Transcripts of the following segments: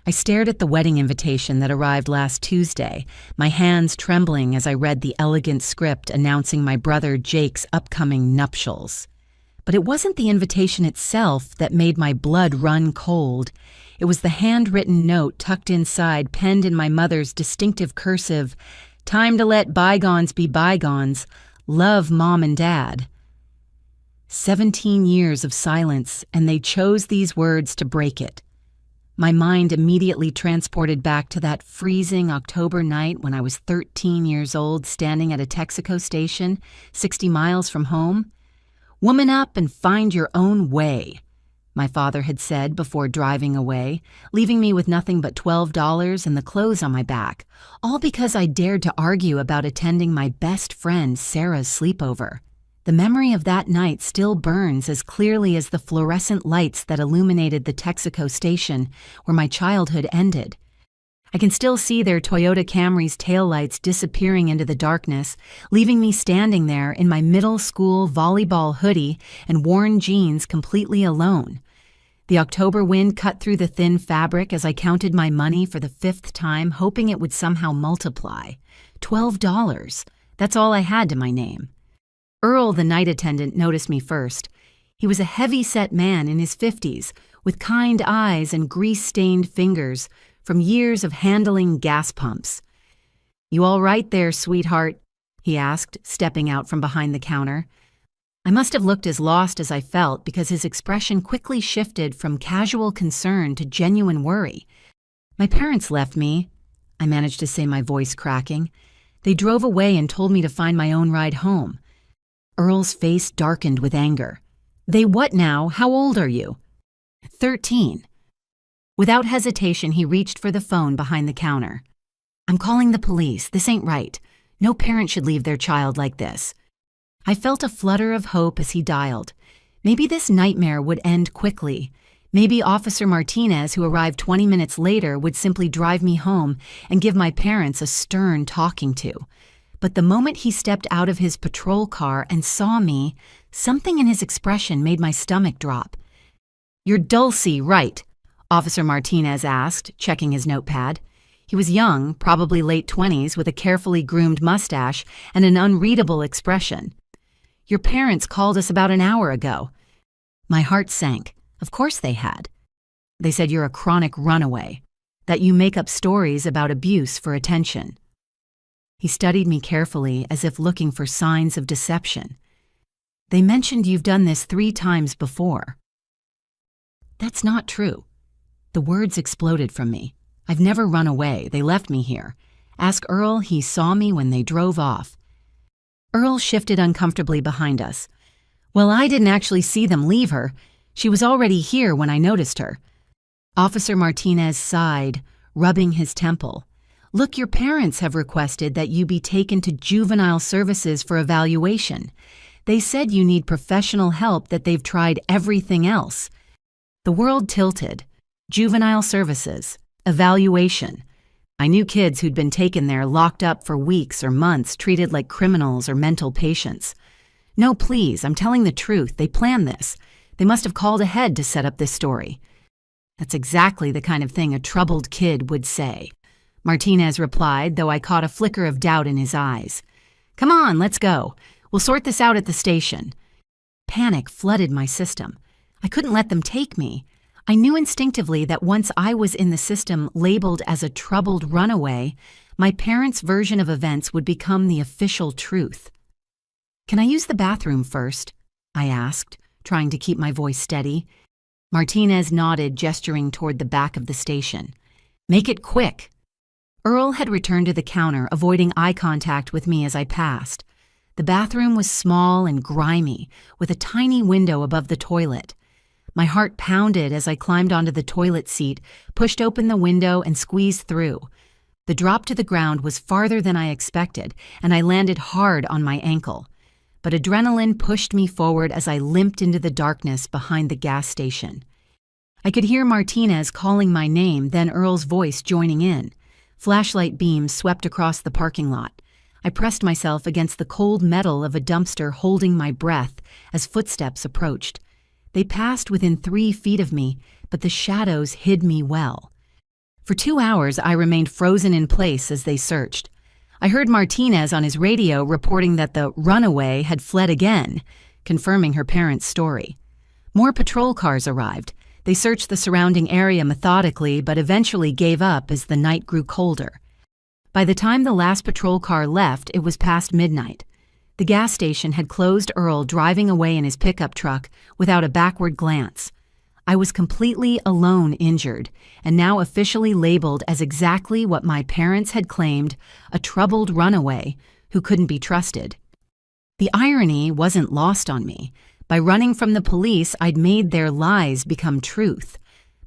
I stared at the wedding invitation that arrived last Tuesday, my hands trembling as I read the elegant script announcing my brother Jake's upcoming nuptials. But it wasn't the invitation itself that made my blood run cold. It was the handwritten note tucked inside, penned in my mother's distinctive cursive, "Time to let bygones be bygones. Love, Mom and Dad." 17 years of silence, and they chose these words to break it. My mind immediately transported back to that freezing October night when I was 13 years old, standing at a Texaco station, 60 miles from home. "Woman up and find your own way," my father had said before driving away, leaving me with nothing but $12 and the clothes on my back, all because I dared to argue about attending my best friend Sarah's sleepover. The memory of that night still burns as clearly as the fluorescent lights that illuminated the Texaco station where my childhood ended. I can still see their Toyota Camry's taillights disappearing into the darkness, leaving me standing there in my middle school volleyball hoodie and worn jeans completely alone. The October wind cut through the thin fabric as I counted my money for the 5th time, hoping it would somehow multiply. $12. That's all I had to my name. Earl, the night attendant, noticed me first. He was a heavy-set man in his 50s, with kind eyes and grease-stained fingers from years of handling gas pumps. "You all right there, sweetheart?" he asked, stepping out from behind the counter. I must have looked as lost as I felt because his expression quickly shifted from casual concern to genuine worry. "My parents left me," I managed to say, my voice cracking. "They drove away and told me to find my own ride home." Earl's face darkened with anger. "They what now? How old are you?" 13. Without hesitation, he reached for the phone behind the counter. "I'm calling the police. This ain't right. No parent should leave their child like this." I felt a flutter of hope as he dialed. Maybe this nightmare would end quickly. Maybe Officer Martinez, who arrived 20 minutes later, would simply drive me home and give my parents a stern talking to. But the moment he stepped out of his patrol car and saw me, something in his expression made my stomach drop. "You're Dulcie, right?" Officer Martinez asked, checking his notepad. He was young, probably late 20s, with a carefully groomed mustache and an unreadable expression. "Your parents called us about an hour ago." My heart sank. Of course they had. "They said you're a chronic runaway, that you make up stories about abuse for attention." He studied me carefully as if looking for signs of deception. "They mentioned you've done this 3 times before." "That's not true." The words exploded from me. "I've never run away. They left me here. Ask Earl. He saw me when they drove off." Earl shifted uncomfortably behind us. "Well, I didn't actually see them leave her. She was already here when I noticed her." Officer Martinez sighed, rubbing his temple. "Look, your parents have requested that you be taken to juvenile services for evaluation. They said you need professional help, that they've tried everything else." The world tilted. Juvenile services. Evaluation. I knew kids who'd been taken there, locked up for weeks or months, treated like criminals or mental patients. "No, please, I'm telling the truth. They planned this. They must have called ahead to set up this story." "That's exactly the kind of thing a troubled kid would say," Martinez replied, though I caught a flicker of doubt in his eyes. "Come on, let's go. We'll sort this out at the station." Panic flooded my system. I couldn't let them take me. I knew instinctively that once I was in the system labeled as a troubled runaway, my parents' version of events would become the official truth. "Can I use the bathroom first?" I asked, trying to keep my voice steady. Martinez nodded, gesturing toward the back of the station. "Make it quick." Earl had returned to the counter, avoiding eye contact with me as I passed. The bathroom was small and grimy, with a tiny window above the toilet. My heart pounded as I climbed onto the toilet seat, pushed open the window, and squeezed through. The drop to the ground was farther than I expected, and I landed hard on my ankle. But adrenaline pushed me forward as I limped into the darkness behind the gas station. I could hear Martinez calling my name, then Earl's voice joining in. Flashlight beams swept across the parking lot. I pressed myself against the cold metal of a dumpster, holding my breath as footsteps approached. They passed within 3 feet of me, but the shadows hid me well. For 2 hours, I remained frozen in place as they searched. I heard Martinez on his radio reporting that the runaway had fled again, confirming her parents' story. More patrol cars arrived. They searched the surrounding area methodically, but eventually gave up as the night grew colder. By the time the last patrol car left, it was past midnight. The gas station had closed Earl driving away in his pickup truck without a backward glance. I was completely alone, injured, and now officially labeled as exactly what my parents had claimed, a troubled runaway who couldn't be trusted. The irony wasn't lost on me. By running from the police, I'd made their lies become truth.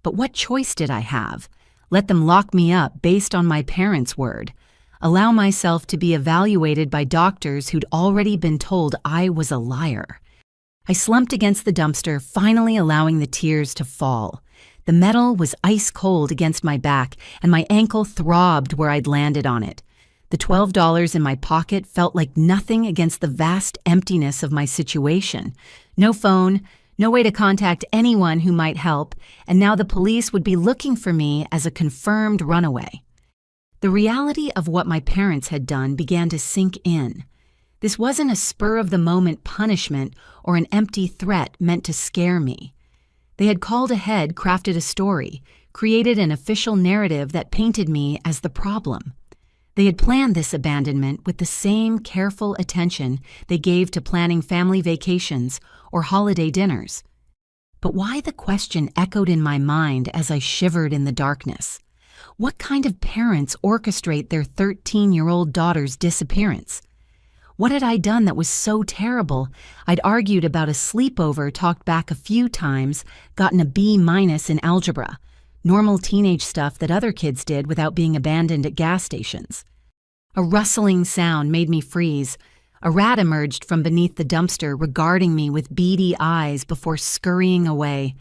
But what choice did I have? Let them lock me up based on my parents' word? Allow myself to be evaluated by doctors who'd already been told I was a liar? I slumped against the dumpster, finally allowing the tears to fall. The metal was ice cold against my back, and my ankle throbbed where I'd landed on it. The $12 in my pocket felt like nothing against the vast emptiness of my situation. No phone, no way to contact anyone who might help, and now the police would be looking for me as a confirmed runaway. The reality of what my parents had done began to sink in. This wasn't a spur-of-the-moment punishment or an empty threat meant to scare me. They had called ahead, crafted a story, created an official narrative that painted me as the problem. They had planned this abandonment with the same careful attention they gave to planning family vacations or holiday dinners. But why, the question echoed in my mind as I shivered in the darkness. What kind of parents orchestrate their 13-year-old daughter's disappearance? What had I done that was so terrible? I'd argued about a sleepover, talked back a few times, gotten a B- in algebra. Normal teenage stuff that other kids did without being abandoned at gas stations. A rustling sound made me freeze. A rat emerged from beneath the dumpster, regarding me with beady eyes before scurrying away.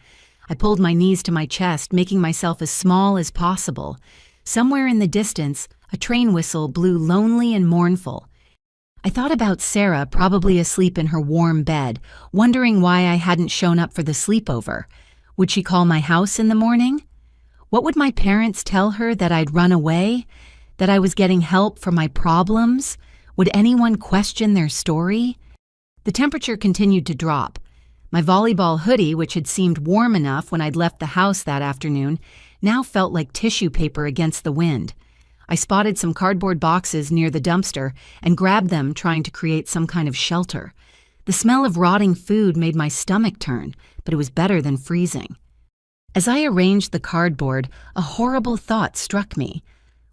I pulled my knees to my chest, making myself as small as possible. Somewhere in the distance, a train whistle blew lonely and mournful. I thought about Sarah, probably asleep in her warm bed, wondering why I hadn't shown up for the sleepover. Would she call my house in the morning? What would my parents tell her, that I'd run away? That I was getting help for my problems? Would anyone question their story? The temperature continued to drop. My volleyball hoodie, which had seemed warm enough when I'd left the house that afternoon, now felt like tissue paper against the wind. I spotted some cardboard boxes near the dumpster and grabbed them, trying to create some kind of shelter. The smell of rotting food made my stomach turn, but it was better than freezing. As I arranged the cardboard, a horrible thought struck me.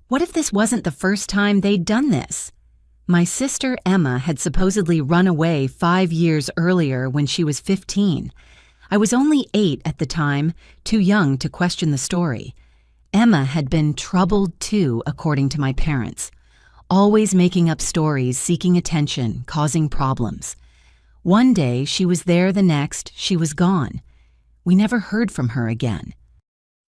What if this wasn't the first time they'd done this? My sister Emma had supposedly run away 5 years earlier when she was 15. I was only 8 at the time, too young to question the story. Emma had been troubled too, according to my parents. Always making up stories, seeking attention, causing problems. One day she was there, the next she was gone. We never heard from her again.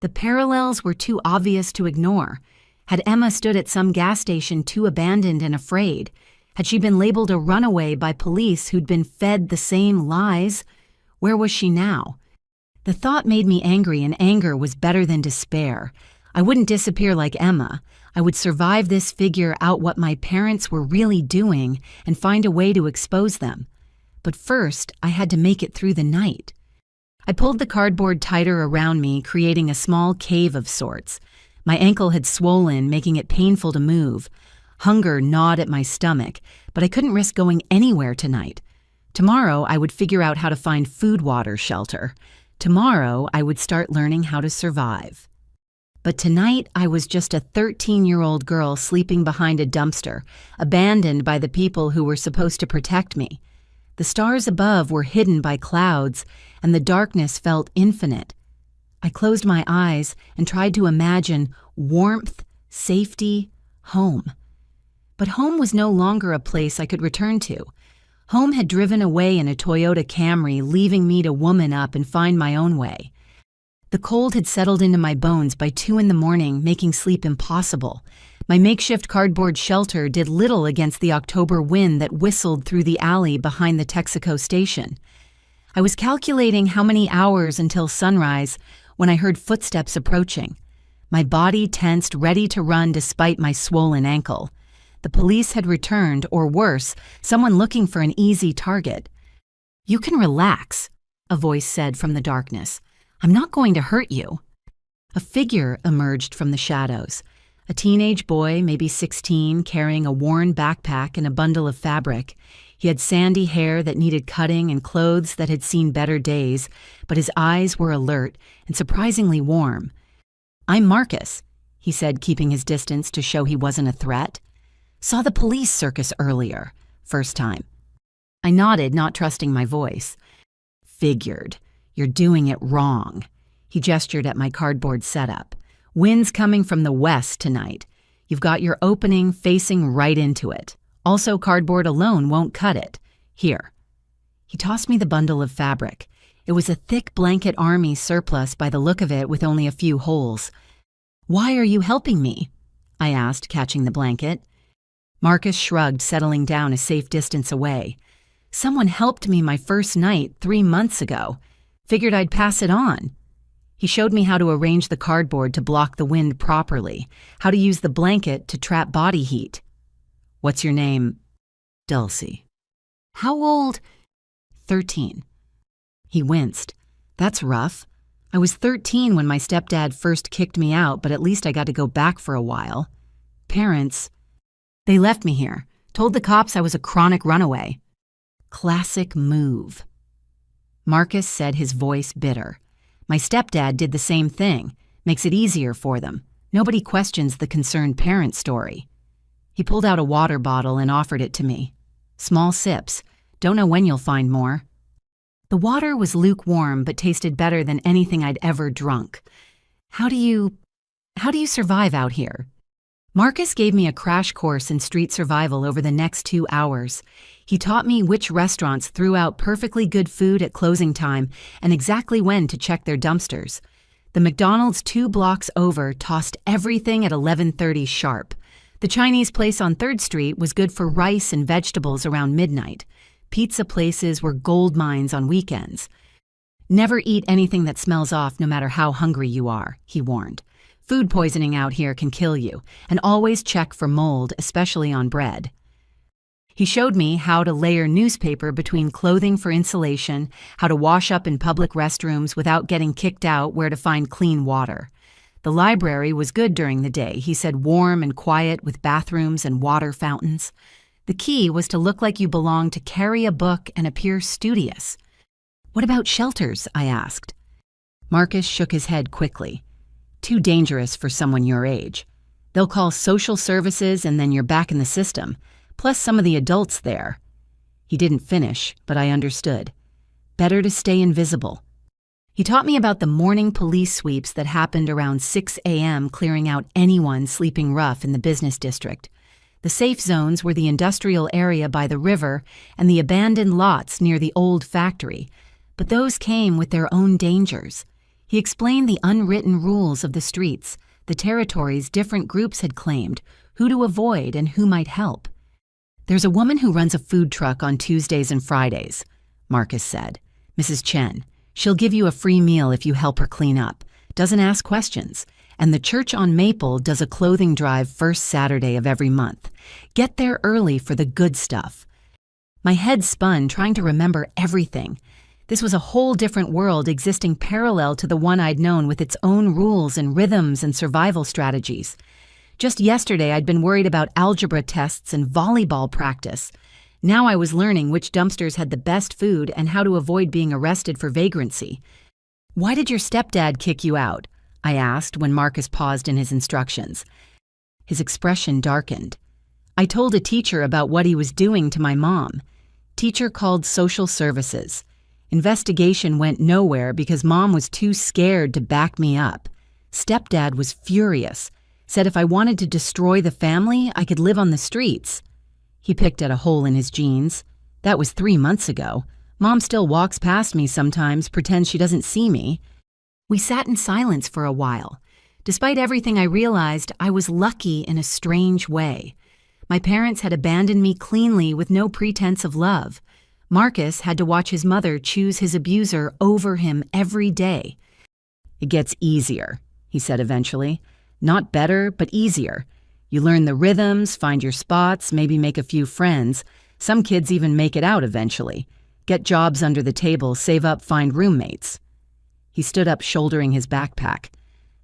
The parallels were too obvious to ignore. Had Emma stood at some gas station too abandoned and afraid? Had she been labeled a runaway by police who'd been fed the same lies? Where was she now? The thought made me angry, and anger was better than despair. I wouldn't disappear like Emma. I would survive this, figure out what my parents were really doing, and find a way to expose them. But first, I had to make it through the night. I pulled the cardboard tighter around me, creating a small cave of sorts. My ankle had swollen, making it painful to move. Hunger gnawed at my stomach, but I couldn't risk going anywhere tonight. Tomorrow, I would figure out how to find food, water, shelter. Tomorrow, I would start learning how to survive. But tonight, I was just a 13-year-old girl sleeping behind a dumpster, abandoned by the people who were supposed to protect me. The stars above were hidden by clouds, and the darkness felt infinite. I closed my eyes and tried to imagine warmth, safety, home. But home was no longer a place I could return to. Home had driven away in a Toyota Camry, leaving me to woman up and find my own way. The cold had settled into my bones by 2 a.m, making sleep impossible. My makeshift cardboard shelter did little against the October wind that whistled through the alley behind the Texaco station. I was calculating how many hours until sunrise when I heard footsteps approaching. My body tensed, ready to run despite my swollen ankle. The police had returned, or worse, someone looking for an easy target. "You can relax," a voice said from the darkness. "I'm not going to hurt you." A figure emerged from the shadows. A teenage boy, maybe 16, carrying a worn backpack and a bundle of fabric. He had sandy hair that needed cutting and clothes that had seen better days, but his eyes were alert and surprisingly warm. "I'm Marcus," he said, keeping his distance to show he wasn't a threat. "Saw the police circus earlier. First time." I nodded, not trusting my voice. "Figured. You're doing it wrong." He gestured at my cardboard setup. "Wind's coming from the west tonight. You've got your opening facing right into it. Also, cardboard alone won't cut it. Here." He tossed me the bundle of fabric. It was a thick blanket army surplus by the look of it, with only a few holes. "Why are you helping me?" I asked, catching the blanket. Marcus shrugged, settling down a safe distance away. "Someone helped me my first night 3 months ago. Figured I'd pass it on." He showed me how to arrange the cardboard to block the wind properly, how to use the blanket to trap body heat. "What's your name?" "Dulcie." "How old?" "13. He winced. "That's rough. I was 13 when my stepdad first kicked me out, but at least I got to go back for a while. Parents, they left me here, told the cops I was a chronic runaway." Classic move. Marcus said, his voice bitter. "My stepdad did the same thing. Makes it easier for them. Nobody questions the concerned parent story." He pulled out a water bottle and offered it to me. "Small sips. Don't know when you'll find more." The water was lukewarm but tasted better than anything I'd ever drunk. How do you survive out here?" Marcus gave me a crash course in street survival over the next 2 hours. He taught me which restaurants threw out perfectly good food at closing time and exactly when to check their dumpsters. The McDonald's 2 blocks over tossed everything at 11:30 sharp. The Chinese place on 3rd Street was good for rice and vegetables around midnight. Pizza places were gold mines on weekends. "Never eat anything that smells off, no matter how hungry you are," he warned. "Food poisoning out here can kill you, and always check for mold, especially on bread." He showed me how to layer newspaper between clothing for insulation, how to wash up in public restrooms without getting kicked out, where to find clean water. The library was good during the day, he said, warm and quiet with bathrooms and water fountains. The key was to look like you belonged to carry a book and appear studious. "What about shelters?" I asked. Marcus shook his head quickly. "Too dangerous for someone your age. They'll call social services and then you're back in the system, plus some of the adults there." He didn't finish, but I understood. Better to stay invisible. He taught me about the morning police sweeps that happened around 6 a.m., clearing out anyone sleeping rough in the business district. The safe zones were the industrial area by the river and the abandoned lots near the old factory, but those came with their own dangers. He explained the unwritten rules of the streets, the territories different groups had claimed, who to avoid and who might help. "There's a woman who runs a food truck on Tuesdays and Fridays," Marcus said. "Mrs. Chen. She'll give you a free meal if you help her clean up. Doesn't ask questions. And the church on Maple does a clothing drive first Saturday of every month. Get there early for the good stuff." My head spun, trying to remember everything. This was a whole different world existing parallel to the one I'd known, with its own rules and rhythms and survival strategies. Just yesterday, I'd been worried about algebra tests and volleyball practice. Now I was learning which dumpsters had the best food and how to avoid being arrested for vagrancy. "Why did your stepdad kick you out?" I asked when Marcus paused in his instructions. His expression darkened. "I told a teacher about what he was doing to my mom. Teacher called social services. Investigation went nowhere because Mom was too scared to back me up. Stepdad was furious. Said if I wanted to destroy the family, I could live on the streets." He picked at a hole in his jeans. "That was 3 months ago. Mom still walks past me sometimes, pretends she doesn't see me." We sat in silence for a while. Despite everything, I realized I was lucky in a strange way. My parents had abandoned me cleanly with no pretense of love. Marcus had to watch his mother choose his abuser over him every day. "It gets easier," he said eventually. Not better, but easier. You learn the rhythms, find your spots, maybe make a few friends. Some kids even make it out eventually. Get jobs under the table, save up, find roommates. He stood up, shouldering his backpack.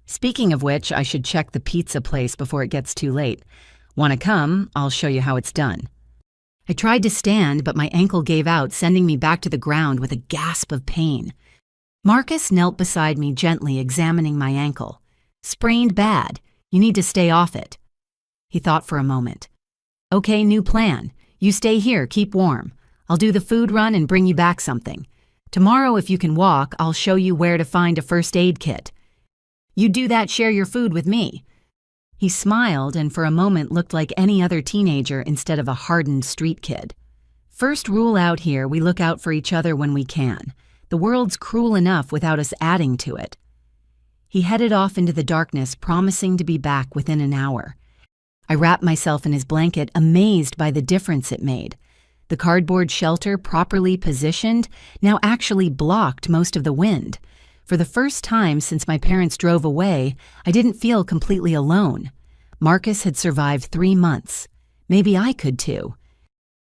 Speaking of which, I should check the pizza place before it gets too late. Want to come? I'll show you how it's done. I tried to stand, but my ankle gave out, sending me back to the ground with a gasp of pain. Marcus knelt beside me, gently examining my ankle. Sprained bad. You need to stay off it. He thought for a moment. Okay, new plan. You stay here, keep warm. I'll do the food run and bring you back something. Tomorrow, if you can walk, I'll show you where to find a first aid kit. You do that, share your food with me. He smiled and for a moment looked like any other teenager instead of a hardened street kid. First rule out here, we look out for each other when we can. The world's cruel enough without us adding to it. He headed off into the darkness, promising to be back within an hour. I wrapped myself in his blanket, amazed by the difference it made. The cardboard shelter, properly positioned, now actually blocked most of the wind. For the first time since my parents drove away, I didn't feel completely alone. Marcus had survived 3 months. Maybe I could too.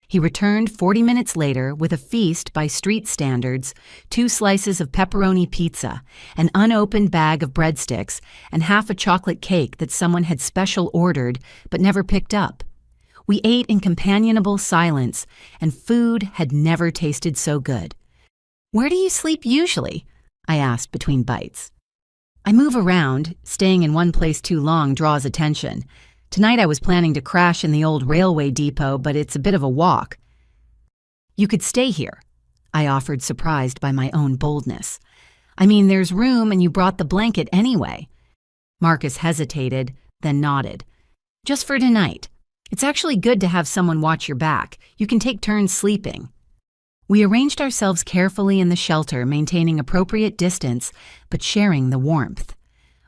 He returned 40 minutes later with a feast by street standards, 2 slices of pepperoni pizza, an unopened bag of breadsticks, and half a chocolate cake that someone had special ordered but never picked up. We ate in companionable silence, and food had never tasted so good. Where do you sleep usually? I asked between bites. I move around. Staying in one place too long draws attention. Tonight I was planning to crash in the old railway depot, but it's a bit of a walk. You could stay here, I offered, surprised by my own boldness. I mean, there's room and you brought the blanket anyway. Marcus hesitated, then nodded. Just for tonight. It's actually good to have someone watch your back. You can take turns sleeping. We arranged ourselves carefully in the shelter, maintaining appropriate distance, but sharing the warmth.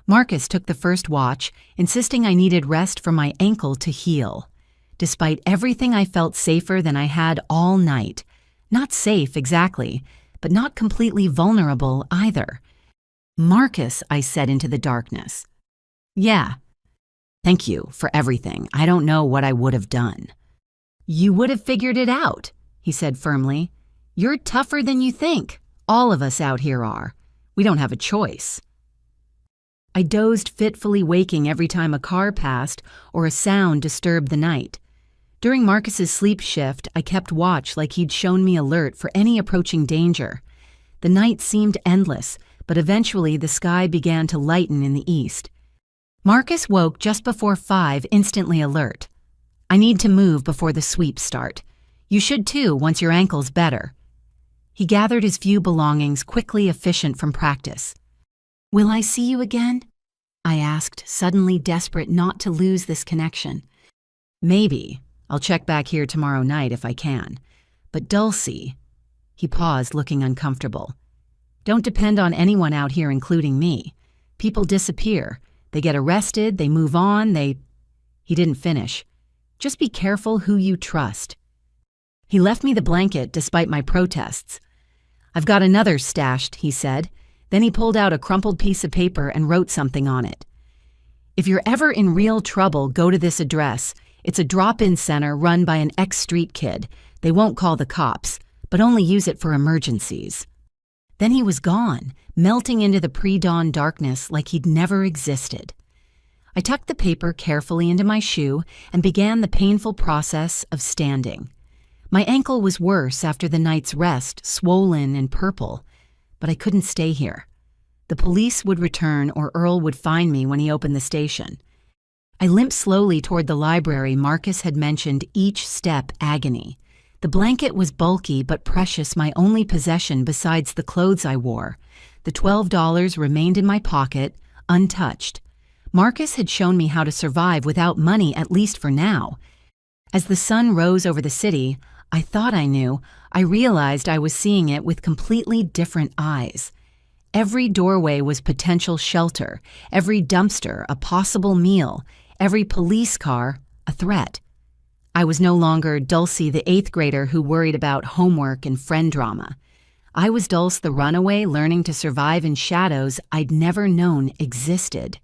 Marcus took the first watch, insisting I needed rest for my ankle to heal. Despite everything, I felt safer than I had all night. Not safe exactly, but not completely vulnerable either. Marcus, I said into the darkness. Yeah. Thank you for everything. I don't know what I would have done. You would have figured it out, he said firmly. You're tougher than you think. All of us out here are. We don't have a choice. I dozed, fitfully waking every time a car passed or a sound disturbed the night. During Marcus's sleep shift, I kept watch like he'd shown me alert for any approaching danger. The night seemed endless, but eventually the sky began to lighten in the east. Marcus woke just before 5, instantly alert. I need to move before the sweeps start. You should too, once your ankle's better. He gathered his few belongings, quickly efficient from practice. Will I see you again? I asked, suddenly desperate not to lose this connection. Maybe. I'll check back here tomorrow night if I can. But Dulcie... He paused, looking uncomfortable. Don't depend on anyone out here, including me. People disappear. They get arrested, they move on, He didn't finish. Just be careful who you trust. He left me the blanket despite my protests. I've got another stashed, he said. Then he pulled out a crumpled piece of paper and wrote something on it. If you're ever in real trouble, go to this address. It's a drop-in center run by an ex-street kid. They won't call the cops, but only use it for emergencies. Then he was gone, melting into the pre-dawn darkness like he'd never existed. I tucked the paper carefully into my shoe and began the painful process of standing. My ankle was worse after the night's rest, swollen and purple, but I couldn't stay here. The police would return or Earl would find me when he opened the station. I limped slowly toward the library. Marcus had mentioned each step agony. The blanket was bulky but precious, my only possession besides the clothes I wore. The $12 remained in my pocket, untouched. Marcus had shown me how to survive without money, at least for now. As the sun rose over the city, I thought I knew. I realized I was seeing it with completely different eyes. Every doorway was potential shelter, every dumpster a possible meal, every police car a threat. I was no longer Dulcie, the 8th grader who worried about homework and friend drama. I was Dulce, the runaway, learning to survive in shadows I'd never known existed.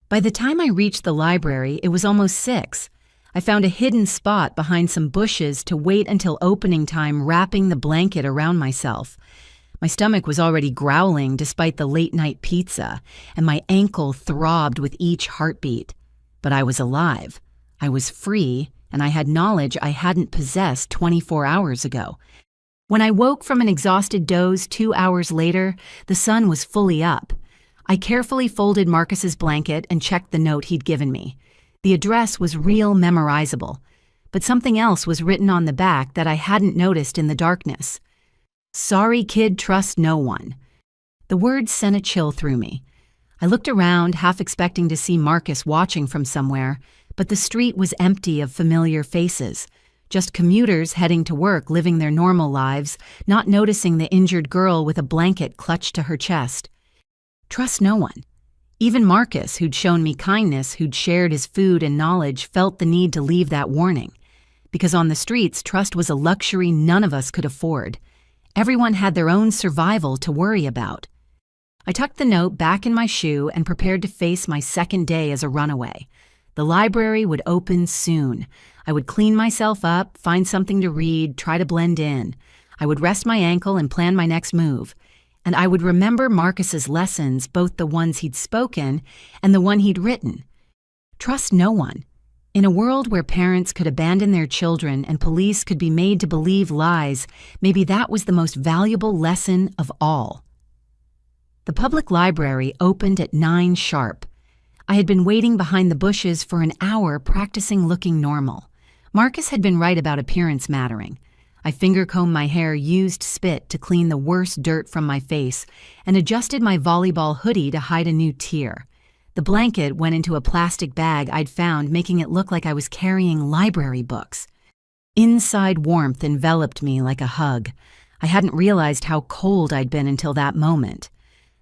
By the time I reached the library, it was almost 6. I found a hidden spot behind some bushes to wait until opening time, wrapping the blanket around myself. My stomach was already growling despite the late-night pizza, and my ankle throbbed with each heartbeat. But I was alive. I was free, and I had knowledge I hadn't possessed 24 hours ago. When I woke from an exhausted doze 2 hours later, the sun was fully up. I carefully folded Marcus's blanket and checked the note he'd given me. The address was real memorizable, but something else was written on the back that I hadn't noticed in the darkness. "Sorry kid, trust no one." The words sent a chill through me. I looked around, half expecting to see Marcus watching from somewhere, but the street was empty of familiar faces. Just commuters heading to work, living their normal lives, not noticing the injured girl with a blanket clutched to her chest. Trust no one. Even Marcus, who'd shown me kindness, who'd shared his food and knowledge, felt the need to leave that warning. Because on the streets, trust was a luxury none of us could afford. Everyone had their own survival to worry about. I tucked the note back in my shoe and prepared to face my second day as a runaway. The library would open soon. I would clean myself up, find something to read, try to blend in. I would rest my ankle and plan my next move. And I would remember Marcus's lessons, both the ones he'd spoken and the one he'd written. Trust no one. In a world where parents could abandon their children and police could be made to believe lies, maybe that was the most valuable lesson of all. The public library opened at 9 sharp. I had been waiting behind the bushes for an hour practicing looking normal. Marcus had been right about appearance mattering. I finger-combed my hair, used spit to clean the worst dirt from my face, and adjusted my volleyball hoodie to hide a new tear. The blanket went into a plastic bag I'd found, making it look like I was carrying library books. Inside warmth enveloped me like a hug. I hadn't realized how cold I'd been until that moment.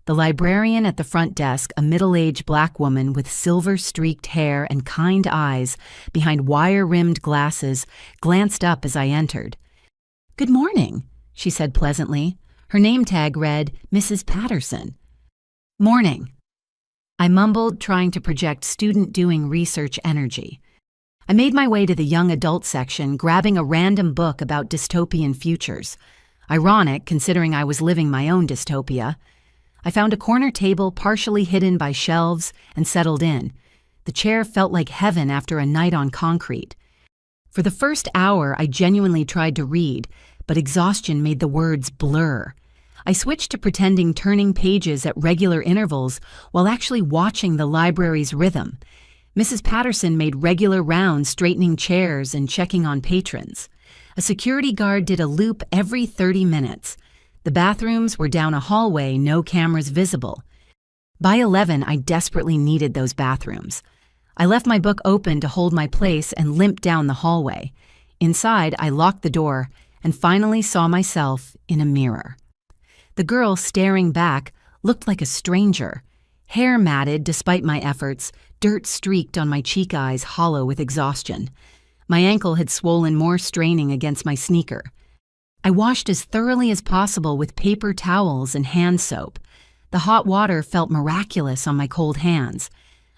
The librarian at the front desk, a middle-aged black woman with silver-streaked hair and kind eyes behind wire-rimmed glasses, glanced up as I entered. "Good morning," she said pleasantly. Her name tag read, Mrs. Patterson. "Morning." I mumbled, trying to project student doing research energy. I made my way to the young adult section, grabbing a random book about dystopian futures. Ironic, considering I was living my own dystopia. I found a corner table partially hidden by shelves and settled in. The chair felt like heaven after a night on concrete. For the first hour, I genuinely tried to read, but exhaustion made the words blur. I switched to pretending turning pages at regular intervals while actually watching the library's rhythm. Mrs. Patterson made regular rounds straightening chairs and checking on patrons. A security guard did a loop every 30 minutes. The bathrooms were down a hallway, no cameras visible. By 11, I desperately needed those bathrooms. I left my book open to hold my place and limped down the hallway. Inside, I locked the door and finally saw myself in a mirror. The girl staring back looked like a stranger. Hair matted despite my efforts, dirt streaked on my cheek eyes hollow with exhaustion. My ankle had swollen more, straining against my sneaker. I washed as thoroughly as possible with paper towels and hand soap. The hot water felt miraculous on my cold hands.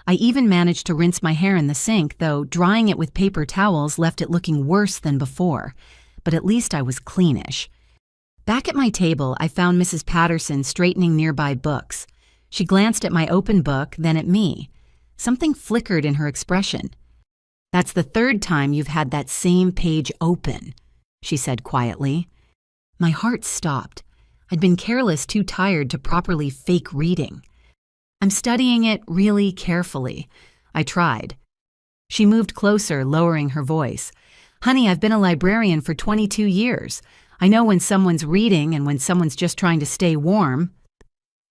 I even managed to rinse my hair in the sink, though drying it with paper towels left it looking worse than before. But at least I was cleanish. Back at my table, I found Mrs. Patterson straightening nearby books. She glanced at my open book, then at me. Something flickered in her expression. "That's the 3rd time you've had that same page open," she said quietly. My heart stopped. I'd been careless, too tired to properly fake reading. "I'm studying it really carefully." I tried. She moved closer, lowering her voice. "Honey, I've been a librarian for 22 years. I know when someone's reading and when someone's just trying to stay warm."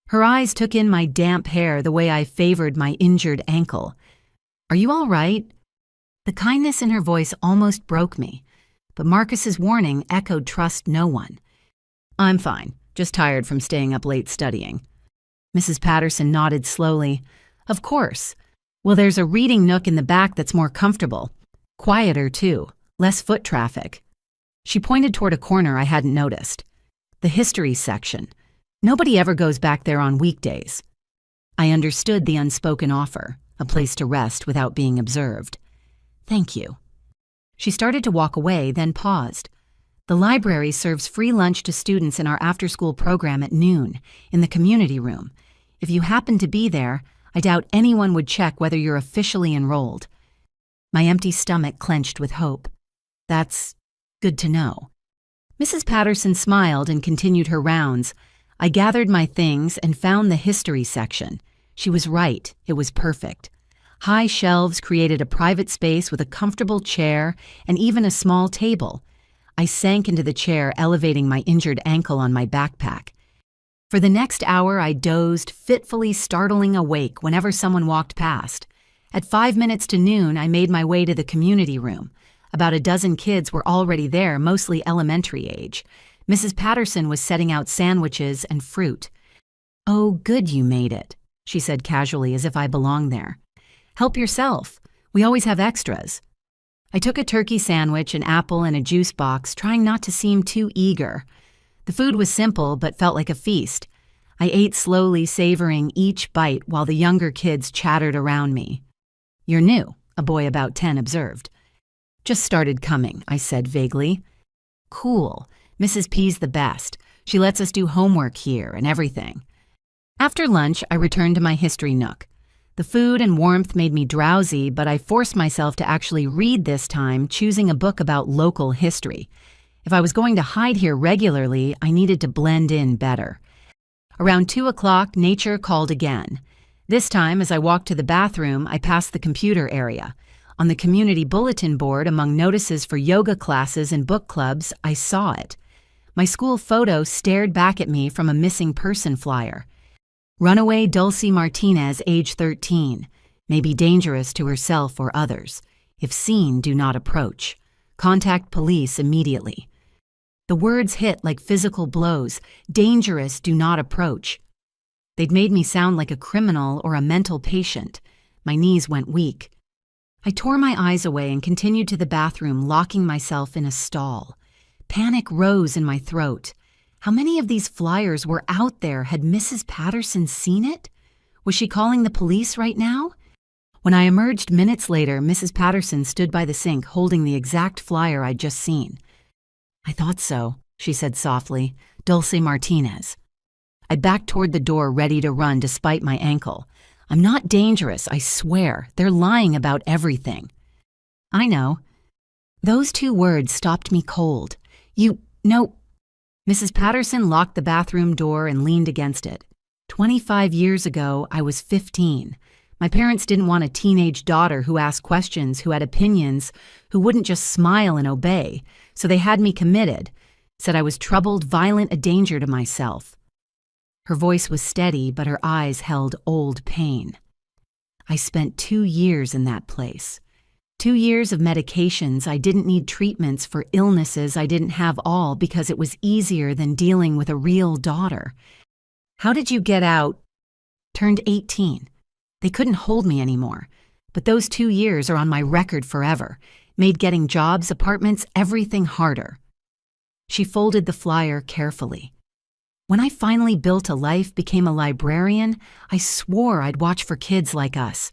Her eyes took in my damp hair the way I favored my injured ankle. "Are you all right?" The kindness in her voice almost broke me, but Marcus's warning echoed trust no one. "I'm fine, just tired from staying up late studying." Mrs. Patterson nodded slowly. "Of course. Well, there's a reading nook in the back that's more comfortable. Quieter, too. Less foot traffic." She pointed toward a corner I hadn't noticed. "The history section. Nobody ever goes back there on weekdays." I understood the unspoken offer. a place to rest without being observed. Thank you. She started to walk away, then paused. The library serves free lunch to students in our after-school program at noon, in the community room. If you happen to be there, I doubt anyone would check whether you're officially enrolled. My empty stomach clenched with hope. That's good to know. Mrs. Patterson smiled and continued her rounds. I gathered my things and found the history section. She was right, it was perfect. High shelves created a private space with a comfortable chair and even a small table. I sank into the chair, elevating my injured ankle on my backpack. For the next hour, I dozed, fitfully startling awake whenever someone walked past. At 5 minutes to noon, I made my way to the community room. About a dozen kids were already there, mostly elementary age. Mrs. Patterson was setting out sandwiches and fruit. "Oh, good you made it," she said casually, as if I belonged there. "Help yourself. We always have extras." I took a turkey sandwich, an apple, and a juice box, trying not to seem too eager. The food was simple, but felt like a feast. I ate slowly, savoring each bite while the younger kids chattered around me. "You're new," a boy about 10 observed. "Just started coming," I said vaguely. "Cool. Mrs. P's the best. She lets us do homework here and everything." After lunch, I returned to my history nook. The food and warmth made me drowsy, but I forced myself to actually read this time, choosing a book about local history. If I was going to hide here regularly, I needed to blend in better. Around 2 o'clock, nature called again. This time, as I walked to the bathroom, I passed the computer area. On the community bulletin board, among notices for yoga classes and book clubs, I saw it. My school photo stared back at me from a missing person flyer. Runaway Dulcie Martinez, age 13, may be dangerous to herself or others. If seen, do not approach. Contact police immediately. The words hit like physical blows. Dangerous, do not approach. They'd made me sound like a criminal or a mental patient. My knees went weak. I tore my eyes away and continued to the bathroom, locking myself in a stall. Panic rose in my throat. How many of these flyers were out there? Had Mrs. Patterson seen it? Was she calling the police right now? When I emerged minutes later, Mrs. Patterson stood by the sink holding the exact flyer I'd just seen. "I thought so," she said softly. "Dulcie Martinez." I backed toward the door, ready to run despite my ankle. "I'm not dangerous, I swear. They're lying about everything." "I know." Those 2 words stopped me cold. No. Mrs. Patterson locked the bathroom door and leaned against it. 25 years ago, I was 15. My parents didn't want a teenage daughter who asked questions, who had opinions, who wouldn't just smile and obey, so they had me committed, said I was troubled, violent, a danger to myself. Her voice was steady, but her eyes held old pain. I spent 2 years in that place. 2 years of medications. I didn't need treatments for illnesses I didn't have all because it was easier than dealing with a real daughter. "How did you get out?" "Turned 18. They couldn't hold me anymore. But those 2 years are on my record forever. Made getting jobs, apartments, everything harder." She folded the flyer carefully. "When I finally built a life, became a librarian, I swore I'd watch for kids like us.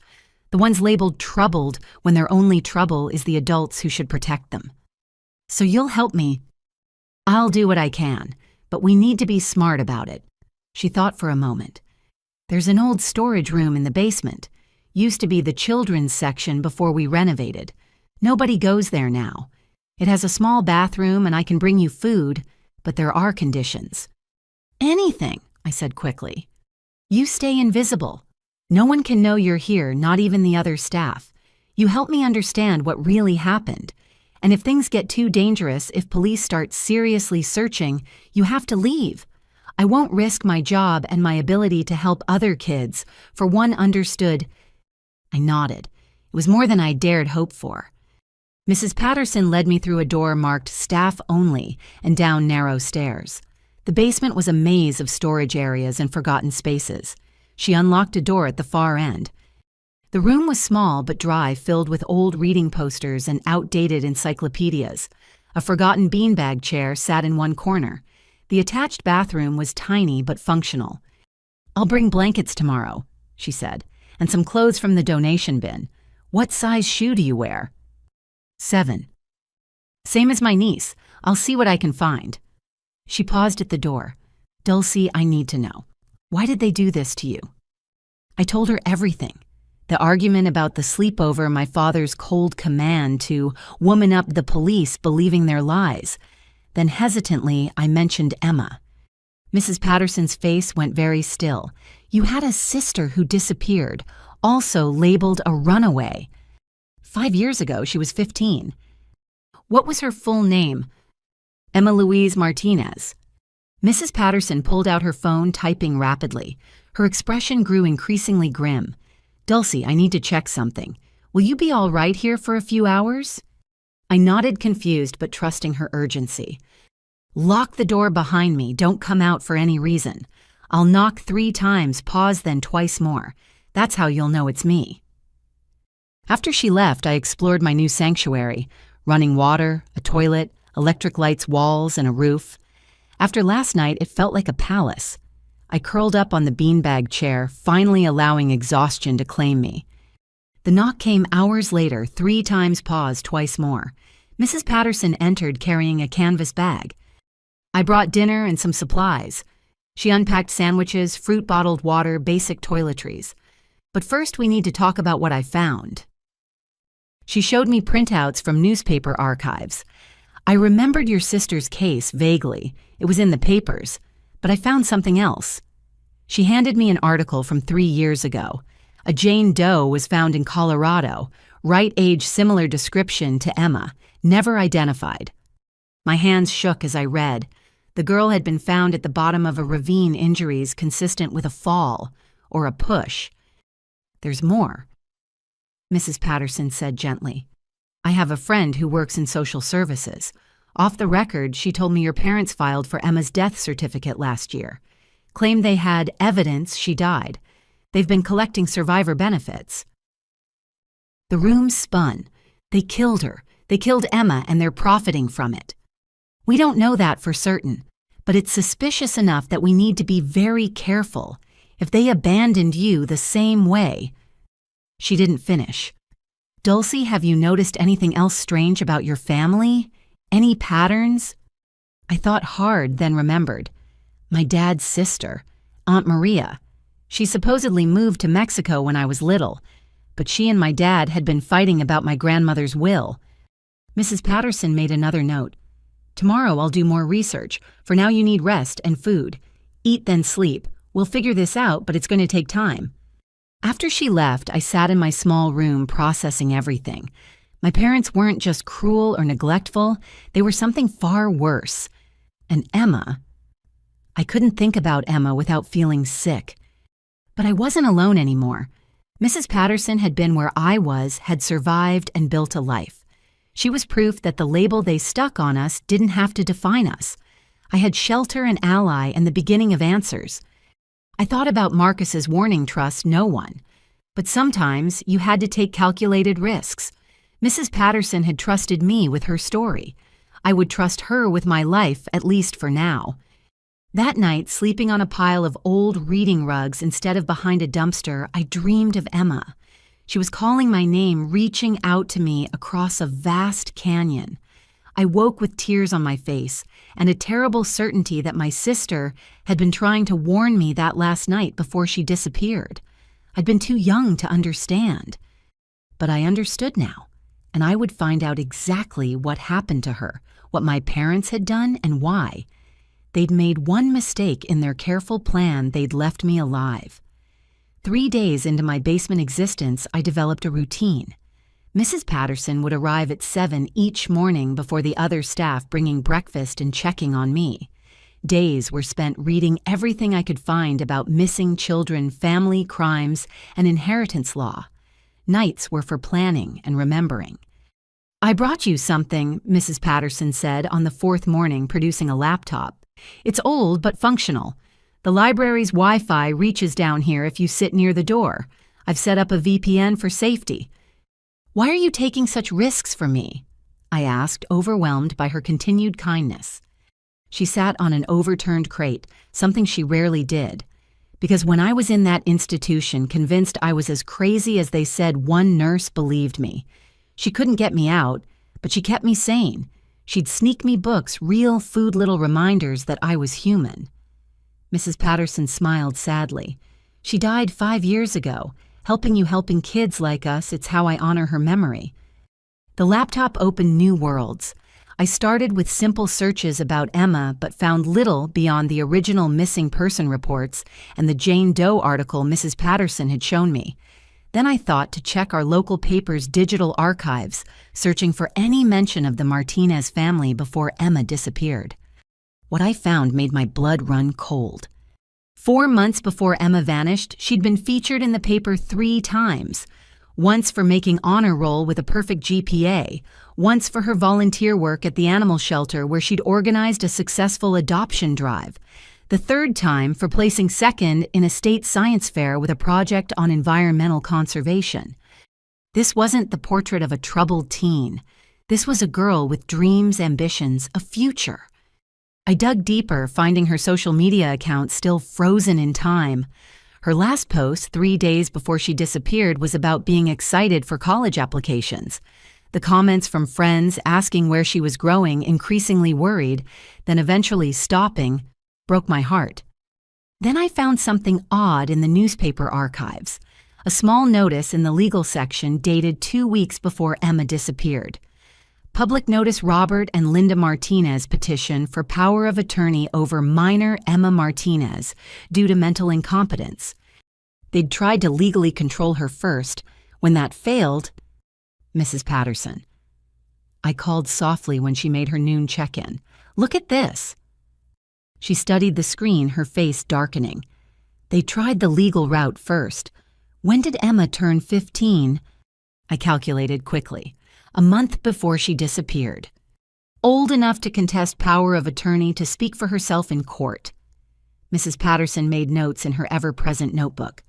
The ones labeled troubled when their only trouble is the adults who should protect them. So you'll help me." "I'll do what I can, but we need to be smart about it." She thought for a moment. "There's an old storage room in the basement. Used to be the children's section before we renovated. Nobody goes there now. It has a small bathroom and I can bring you food, but there are conditions." "Anything," I said quickly. "You stay invisible. No one can know you're here, not even the other staff. You help me understand what really happened. And if things get too dangerous, if police start seriously searching, you have to leave. I won't risk my job and my ability to help other kids for one understood." I nodded. It was more than I dared hope for. Mrs. Patterson led me through a door marked Staff Only and down narrow stairs. The basement was a maze of storage areas and forgotten spaces. She unlocked a door at the far end. The room was small but dry, filled with old reading posters and outdated encyclopedias. A forgotten beanbag chair sat in one corner. The attached bathroom was tiny but functional. "I'll bring blankets tomorrow," she said, and some clothes from the donation bin. What size shoe do you wear? 7. Same as my niece. I'll see what I can find. She paused at the door. Dulcie, I need to know. Why did they do this to you? I told her everything. The argument about the sleepover, my father's cold command to woman up the police believing their lies. Then hesitantly, I mentioned Emma. Mrs. Patterson's face went very still. You had a sister who disappeared, also labeled a runaway. 5 years ago, she was 15. What was her full name? Emma Louise Martinez. Mrs. Patterson pulled out her phone, typing rapidly. Her expression grew increasingly grim. Dulcie, I need to check something. Will you be all right here for a few hours? I nodded, confused but trusting her urgency. Lock the door behind me. Don't come out for any reason. I'll knock 3 times, pause, then twice more. That's how you'll know it's me. After she left, I explored my new sanctuary. Running water, a toilet, electric lights, walls, and a roof. After last night, it felt like a palace. I curled up on the beanbag chair, finally allowing exhaustion to claim me. The knock came hours later, 3 times, pause, twice more. Mrs. Patterson entered carrying a canvas bag. I brought dinner and some supplies. She unpacked sandwiches, fruit, bottled water, basic toiletries. But first we need to talk about what I found. She showed me printouts from newspaper archives. I remembered your sister's case vaguely. It was in the papers, but I found something else. She handed me an article from 3 years ago. A Jane Doe was found in Colorado, right age, similar description to Emma, never identified. My hands shook as I read. The girl had been found at the bottom of a ravine, injuries consistent with a fall or a push. There's more, Mrs. Patterson said gently. I have a friend who works in social services. Off the record, she told me your parents filed for Emma's death certificate last year. Claimed they had evidence she died. They've been collecting survivor benefits. The room spun. They killed her. They killed Emma, and they're profiting from it. We don't know that for certain, but it's suspicious enough that we need to be very careful. If they abandoned you the same way... She didn't finish. Dulcie, have you noticed anything else strange about your family? Any patterns? I thought hard, then remembered. My dad's sister, Aunt Maria. She supposedly moved to Mexico when I was little, but she and my dad had been fighting about my grandmother's will. Mrs. Patterson made another note. Tomorrow I'll do more research. For now you need rest and food. Eat then sleep. We'll figure this out, but it's going to take time. After she left, I sat in my small room processing everything. My parents weren't just cruel or neglectful, they were something far worse. And Emma... I couldn't think about Emma without feeling sick. But I wasn't alone anymore. Mrs. Patterson had been where I was, had survived and built a life. She was proof that the label they stuck on us didn't have to define us. I had shelter and ally and the beginning of answers. I thought about Marcus's warning, trust no one. But sometimes you had to take calculated risks. Mrs. Patterson had trusted me with her story. I would trust her with my life, at least for now. That night, sleeping on a pile of old reading rugs instead of behind a dumpster, I dreamed of Emma. She was calling my name, reaching out to me across a vast canyon. I woke with tears on my face and a terrible certainty that my sister had been trying to warn me that last night before she disappeared. I'd been too young to understand. But I understood now, and I would find out exactly what happened to her, what my parents had done, and why. They'd made one mistake in their careful plan. They'd left me alive. 3 days into my basement existence, I developed a routine. Mrs. Patterson would arrive at 7 each morning before the other staff, bringing breakfast and checking on me. Days were spent reading everything I could find about missing children, family crimes, and inheritance law. Nights were for planning and remembering. I brought you something, Mrs. Patterson said on the 4th morning, producing a laptop. It's old but functional. The library's Wi-Fi reaches down here if you sit near the door. I've set up a VPN for safety. Why are you taking such risks for me? I asked, overwhelmed by her continued kindness. She sat on an overturned crate, something she rarely did. Because when I was in that institution, convinced I was as crazy as they said, one nurse believed me. She couldn't get me out, but she kept me sane. She'd sneak me books, real food little reminders that I was human. Mrs. Patterson smiled sadly. She died 5 years ago. Helping kids like us, it's how I honor her memory. The laptop opened new worlds. I started with simple searches about Emma, but found little beyond the original missing person reports and the Jane Doe article Mrs. Patterson had shown me. Then I thought to check our local paper's digital archives, searching for any mention of the Martinez family before Emma disappeared. What I found made my blood run cold. 4 months before Emma vanished, she'd been featured in the paper 3 times. Once for making honor roll with a perfect GPA, once for her volunteer work at the animal shelter where she'd organized a successful adoption drive, the 3rd time for placing 2nd in a state science fair with a project on environmental conservation. This wasn't the portrait of a troubled teen. This was a girl with dreams, ambitions, a future. I dug deeper, finding her social media account still frozen in time. Her last post, 3 days before she disappeared, was about being excited for college applications. The comments from friends asking where she was growing, increasingly worried, then eventually stopping, broke my heart. Then I found something odd in the newspaper archives. A small notice in the legal section dated 2 weeks before Emma disappeared. Public notice Robert and Linda Martinez petition for power of attorney over minor Emma Martinez due to mental incompetence. They'd tried to legally control her first. When that failed, Mrs. Patterson. I called softly when she made her noon check-in. "Look at this." She studied the screen, her face darkening. They tried the legal route first. When did Emma turn 15? I calculated quickly. A month before she disappeared. Old enough to contest power of attorney to speak for herself in court. Mrs. Patterson made notes in her ever-present notebook.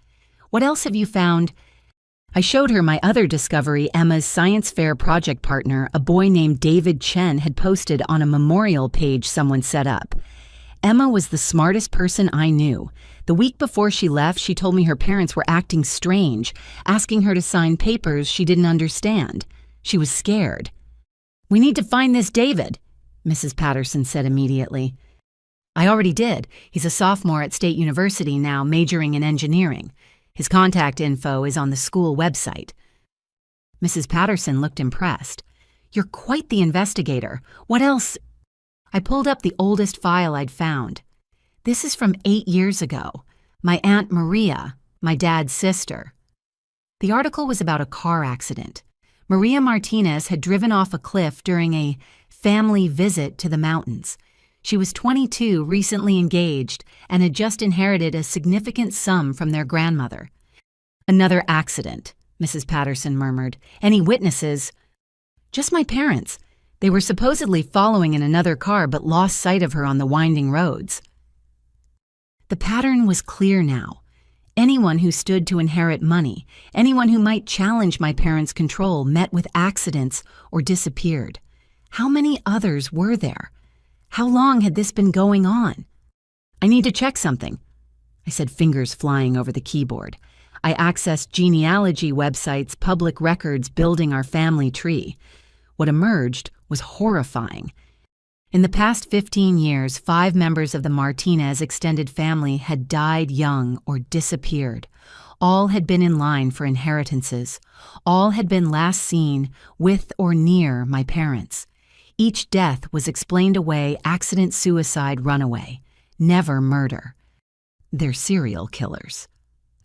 "What else have you found?" I showed her my other discovery. Emma's science fair project partner, a boy named David Chen, had posted on a memorial page someone set up. Emma was the smartest person I knew. The week before she left, she told me her parents were acting strange, asking her to sign papers she didn't understand. She was scared. "We need to find this David," Mrs. Patterson said immediately. "I already did. He's a sophomore at State University now, majoring in engineering. His contact info is on the school website." Mrs. Patterson looked impressed. "You're quite the investigator. What else?" I pulled up the oldest file I'd found. This is from 8 years ago. My Aunt Maria, my dad's sister. The article was about a car accident. Maria Martinez had driven off a cliff during a family visit to the mountains. She was 22, recently engaged, and had just inherited a significant sum from their grandmother. "Another accident," Mrs. Patterson murmured. "Any witnesses?" "Just my parents. They were supposedly following in another car but lost sight of her on the winding roads." The pattern was clear now. Anyone who stood to inherit money, anyone who might challenge my parents' control, met with accidents or disappeared. How many others were there? How long had this been going on? "I need to check something," I said, fingers flying over the keyboard. I accessed genealogy websites, public records, building our family tree. What emerged was horrifying. In the past 15 years, 5 members of the Martinez extended family had died young or disappeared. All had been in line for inheritances. All had been last seen with or near my parents. Each death was explained away: accident, suicide, runaway. Never murder. They're serial killers.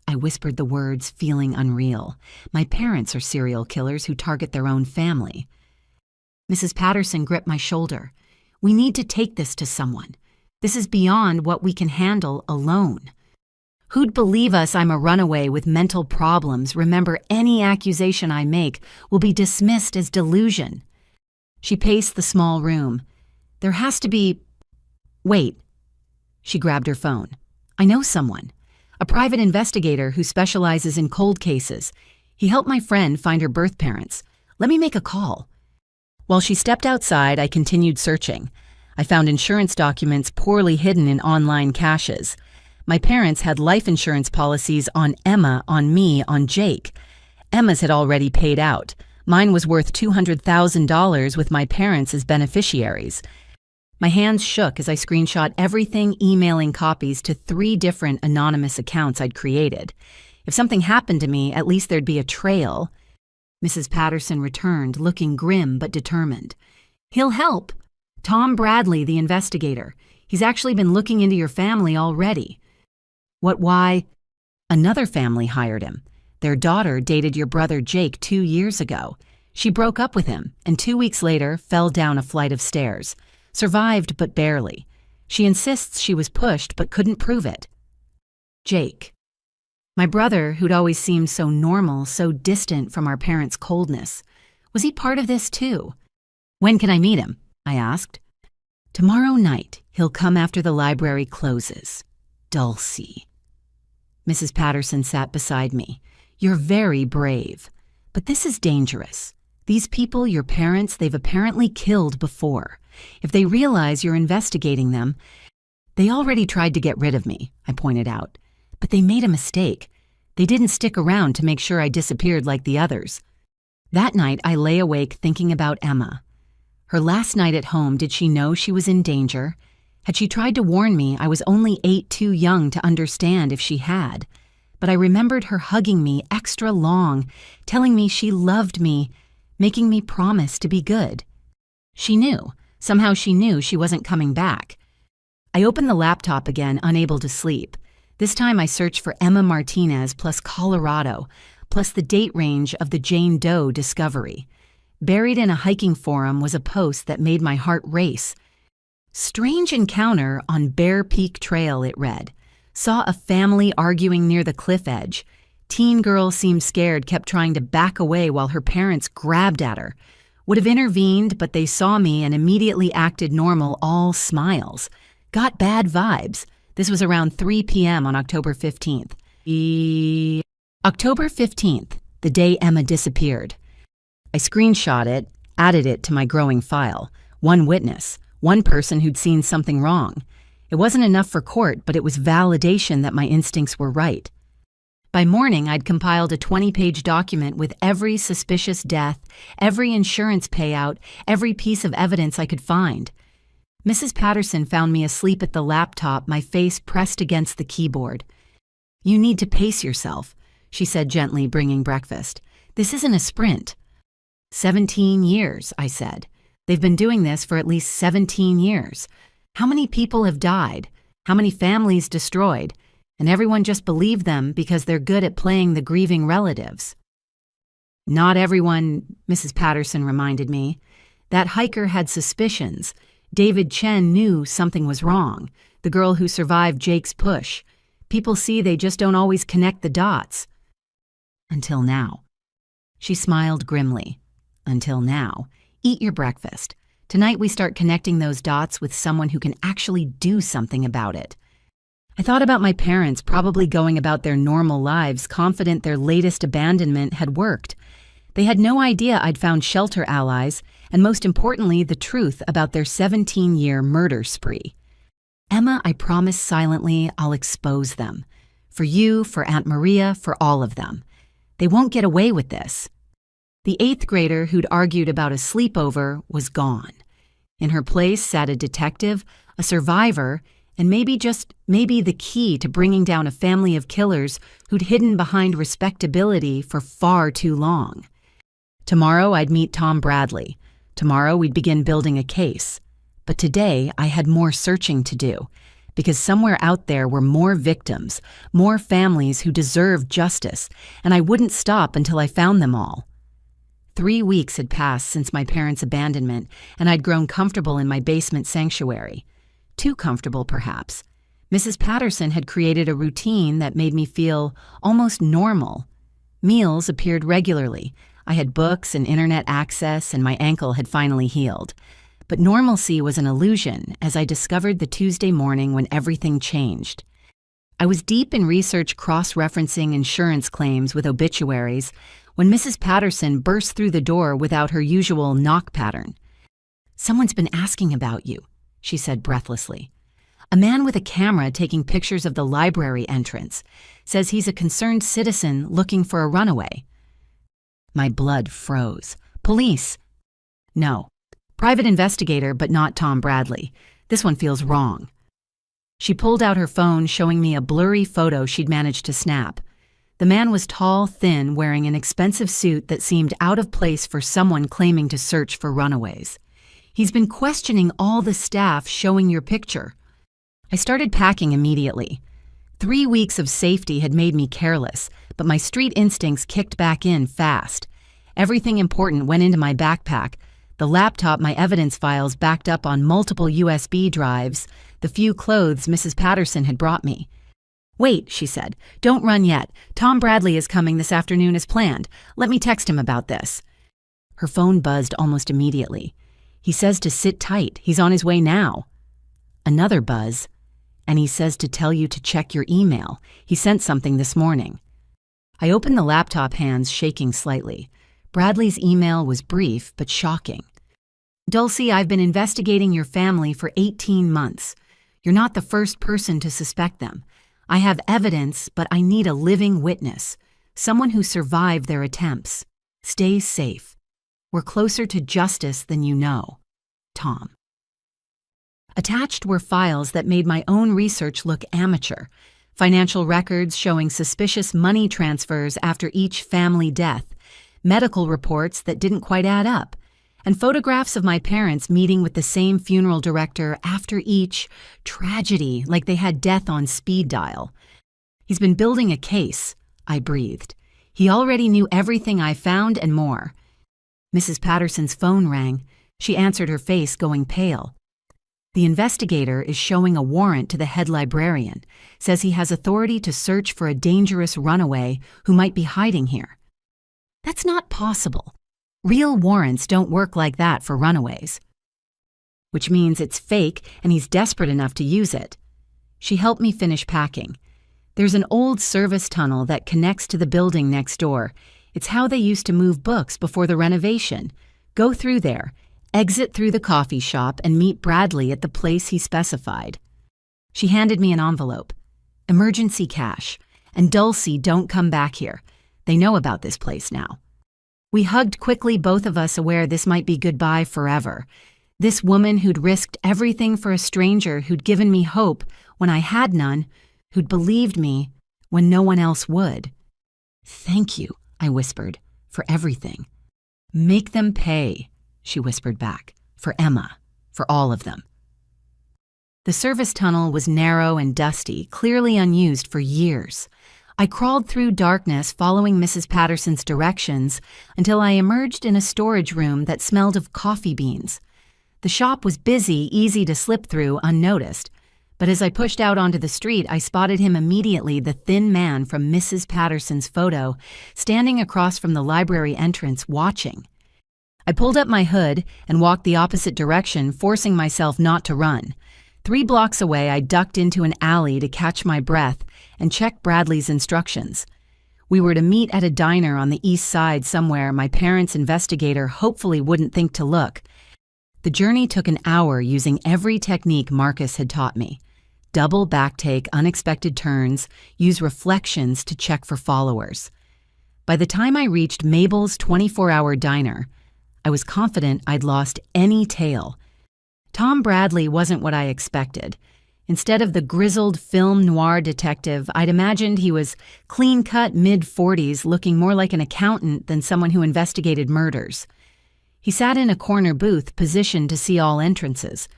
I whispered the words, feeling unreal. My parents are serial killers who target their own family. Mrs. Patterson gripped my shoulder. "We need to take this to someone. This is beyond what we can handle alone. Who'd believe us? I'm a runaway with mental problems. Remember, any accusation I make will be dismissed as delusion." She paced the small room. "There has to be—" "Wait." She grabbed her phone. "I know someone. A private investigator who specializes in cold cases. He helped my friend find her birth parents. Let me make a call." While she stepped outside, I continued searching. I found insurance documents poorly hidden in online caches. My parents had life insurance policies on Emma, on me, on Jake. Emma's had already paid out. Mine was worth $200,000 with my parents as beneficiaries. My hands shook as I screenshot everything, emailing copies to 3 different anonymous accounts I'd created. If something happened to me, at least there'd be a trail. Mrs. Patterson returned, looking grim but determined. "He'll help. Tom Bradley, the investigator. He's actually been looking into your family already." "What, why?" "Another family hired him. Their daughter dated your brother Jake 2 years ago. She broke up with him, and 2 weeks later fell down a flight of stairs. Survived, but barely. She insists she was pushed, but couldn't prove it." Jake. My brother, who'd always seemed so normal, so distant from our parents' coldness. Was he part of this too? "When can I meet him?" I asked. "Tomorrow night. He'll come after the library closes. Dulcie." Mrs. Patterson sat beside me. "You're very brave. But this is dangerous. These people, your parents, they've apparently killed before. If they realize you're investigating them..." "They already tried to get rid of me," I pointed out. "But they made a mistake. They didn't stick around to make sure I disappeared like the others." That night, I lay awake thinking about Emma. Her last night at home, did she know she was in danger? Had she tried to warn me I was only 8, too young to understand if she had? But I remembered her hugging me extra long, telling me she loved me, making me promise to be good. She knew. Somehow she knew she wasn't coming back. I opened the laptop again, unable to sleep. This time I searched for Emma Martinez plus Colorado, plus the date range of the Jane Doe discovery. Buried in a hiking forum was a post that made my heart race. "Strange encounter on Bear Peak Trail," it read. "Saw a family arguing near the cliff edge. Teen girl seemed scared, kept trying to back away while her parents grabbed at her. Would have intervened, but they saw me and immediately acted normal, all smiles. Got bad vibes." This was around 3 p.m. on October 15th. October 15th, the day Emma disappeared. I screenshot it, added it to my growing file. One witness, one person who'd seen something wrong. It wasn't enough for court, but it was validation that my instincts were right. By morning, I'd compiled a 20-page document with every suspicious death, every insurance payout, every piece of evidence I could find. Mrs. Patterson found me asleep at the laptop, my face pressed against the keyboard. "You need to pace yourself," she said gently, bringing breakfast. "This isn't a sprint." 17 years, I said. "They've been doing this for at least 17 years. How many people have died? How many families destroyed? And everyone just believed them because they're good at playing the grieving relatives." "Not everyone," Mrs. Patterson reminded me. "That hiker had suspicions. David Chen knew something was wrong, the girl who survived Jake's push. People see, they just don't always connect the dots." "Until now." She smiled grimly. "Until now. Eat your breakfast. Tonight we start connecting those dots with someone who can actually do something about it." I thought about my parents probably going about their normal lives, confident their latest abandonment had worked. They had no idea I'd found shelter allies, and most importantly, the truth about their 17-year murder spree. "Emma, I promise silently I'll expose them. For you, for Aunt Maria, for all of them. They won't get away with this." The 8th grader who'd argued about a sleepover was gone. In her place sat a detective, a survivor, and maybe the key to bringing down a family of killers who'd hidden behind respectability for far too long. Tomorrow I'd meet Tom Bradley. Tomorrow we'd begin building a case. But today I had more searching to do, because somewhere out there were more victims, more families who deserved justice, and I wouldn't stop until I found them all. 3 weeks had passed since my parents' abandonment, and I'd grown comfortable in my basement sanctuary. Too comfortable, perhaps. Mrs. Patterson had created a routine that made me feel almost normal. Meals appeared regularly. I had books and internet access, and my ankle had finally healed. But normalcy was an illusion, as I discovered the Tuesday morning when everything changed. I was deep in research cross-referencing insurance claims with obituaries when Mrs. Patterson burst through the door without her usual knock pattern. "Someone's been asking about you," she said breathlessly. A man with a camera taking pictures of the library entrance says he's a concerned citizen looking for a runaway. My blood froze. Police? No. Private investigator, but not Tom Bradley. This one feels wrong. She pulled out her phone, showing me a blurry photo she'd managed to snap. The man was tall, thin, wearing an expensive suit that seemed out of place for someone claiming to search for runaways. He's been questioning all the staff showing your picture. I started packing immediately. 3 weeks of safety had made me careless, but my street instincts kicked back in fast. Everything important went into my backpack. The laptop, my evidence files backed up on multiple USB drives, the few clothes Mrs. Patterson had brought me. "Wait," she said. "Don't run yet. Tom Bradley is coming this afternoon as planned. Let me text him about this." Her phone buzzed almost immediately. "He says to sit tight. He's on his way now." Another buzz. "And he says to tell you to check your email. He sent something this morning." I opened the laptop, hands shaking slightly. Bradley's email was brief but shocking. "Dulcie, I've been investigating your family for 18 months. You're not the first person to suspect them. I have evidence, but I need a living witness, someone who survived their attempts. Stay safe. We're closer to justice than you know. Tom." Attached were files that made my own research look amateur, financial records showing suspicious money transfers after each family death, medical reports that didn't quite add up, and photographs of my parents meeting with the same funeral director after each tragedy, like they had death on speed dial. "He's been building a case," I breathed. "He already knew everything I found and more." Mrs. Patterson's phone rang. She answered, her face going pale. "The investigator is showing a warrant to the head librarian, says he has authority to search for a dangerous runaway who might be hiding here." That's not possible. Real warrants don't work like that for runaways. Which means it's fake and he's desperate enough to use it. She helped me finish packing. There's an old service tunnel that connects to the building next door. It's how they used to move books before the renovation. Go through there, exit through the coffee shop, and meet Bradley at the place he specified. She handed me an envelope. "Emergency cash. And Dulcie, don't come back here. They know about this place now." We hugged quickly, both of us aware this might be goodbye forever. This woman who'd risked everything for a stranger, who'd given me hope when I had none, who'd believed me when no one else would. "Thank you," I whispered, "for everything." "Make them pay," she whispered back. "For Emma. For all of them." The service tunnel was narrow and dusty, clearly unused for years. I crawled through darkness, following Mrs. Patterson's directions, until I emerged in a storage room that smelled of coffee beans. The shop was busy, easy to slip through unnoticed, but as I pushed out onto the street, I spotted him immediately, the thin man from Mrs. Patterson's photo, standing across from the library entrance, watching. I pulled up my hood and walked the opposite direction, forcing myself not to run. 3 blocks away, I ducked into an alley to catch my breath and check Bradley's instructions. We were to meet at a diner on the east side somewhere my parents' investigator hopefully wouldn't think to look. The journey took an hour using every technique Marcus had taught me. Double backtake, unexpected turns, use reflections to check for followers. By the time I reached Mabel's 24-hour diner, I was confident I'd lost any tail. Tom Bradley wasn't what I expected. Instead of the grizzled film noir detective, I'd imagined he was clean-cut mid-40s, looking more like an accountant than someone who investigated murders. He sat in a corner booth, positioned to see all entrances.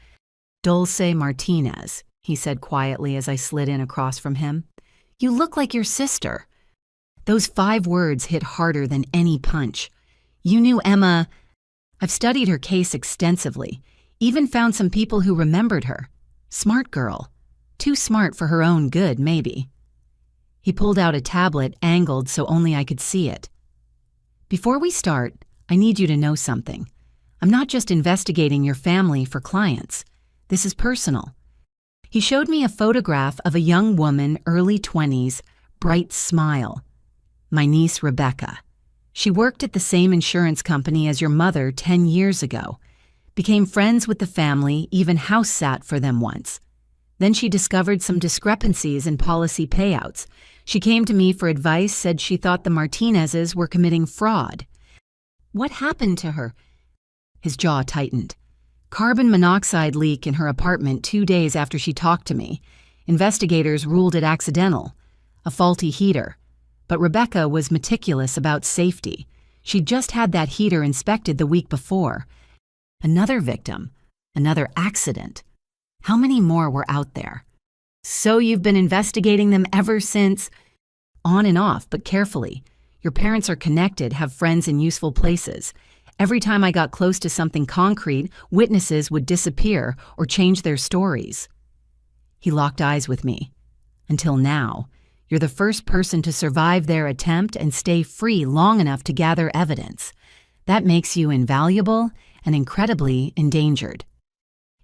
"Dulce Martinez," he said quietly as I slid in across from him. "You look like your sister." Those 5 words hit harder than any punch. "You knew Emma." I've studied her case extensively. Even found some people who remembered her. Smart girl. Too smart for her own good, maybe. He pulled out a tablet, angled so only I could see it. "Before we start, I need you to know something. I'm not just investigating your family for clients. This is personal." He showed me a photograph of a young woman, early 20s, bright smile. "My niece, Rebecca. She worked at the same insurance company as your mother 10 years ago. Became friends with the family, even house sat for them once. Then she discovered some discrepancies in policy payouts. She came to me for advice, said she thought the Martinezes were committing fraud. What happened to her? His jaw tightened. Carbon monoxide leak in her apartment 2 days after she talked to me. Investigators ruled it accidental, a faulty heater. But Rebecca was meticulous about safety. She'd just had that heater inspected the week before. Another victim, another accident. How many more were out there? So you've been investigating them ever since? On and off, but carefully. Your parents are connected, have friends in useful places. Every time I got close to something concrete, witnesses would disappear or change their stories. He locked eyes with me. Until now, you're the first person to survive their attempt and stay free long enough to gather evidence. That makes you invaluable and incredibly endangered.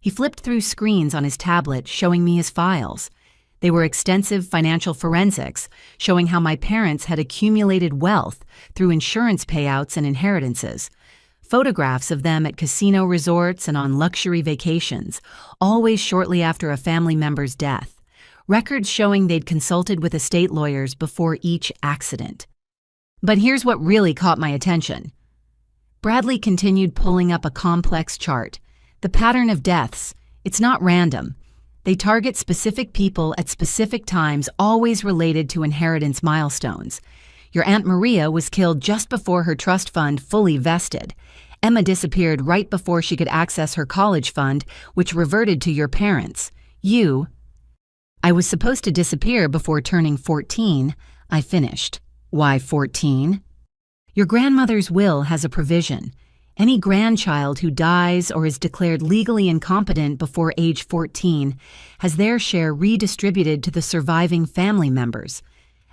He flipped through screens on his tablet, showing me his files. They were extensive financial forensics, showing how my parents had accumulated wealth through insurance payouts and inheritances. Photographs of them at casino resorts and on luxury vacations, always shortly after a family member's death. Records showing they'd consulted with estate lawyers before each accident. But here's what really caught my attention. Bradley continued pulling up a complex chart. The pattern of deaths, it's not random. They target specific people at specific times, always related to inheritance milestones. Your Aunt Maria was killed just before her trust fund fully vested. Emma disappeared right before she could access her college fund, which reverted to your parents. I was supposed to disappear before turning 14. I finished. Why 14? Your grandmother's will has a provision. Any grandchild who dies or is declared legally incompetent before age 14 has their share redistributed to the surviving family members.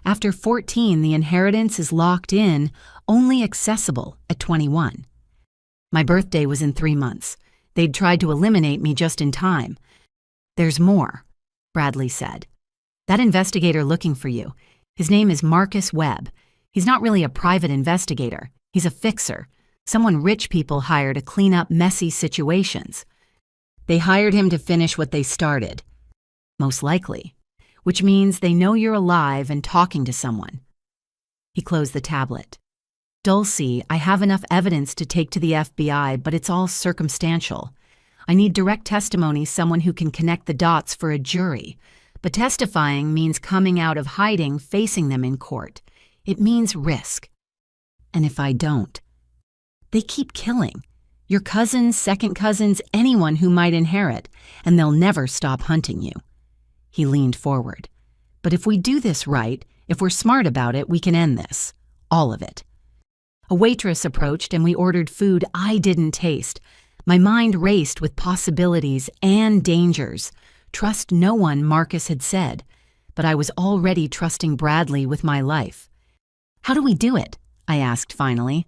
After 14, the inheritance is locked in, only accessible at 21. My birthday was in 3 months. They'd tried to eliminate me just in time. There's more, Bradley said. That investigator looking for you, his name is Marcus Webb. He's not really a private investigator. He's a fixer. Someone rich people hire to clean up messy situations. They hired him to finish what they started. Most likely. Which means they know you're alive and talking to someone. He closed the tablet. Dulcie, I have enough evidence to take to the FBI, but it's all circumstantial. I need direct testimony, someone who can connect the dots for a jury. But testifying means coming out of hiding, facing them in court. It means risk. And if I don't? They keep killing. Your cousins, second cousins, anyone who might inherit, and they'll never stop hunting you. He leaned forward. But if we do this right, if we're smart about it, we can end this. All of it. A waitress approached and we ordered food I didn't taste. My mind raced with possibilities and dangers. Trust no one, Marcus had said. But I was already trusting Bradley with my life. How do we do it? I asked finally.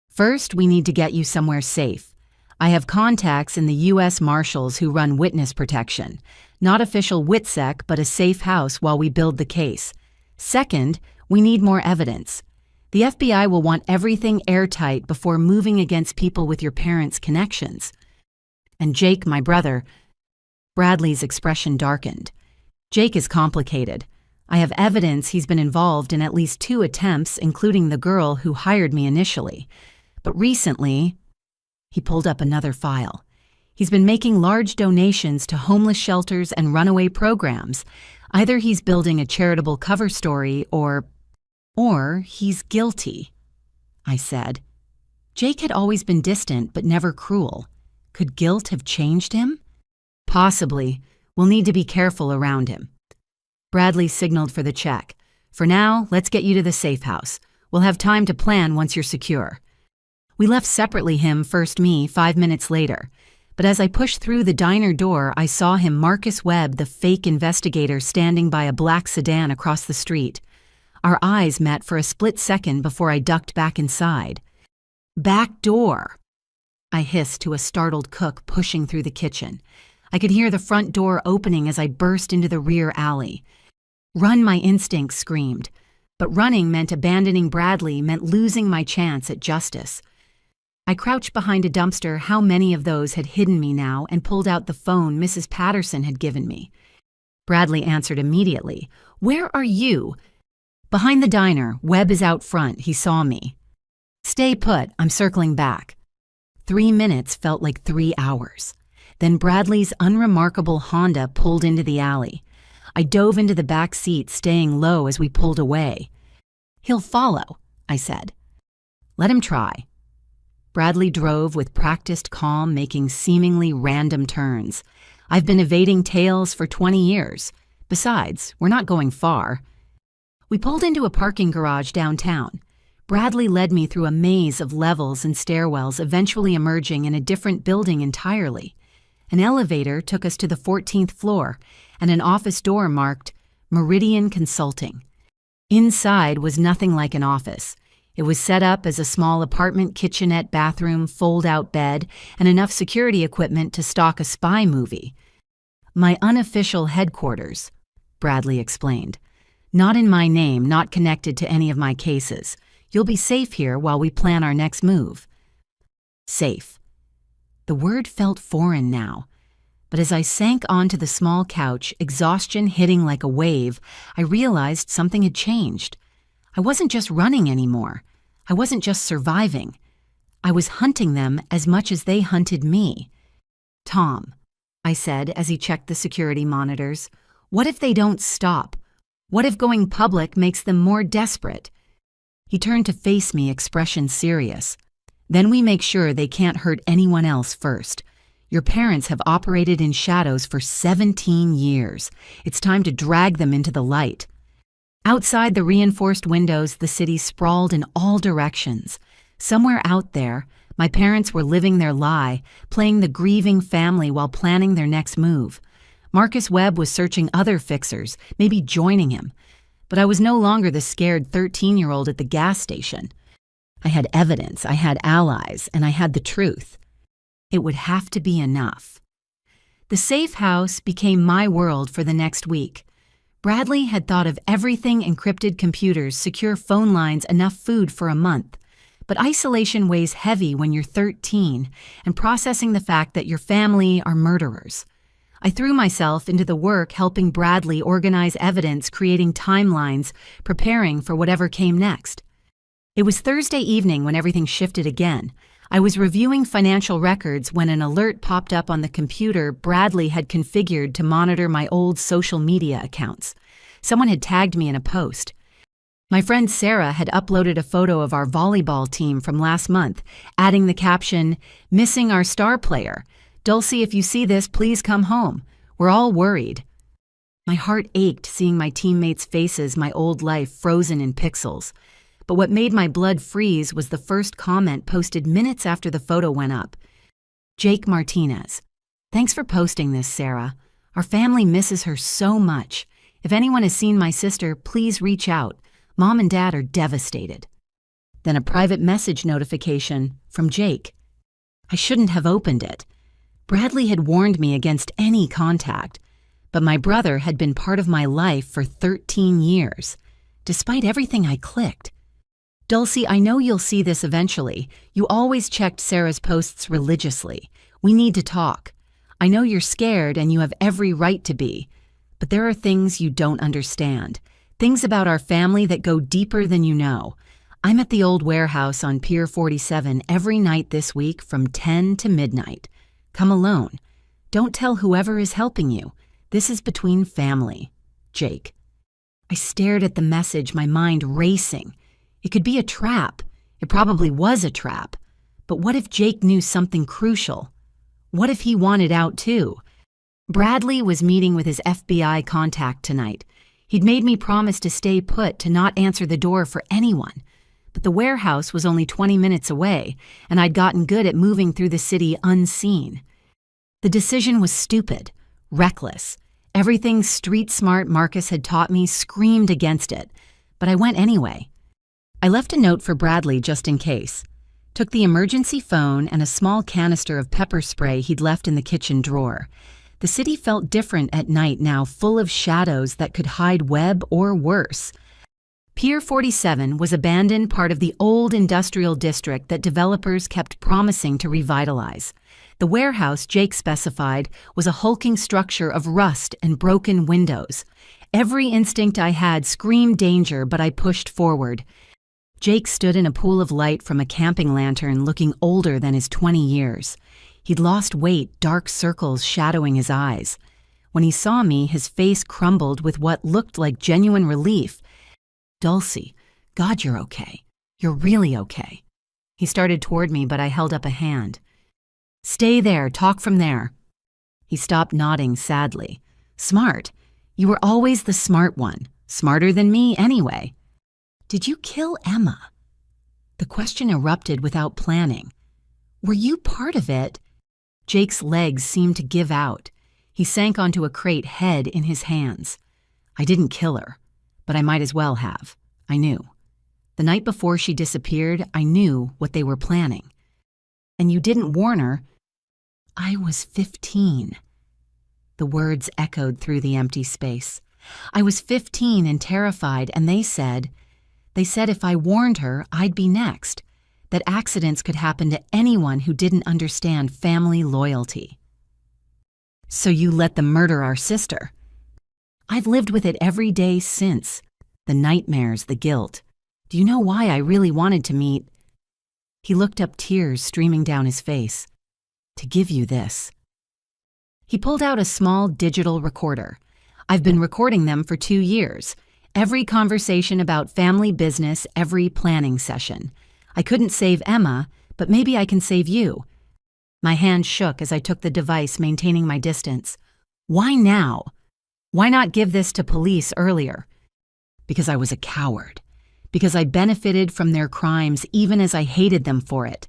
First, we need to get you somewhere safe. I have contacts in the U.S. Marshals who run witness protection. Not official WITSEC, but a safe house while we build the case. Second, we need more evidence. The FBI will want everything airtight before moving against people with your parents' connections. And Jake, my brother, Bradley's expression darkened. Jake is complicated. I have evidence he's been involved in at least 2 attempts, including the girl who hired me initially. But recently, he pulled up another file. He's been making large donations to homeless shelters and runaway programs. Either he's building a charitable cover story or he's guilty, I said. Jake had always been distant but never cruel. Could guilt have changed him? Possibly. We'll need to be careful around him. Bradley signaled for the check. For now, let's get you to the safe house. We'll have time to plan once you're secure. We left separately, him first, me, 5 minutes later. But as I pushed through the diner door, I saw him, Marcus Webb, the fake investigator, standing by a black sedan across the street. Our eyes met for a split second before I ducked back inside. Back door! I hissed to a startled cook pushing through the kitchen. I could hear the front door opening as I burst into the rear alley. Run, my instincts screamed. But running meant abandoning Bradley, meant losing my chance at justice. I crouched behind a dumpster, how many of those had hidden me now, and pulled out the phone Mrs. Patterson had given me. Bradley answered immediately. "Where are you?" "Behind the diner. Webb is out front. He saw me." "Stay put. I'm circling back." 3 minutes felt like 3 hours. Then Bradley's unremarkable Honda pulled into the alley. I dove into the back seat, staying low as we pulled away. "He'll follow," I said. "Let him try." Bradley drove with practiced calm, making seemingly random turns. I've been evading tails for 20 years. Besides, we're not going far. We pulled into a parking garage downtown. Bradley led me through a maze of levels and stairwells, eventually emerging in a different building entirely. An elevator took us to the 14th floor, and an office door marked Meridian Consulting. Inside was nothing like an office. It was set up as a small apartment, kitchenette, bathroom, fold-out bed, and enough security equipment to stock a spy movie. "My unofficial headquarters," Bradley explained. "Not in my name, not connected to any of my cases. You'll be safe here while we plan our next move." Safe. The word felt foreign now. But as I sank onto the small couch, exhaustion hitting like a wave, I realized something had changed. I wasn't just running anymore. I wasn't just surviving. I was hunting them as much as they hunted me. "Tom," I said as he checked the security monitors, "what if they don't stop? What if going public makes them more desperate?" He turned to face me, expression serious. "Then we make sure they can't hurt anyone else first. Your parents have operated in shadows for 17 years. It's time to drag them into the light." Outside the reinforced windows, the city sprawled in all directions. Somewhere out there, my parents were living their lie, playing the grieving family while planning their next move. Marcus Webb was searching other fixers, maybe joining him. But I was no longer the scared 13-year-old at the gas station. I had evidence, I had allies, and I had the truth. It would have to be enough. The safe house became my world for the next week. Bradley had thought of everything: encrypted computers, secure phone lines, enough food for a month. But isolation weighs heavy when you're 13, and processing the fact that your family are murderers. I threw myself into the work helping Bradley organize evidence, creating timelines, preparing for whatever came next. It was Thursday evening when everything shifted again. I was reviewing financial records when an alert popped up on the computer Bradley had configured to monitor my old social media accounts. Someone had tagged me in a post. My friend Sarah had uploaded a photo of our volleyball team from last month, adding the caption, "Missing our star player. Dulcie, if you see this, please come home. We're all worried." My heart ached seeing my teammates' faces, my old life frozen in pixels. But what made my blood freeze was the first comment posted minutes after the photo went up. Jake Martinez. "Thanks for posting this, Sarah. Our family misses her so much. If anyone has seen my sister, please reach out. Mom and Dad are devastated." Then a private message notification from Jake. I shouldn't have opened it. Bradley had warned me against any contact, but my brother had been part of my life for 13 years. Despite everything, I clicked. "Dulcie, I know you'll see this eventually. You always checked Sarah's posts religiously. We need to talk. I know you're scared and you have every right to be, but there are things you don't understand. Things about our family that go deeper than you know. I'm at the old warehouse on Pier 47 every night this week from 10 to midnight. Come alone. Don't tell whoever is helping you. This is between family. Jake." I stared at the message, my mind racing. It could be a trap. It probably was a trap. But what if Jake knew something crucial? What if he wanted out too? Bradley was meeting with his FBI contact tonight. He'd made me promise to stay put, to not answer the door for anyone. But the warehouse was only 20 minutes away, and I'd gotten good at moving through the city unseen. The decision was stupid, reckless. Everything street-smart Marcus had taught me screamed against it, but I went anyway. I left a note for Bradley just in case. Took the emergency phone and a small canister of pepper spray he'd left in the kitchen drawer. The city felt different at night now, full of shadows that could hide Webb or worse. Pier 47 was abandoned part of the old industrial district that developers kept promising to revitalize. The warehouse, Jake specified, was a hulking structure of rust and broken windows. Every instinct I had screamed danger, but I pushed forward. Jake stood in a pool of light from a camping lantern, looking older than his 20 years. He'd lost weight, dark circles shadowing his eyes. When he saw me, his face crumbled with what looked like genuine relief. "Dulcie, God, you're okay. You're really okay." He started toward me, but I held up a hand. "Stay there, talk from there." He stopped, nodding sadly. "Smart. You were always the smart one. Smarter than me, anyway." "Did you kill Emma?" The question erupted without planning. "Were you part of it?" Jake's legs seemed to give out. He sank onto a crate, head in his hands. "I didn't kill her, but I might as well have. I knew. The night before she disappeared, I knew what they were planning." "And you didn't warn her?" "I was 15. The words echoed through the empty space. "I was 15 and terrified, and they said if I warned her, I'd be next, that accidents could happen to anyone who didn't understand family loyalty." "So you let them murder our sister?" "I've lived with it every day since. The nightmares, the guilt. Do you know why I really wanted to meet—" He looked up, tears streaming down his face. "To give you this." He pulled out a small digital recorder. "I've been recording them for 2 years. Every conversation about family business, every planning session. I couldn't save Emma, but maybe I can save you." My hand shook as I took the device, maintaining my distance. "Why now? Why not give this to police earlier?" "Because I was a coward. Because I benefited from their crimes even as I hated them for it.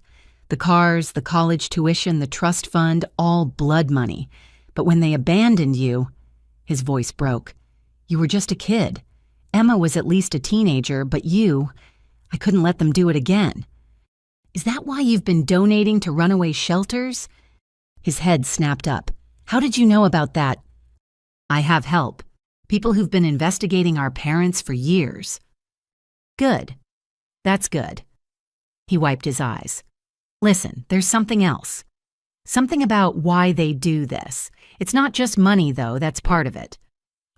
The cars, the college tuition, the trust fund, all blood money. But when they abandoned you—" His voice broke. "You were just a kid. Emma was at least a teenager, but I couldn't let them do it again." "Is that why you've been donating to runaway shelters?" His head snapped up. "How did you know about that?" "I have help. People who've been investigating our parents for years." "Good. That's good." He wiped his eyes. "Listen, there's something else. Something about why they do this. It's not just money, though, that's part of it.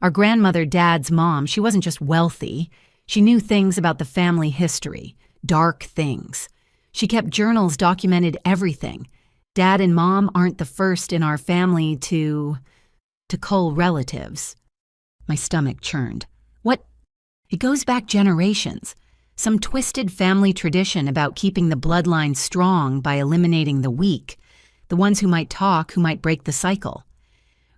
Our grandmother, Dad's mom, she wasn't just wealthy. She knew things about the family history, dark things. She kept journals, documented everything. Dad and Mom aren't the first in our family to cull relatives." My stomach churned. "What? It goes back generations. Some twisted family tradition about keeping the bloodline strong by eliminating the weak, the ones who might talk, who might break the cycle.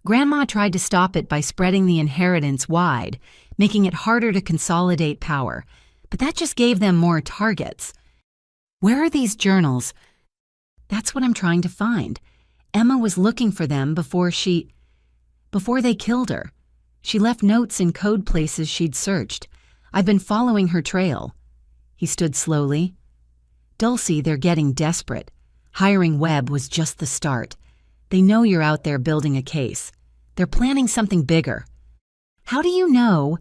Grandma tried to stop it by spreading the inheritance wide, making it harder to consolidate power, but that just gave them more targets. Where are these journals?" "That's what I'm trying to find. Emma was looking for them before they killed her. She left notes in code places she'd searched. I've been following her trail." He stood slowly. "Dulcie, they're getting desperate. Hiring Webb was just the start. They know you're out there building a case. They're planning something bigger." "How do you know?"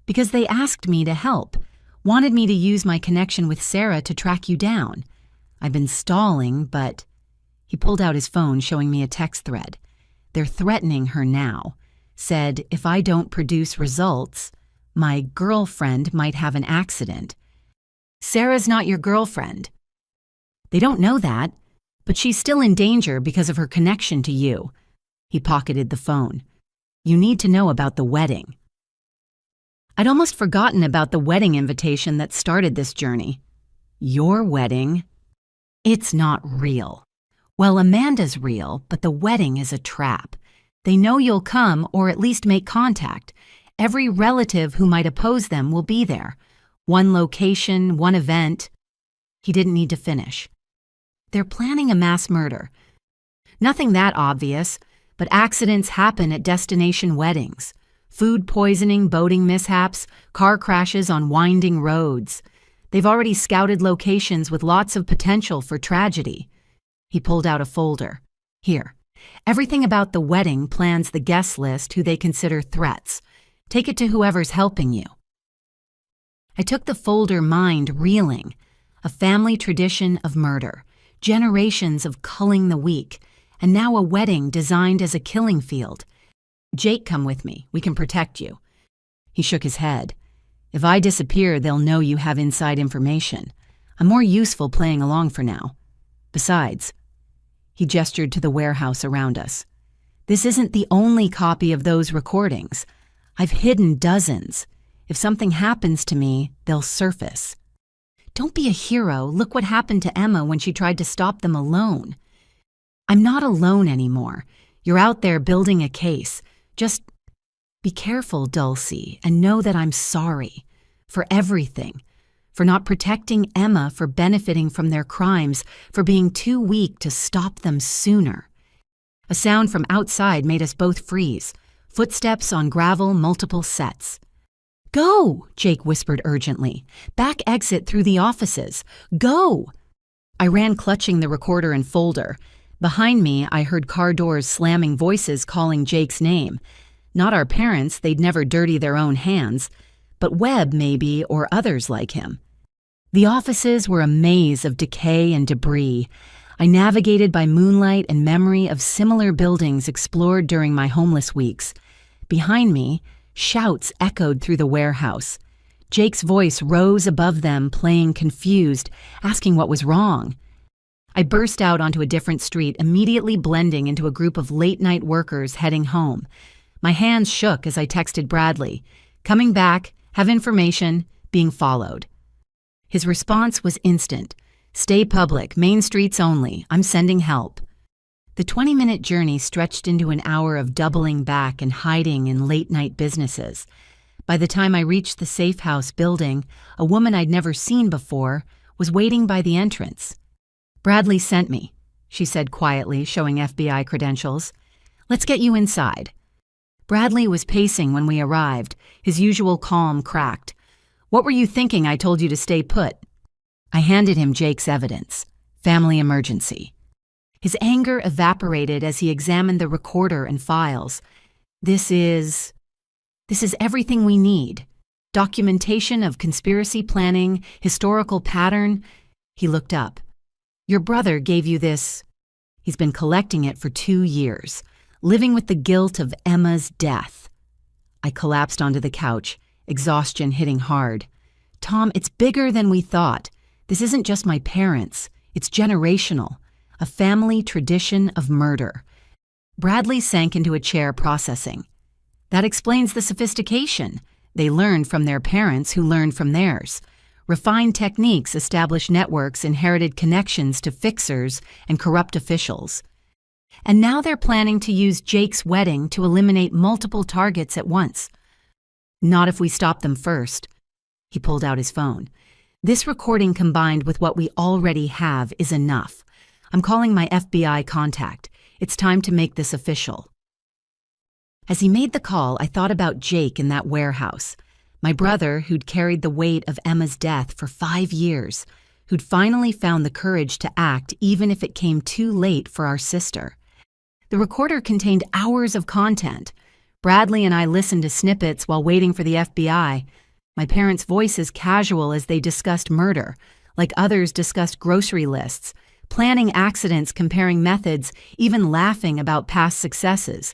"Because they asked me to help, wanted me to use my connection with Sarah to track you down. I've been stalling, but—" He pulled out his phone, showing me a text thread. "They're threatening her now. Said if I don't produce results, my girlfriend might have an accident." "Sarah's not your girlfriend." "They don't know that, but she's still in danger because of her connection to you." He pocketed the phone. "You need to know about the wedding." I'd almost forgotten about the wedding invitation that started this journey. "Your wedding?" "It's not real." "Well, Amanda's real, but the wedding is a trap. They know you'll come, or at least make contact. Every relative who might oppose them will be there. One location, one event." He didn't need to finish. "They're planning a mass murder. Nothing that obvious, but accidents happen at destination weddings. Food poisoning, boating mishaps, car crashes on winding roads. They've already scouted locations with lots of potential for tragedy." He pulled out a folder. "Here. Everything about the wedding, plans, the guest list, who they consider threats. Take it to whoever's helping you." I took the folder, mind reeling. A family tradition of murder, generations of culling the weak, and now a wedding designed as a killing field. Jake, come with me. We can protect you. He shook his head. If I disappear, they'll know you have inside information. I'm more useful playing along for now. Besides, he gestured to the warehouse around us. This isn't the only copy of those recordings. I've hidden dozens. If something happens to me, they'll surface. Don't be a hero. Look what happened to Emma when she tried to stop them alone. I'm not alone anymore. You're out there building a case. Just be careful, Dulcie, and know that I'm sorry. For everything. For not protecting Emma, for benefiting from their crimes, for being too weak to stop them sooner. A sound from outside made us both freeze. Footsteps on gravel, multiple sets. Go, Jake whispered urgently. Back exit through the offices. Go! I ran clutching the recorder and folder. Behind me, I heard car doors slamming, voices calling Jake's name. Not our parents, they'd never dirty their own hands, but Webb maybe, or others like him. The offices were a maze of decay and debris. I navigated by moonlight and memory of similar buildings explored during my homeless weeks. Behind me, shouts echoed through the warehouse. Jake's voice rose above them, playing confused, asking what was wrong. I burst out onto a different street, immediately blending into a group of late-night workers heading home. My hands shook as I texted Bradley. Coming back, have information, being followed. His response was instant. Stay public, main streets only. I'm sending help. The 20-minute journey stretched into an hour of doubling back and hiding in late-night businesses. By the time I reached the safe house building, a woman I'd never seen before was waiting by the entrance. Bradley sent me, she said quietly, showing FBI credentials. Let's get you inside. Bradley was pacing when we arrived, his usual calm cracked. What were you thinking I told you to stay put? I handed him Jake's evidence. Family emergency. His anger evaporated as he examined the recorder and files. This is everything we need. Documentation of conspiracy planning, historical pattern. He looked up. Your brother gave you this. He's been collecting it for 2 years, living with the guilt of Emma's death. I collapsed onto the couch, exhaustion hitting hard. Tom, it's bigger than we thought. This isn't just my parents. It's generational. A family tradition of murder. Bradley sank into a chair, processing. That explains the sophistication. They learned from their parents who learned from theirs. Refined techniques established networks, inherited connections to fixers and corrupt officials. And now they're planning to use Jake's wedding to eliminate multiple targets at once. Not if we stop them first. He pulled out his phone. This recording combined with what we already have is enough. I'm calling my FBI contact. It's time to make this official. As he made the call, I thought about Jake in that warehouse. My brother, who'd carried the weight of Emma's death for 5 years, who'd finally found the courage to act even if it came too late for our sister. The recorder contained hours of content. Bradley and I listened to snippets while waiting for the FBI. My parents' voices casual as they discussed murder, like others discussed grocery lists, planning accidents, comparing methods, even laughing about past successes.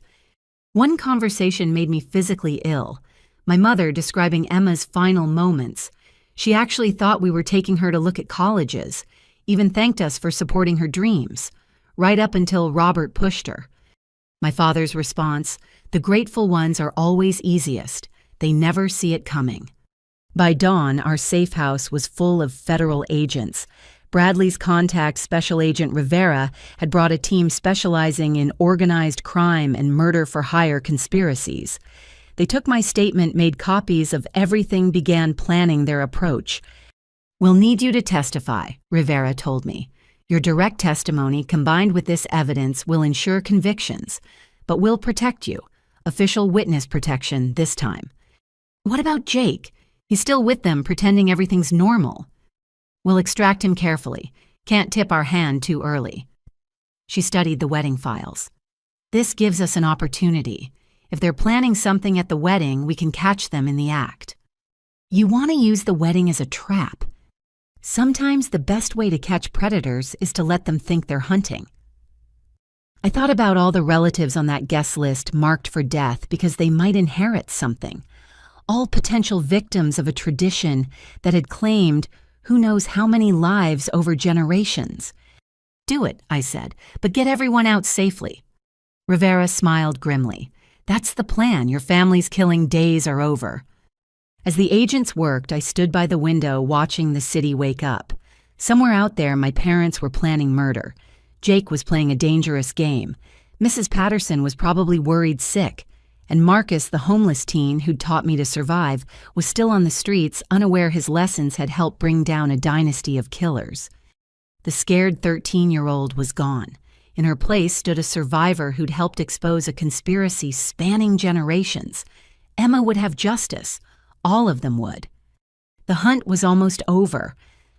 One conversation made me physically ill. My mother describing Emma's final moments. She actually thought we were taking her to look at colleges, even thanked us for supporting her dreams, right up until Robert pushed her. My father's response, the grateful ones are always easiest. They never see it coming. By dawn, our safe house was full of federal agents. Bradley's contact, Special Agent Rivera, had brought a team specializing in organized crime and murder-for-hire conspiracies. They took my statement, made copies of everything, began planning their approach. We'll need you to testify, Rivera told me. Your direct testimony combined with this evidence will ensure convictions, but we'll protect you. Official witness protection this time. What about Jake? He's still with them, pretending everything's normal. We'll extract him carefully. Can't tip our hand too early. She studied the wedding files. This gives us an opportunity. If they're planning something at the wedding, we can catch them in the act. You want to use the wedding as a trap. Sometimes the best way to catch predators is to let them think they're hunting. I thought about all the relatives on that guest list marked for death because they might inherit something. All potential victims of a tradition that had claimed who knows how many lives over generations. Do it, I said, but get everyone out safely. Rivera smiled grimly. That's the plan. Your family's killing days are over. As the agents worked, I stood by the window watching the city wake up. Somewhere out there, my parents were planning murder. Jake was playing a dangerous game. Mrs. Patterson was probably worried sick. And Marcus, the homeless teen who'd taught me to survive, was still on the streets, unaware his lessons had helped bring down a dynasty of killers. The scared 13-year-old was gone. In her place stood a survivor who'd helped expose a conspiracy spanning generations. Emma would have justice. All of them would. The hunt was almost over,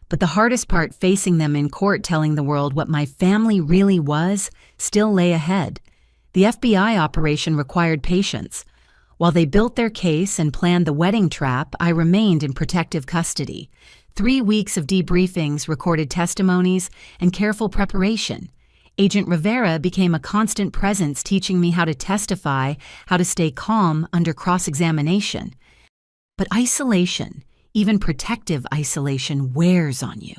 but the hardest part facing them in court telling the world what my family really was still lay ahead. The FBI operation required patience. While they built their case and planned the wedding trap, I remained in protective custody. 3 weeks of debriefings, recorded testimonies, and careful preparation. Agent Rivera became a constant presence, teaching me how to testify, how to stay calm under cross-examination. But isolation, even protective isolation, wears on you.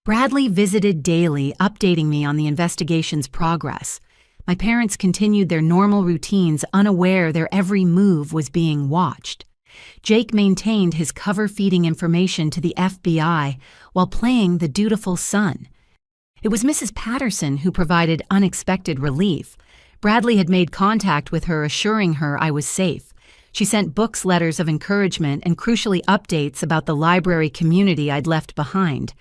Bradley visited daily, updating me on the investigation's progress. My parents continued their normal routines, unaware their every move was being watched. Jake maintained his cover-feeding information to the FBI while playing the dutiful son. It was Mrs. Patterson who provided unexpected relief. Bradley had made contact with her, assuring her I was safe. She sent books, letters of encouragement, and crucially updates about the library community I'd left behind.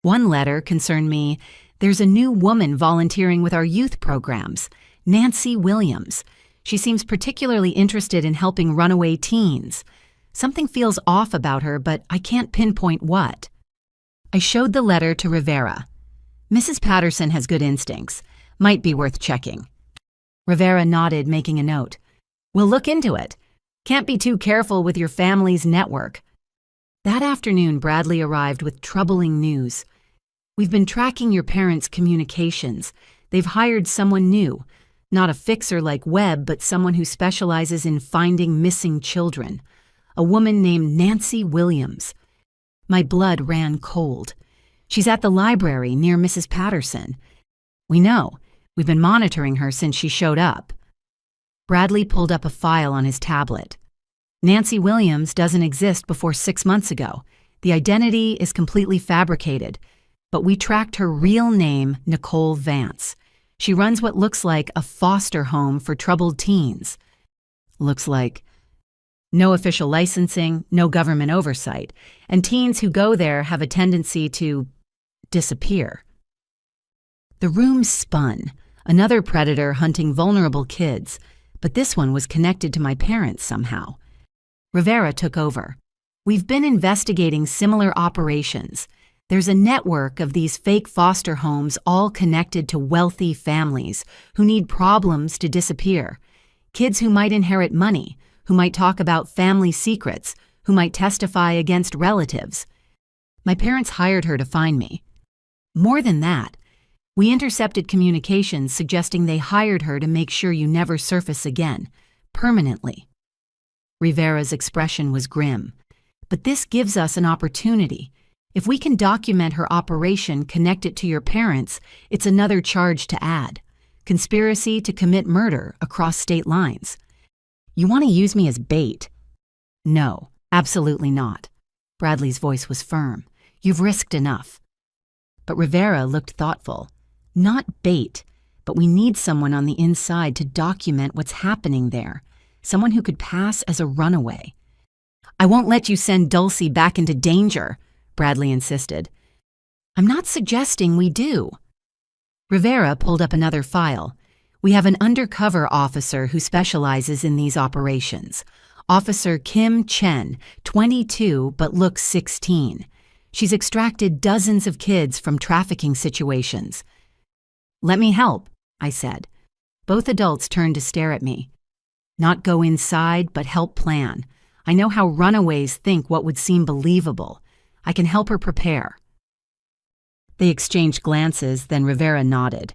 One letter concerned me. There's a new woman volunteering with our youth programs, Nancy Williams. She seems particularly interested in helping runaway teens. Something feels off about her, but I can't pinpoint what. I showed the letter to Rivera. Mrs. Patterson has good instincts. Might be worth checking. Rivera nodded, making a note. We'll look into it. Can't be too careful with your family's network. That afternoon, Bradley arrived with troubling news. We've been tracking your parents' communications. They've hired someone new. Not a fixer like Webb, but someone who specializes in finding missing children. A woman named Nancy Williams. My blood ran cold. She's at the library near Mrs. Patterson. We know. We've been monitoring her since she showed up. Bradley pulled up a file on his tablet. Nancy Williams doesn't exist before 6 months ago. The identity is completely fabricated. But we tracked her real name, Nicole Vance. She runs what looks like a foster home for troubled teens. Looks like. No official licensing, no government oversight, and teens who go there have a tendency to disappear. The room spun, another predator hunting vulnerable kids, but this one was connected to my parents somehow. Rivera took over. We've been investigating similar operations. There's a network of these fake foster homes all connected to wealthy families who need problems to disappear. Kids who might inherit money, who might talk about family secrets, who might testify against relatives. My parents hired her to find me. More than that, we intercepted communications suggesting they hired her to make sure you never surface again, permanently. Rivera's expression was grim. But this gives us an opportunity. If we can document her operation, connect it to your parents, it's another charge to add. Conspiracy to commit murder across state lines. You want to use me as bait? No, absolutely not. Bradley's voice was firm. You've risked enough. But Rivera looked thoughtful. Not bait, but we need someone on the inside to document what's happening there. Someone who could pass as a runaway. I won't let you send Dulcie back into danger, Bradley insisted. I'm not suggesting we do. Rivera pulled up another file. We have an undercover officer who specializes in these operations. Officer Kim Chen, 22 but looks 16. She's extracted dozens of kids from trafficking situations. Let me help, I said. Both adults turned to stare at me. Not go inside, but help plan. I know how runaways think what would seem believable. I can help her prepare." They exchanged glances, then Rivera nodded.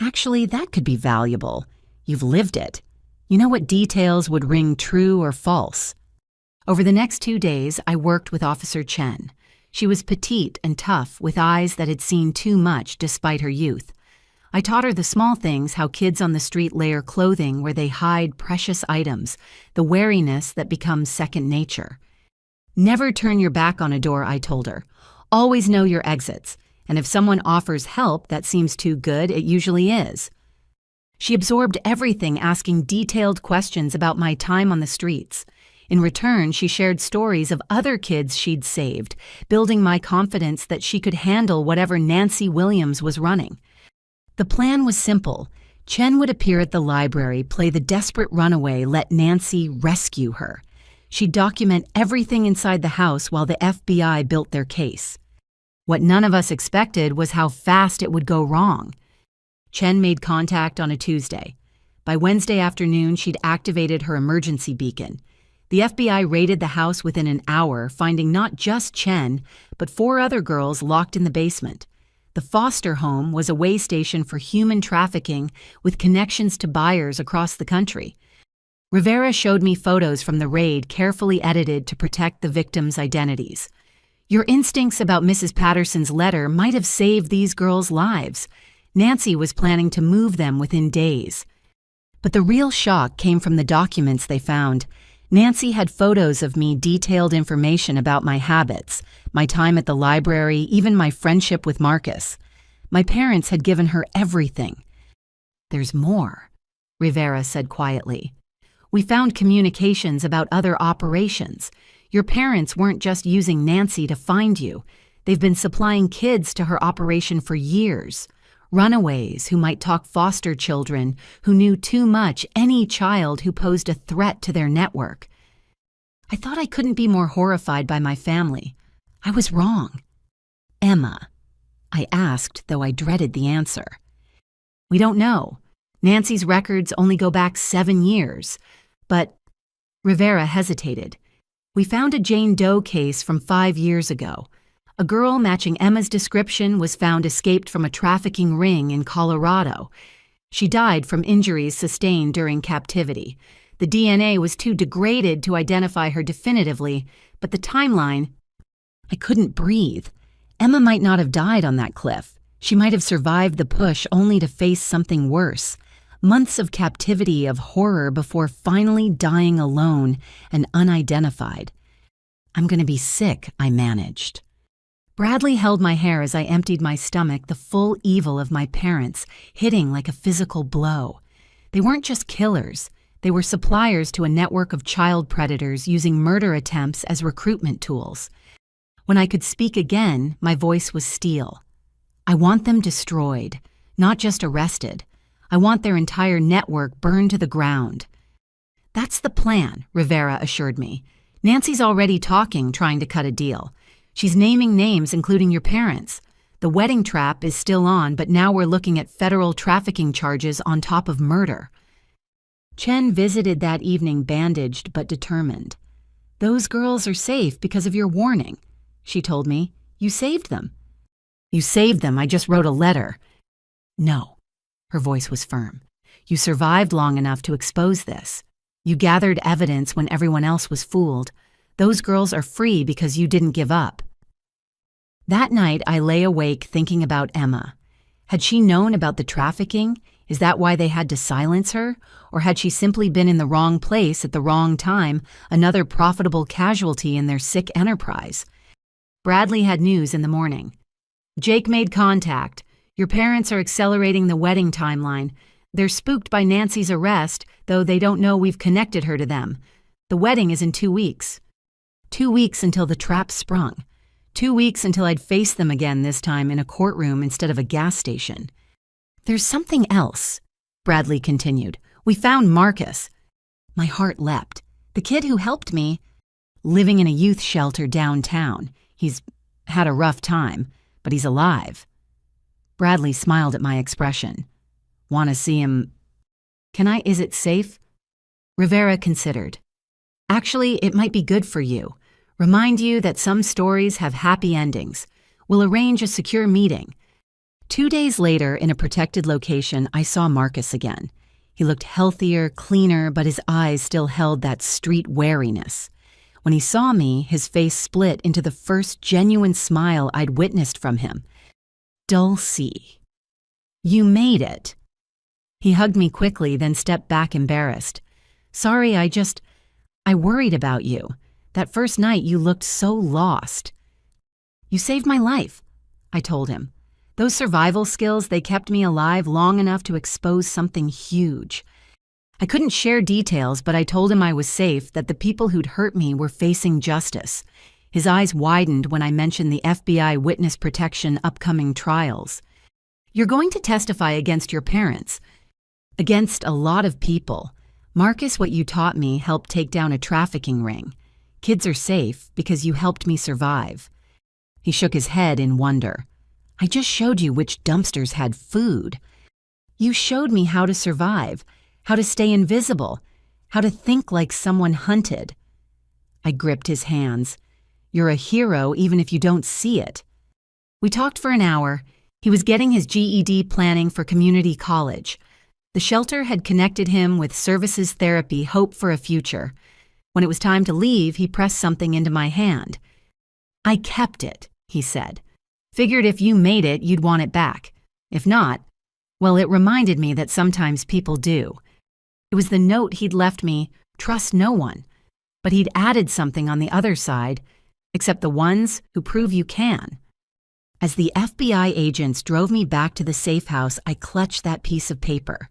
"Actually, that could be valuable. You've lived it. You know what details would ring true or false." Over the next 2 days, I worked with Officer Chen. She was petite and tough, with eyes that had seen too much despite her youth. I taught her the small things, how kids on the street layer clothing where they hide precious items, the wariness that becomes second nature. "Never turn your back on a door," I told her. "Always know your exits, and if someone offers help that seems too good, it usually is." She absorbed everything, asking detailed questions about my time on the streets. In return, she shared stories of other kids she'd saved, building my confidence that she could handle whatever Nancy Williams was running. The plan was simple. Chen would appear at the library, play the desperate runaway, let Nancy rescue her. She'd document everything inside the house while the FBI built their case. What none of us expected was how fast it would go wrong. Chen made contact on a Tuesday. By Wednesday afternoon, she'd activated her emergency beacon. The FBI raided the house within an hour, finding not just Chen, but 4 other girls locked in the basement. The foster home was a way station for human trafficking with connections to buyers across the country. Rivera showed me photos from the raid, carefully edited to protect the victims' identities. "Your instincts about Mrs. Patterson's letter might have saved these girls' lives. Nancy was planning to move them within days." But the real shock came from the documents they found. Nancy had photos of me, detailed information about my habits, my time at the library, even my friendship with Marcus. My parents had given her everything. "There's more," Rivera said quietly. "We found communications about other operations. Your parents weren't just using Nancy to find you. They've been supplying kids to her operation for years. Runaways who might talk foster children, who knew too much, any child who posed a threat to their network." I thought I couldn't be more horrified by my family. I was wrong. "Emma?" I asked, though I dreaded the answer. "We don't know. Nancy's records only go back 7 years. But," Rivera hesitated, "we found a Jane Doe case from 5 years ago. A girl matching Emma's description was found escaped from a trafficking ring in Colorado. She died from injuries sustained during captivity. The DNA was too degraded to identify her definitively, but the timeline—" I couldn't breathe. Emma might not have died on that cliff. She might have survived the push only to face something worse. Months of captivity, of horror, before finally dying alone and unidentified. "I'm going to be sick," I managed. Bradley held my hair as I emptied my stomach, the full evil of my parents hitting like a physical blow. They weren't just killers. They were suppliers to a network of child predators using murder attempts as recruitment tools. When I could speak again, my voice was steel. "I want them destroyed, not just arrested. I want their entire network burned to the ground." "That's the plan," Rivera assured me. "Nancy's already talking, trying to cut a deal. She's naming names, including your parents. The wedding trap is still on, but now we're looking at federal trafficking charges on top of murder." Chen visited that evening bandaged but determined. "Those girls are safe because of your warning," she told me. "You saved them." "You saved them, I just wrote a letter." "No." Her voice was firm. "You survived long enough to expose this. You gathered evidence when everyone else was fooled. Those girls are free because you didn't give up." That night, I lay awake thinking about Emma. Had she known about the trafficking? Is that why they had to silence her? Or had she simply been in the wrong place at the wrong time, another profitable casualty in their sick enterprise? Bradley had news in the morning. "Jake made contact. Your parents are accelerating the wedding timeline. They're spooked by Nancy's arrest, though they don't know we've connected her to them. The wedding is in 2 weeks. 2 weeks until the trap sprung. 2 weeks until I'd face them again, this time in a courtroom instead of a gas station." "There's something else," Bradley continued. "We found Marcus." My heart leapt. "The kid who helped me?" "Living in a youth shelter downtown. He's had a rough time, but he's alive." Bradley smiled at my expression. "Want to see him? Is it safe?" Rivera considered. Actually, it might be good for you. Remind you that some stories have happy endings. We'll arrange a secure meeting. 2 days later, in a protected location, I saw Marcus again. He looked healthier, cleaner, but his eyes still held that street wariness. When he saw me, his face split into the first genuine smile I'd witnessed from him. Dulcie. You made it. He hugged me quickly, then stepped back embarrassed. Sorry, I worried about you. That first night you looked so lost. You saved my life, I told him. Those survival skills, they kept me alive long enough to expose something huge. I couldn't share details, but I told him I was safe, that the people who'd hurt me were facing justice. His eyes widened when I mentioned the FBI witness protection upcoming trials. You're going to testify against your parents. Against a lot of people. Marcus, what you taught me helped take down a trafficking ring. Kids are safe because you helped me survive. He shook his head in wonder. I just showed you which dumpsters had food. You showed me how to survive, how to stay invisible, how to think like someone hunted. I gripped his hands. You're a hero even if you don't see it. We talked for an hour. He was getting his GED planning for community college. The shelter had connected him with services therapy, hope for a future. When it was time to leave, he pressed something into my hand. I kept it, he said. Figured if you made it, you'd want it back. If not, well, it reminded me that sometimes people do. It was the note he'd left me, trust no one. But he'd added something on the other side, except the ones who prove you can. As the FBI agents drove me back to the safe house, I clutched that piece of paper.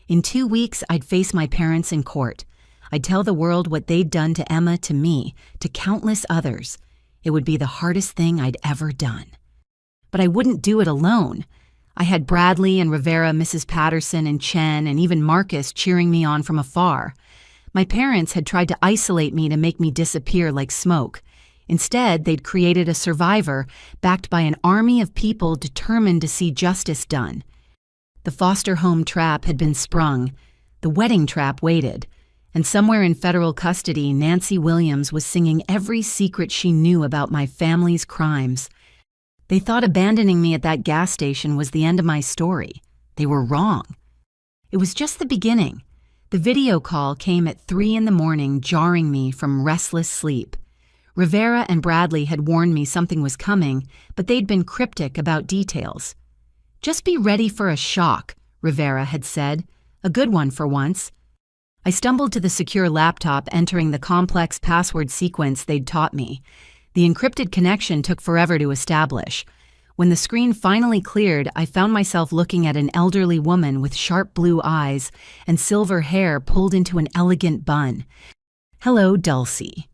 In 2 weeks, I'd face my parents in court. I'd tell the world what they'd done to Emma, to me, to countless others. It would be the hardest thing I'd ever done. But I wouldn't do it alone. I had Bradley and Rivera, Mrs. Patterson and Chen, and even Marcus cheering me on from afar. My parents had tried to isolate me to make me disappear like smoke. Instead, they'd created a survivor backed by an army of people determined to see justice done. The foster home trap had been sprung. The wedding trap waited. And somewhere in federal custody, Nancy Williams was singing every secret she knew about my family's crimes. They thought abandoning me at that gas station was the end of my story. They were wrong. It was just the beginning. The video call came at 3 a.m, jarring me from restless sleep. Rivera and Bradley had warned me something was coming, but they'd been cryptic about details. Just be ready for a shock, Rivera had said. A good one for once. I stumbled to the secure laptop, entering the complex password sequence they'd taught me. The encrypted connection took forever to establish. When the screen finally cleared, I found myself looking at an elderly woman with sharp blue eyes and silver hair pulled into an elegant bun. Hello, Dulcie.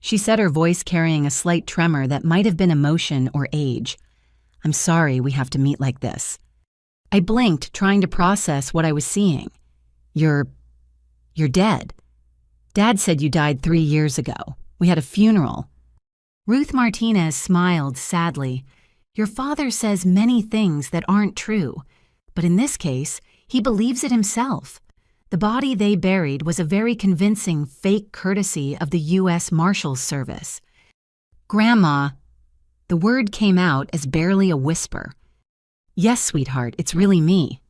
She said, her voice carrying a slight tremor that might have been emotion or age. I'm sorry we have to meet like this. I blinked, trying to process what I was seeing. You're dead. Dad said you died 3 years ago. We had a funeral. Ruth Martinez smiled sadly. Your father says many things that aren't true, but in this case, he believes it himself. The body they buried was a very convincing fake courtesy of the U.S. Marshals Service. Grandma, the word came out as barely a whisper. Yes, sweetheart, it's really me.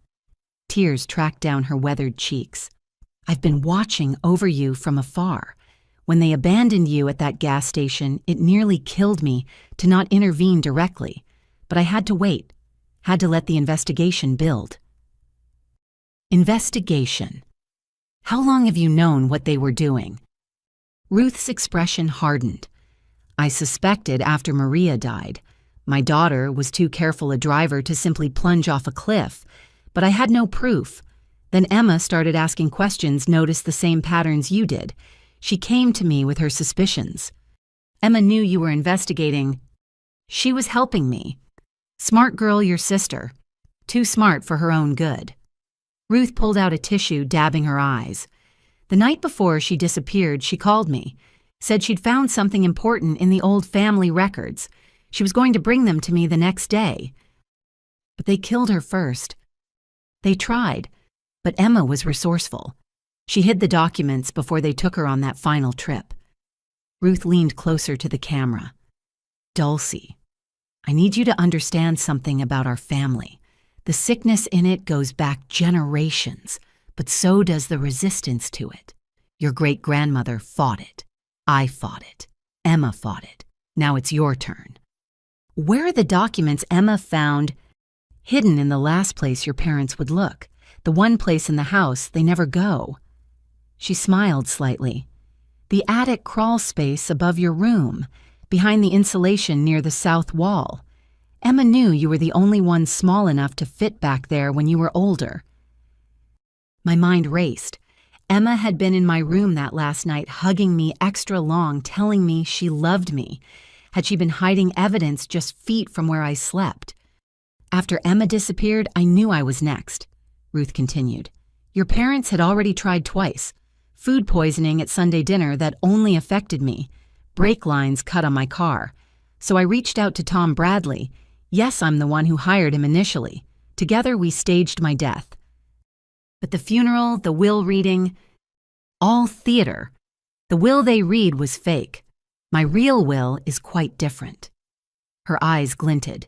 Tears tracked down her weathered cheeks. I've been watching over you from afar. When they abandoned you at that gas station, it nearly killed me to not intervene directly. But I had to wait, had to let the investigation build. Investigation. How long have you known what they were doing? Ruth's expression hardened. I suspected after Maria died. My daughter was too careful a driver to simply plunge off a cliff, but I had no proof. Then Emma started asking questions, noticed the same patterns you did. She came to me with her suspicions. Emma knew you were investigating. She was helping me. Smart girl, your sister. Too smart for her own good. Ruth pulled out a tissue, dabbing her eyes. The night before she disappeared, she called me, said she'd found something important in the old family records. She was going to bring them to me the next day. But they killed her first. They tried, but Emma was resourceful. She hid the documents before they took her on that final trip. Ruth leaned closer to the camera. Dulcie, I need you to understand something about our family. The sickness in it goes back generations, but so does the resistance to it. Your great-grandmother fought it. I fought it. Emma fought it. Now it's your turn. Where are the documents Emma found hidden in the last place your parents would look? The one place in the house they never go. She smiled slightly. The attic crawl space above your room, behind the insulation near the south wall. Emma knew you were the only one small enough to fit back there when you were older. My mind raced. Emma had been in my room that last night, hugging me extra long, telling me she loved me. Had she been hiding evidence just feet from where I slept? After Emma disappeared, I knew I was next. Ruth continued. Your parents had already tried twice. Food poisoning at Sunday dinner that only affected me. Brake lines cut on my car. So I reached out to Tom Bradley. Yes, I'm the one who hired him initially. Together we staged my death. But the funeral, the will reading, all theater. The will they read was fake. My real will is quite different. Her eyes glinted.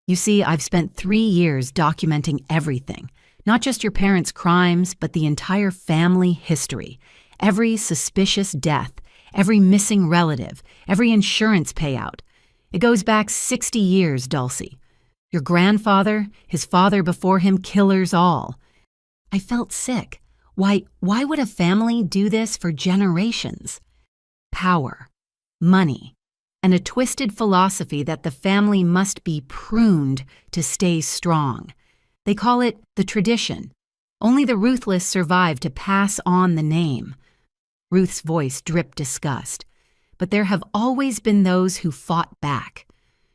You see, I've spent 3 years documenting everything. Not just your parents' crimes, but the entire family history. Every suspicious death, every missing relative, every insurance payout. It goes back 60 years, Dulcie. Your grandfather, his father before him, killers all. I felt sick. Why would a family do this for generations? Power, money, and a twisted philosophy that the family must be pruned to stay strong. They call it the tradition. Only the ruthless survive to pass on the name. Ruth's voice dripped disgust. But there have always been those who fought back.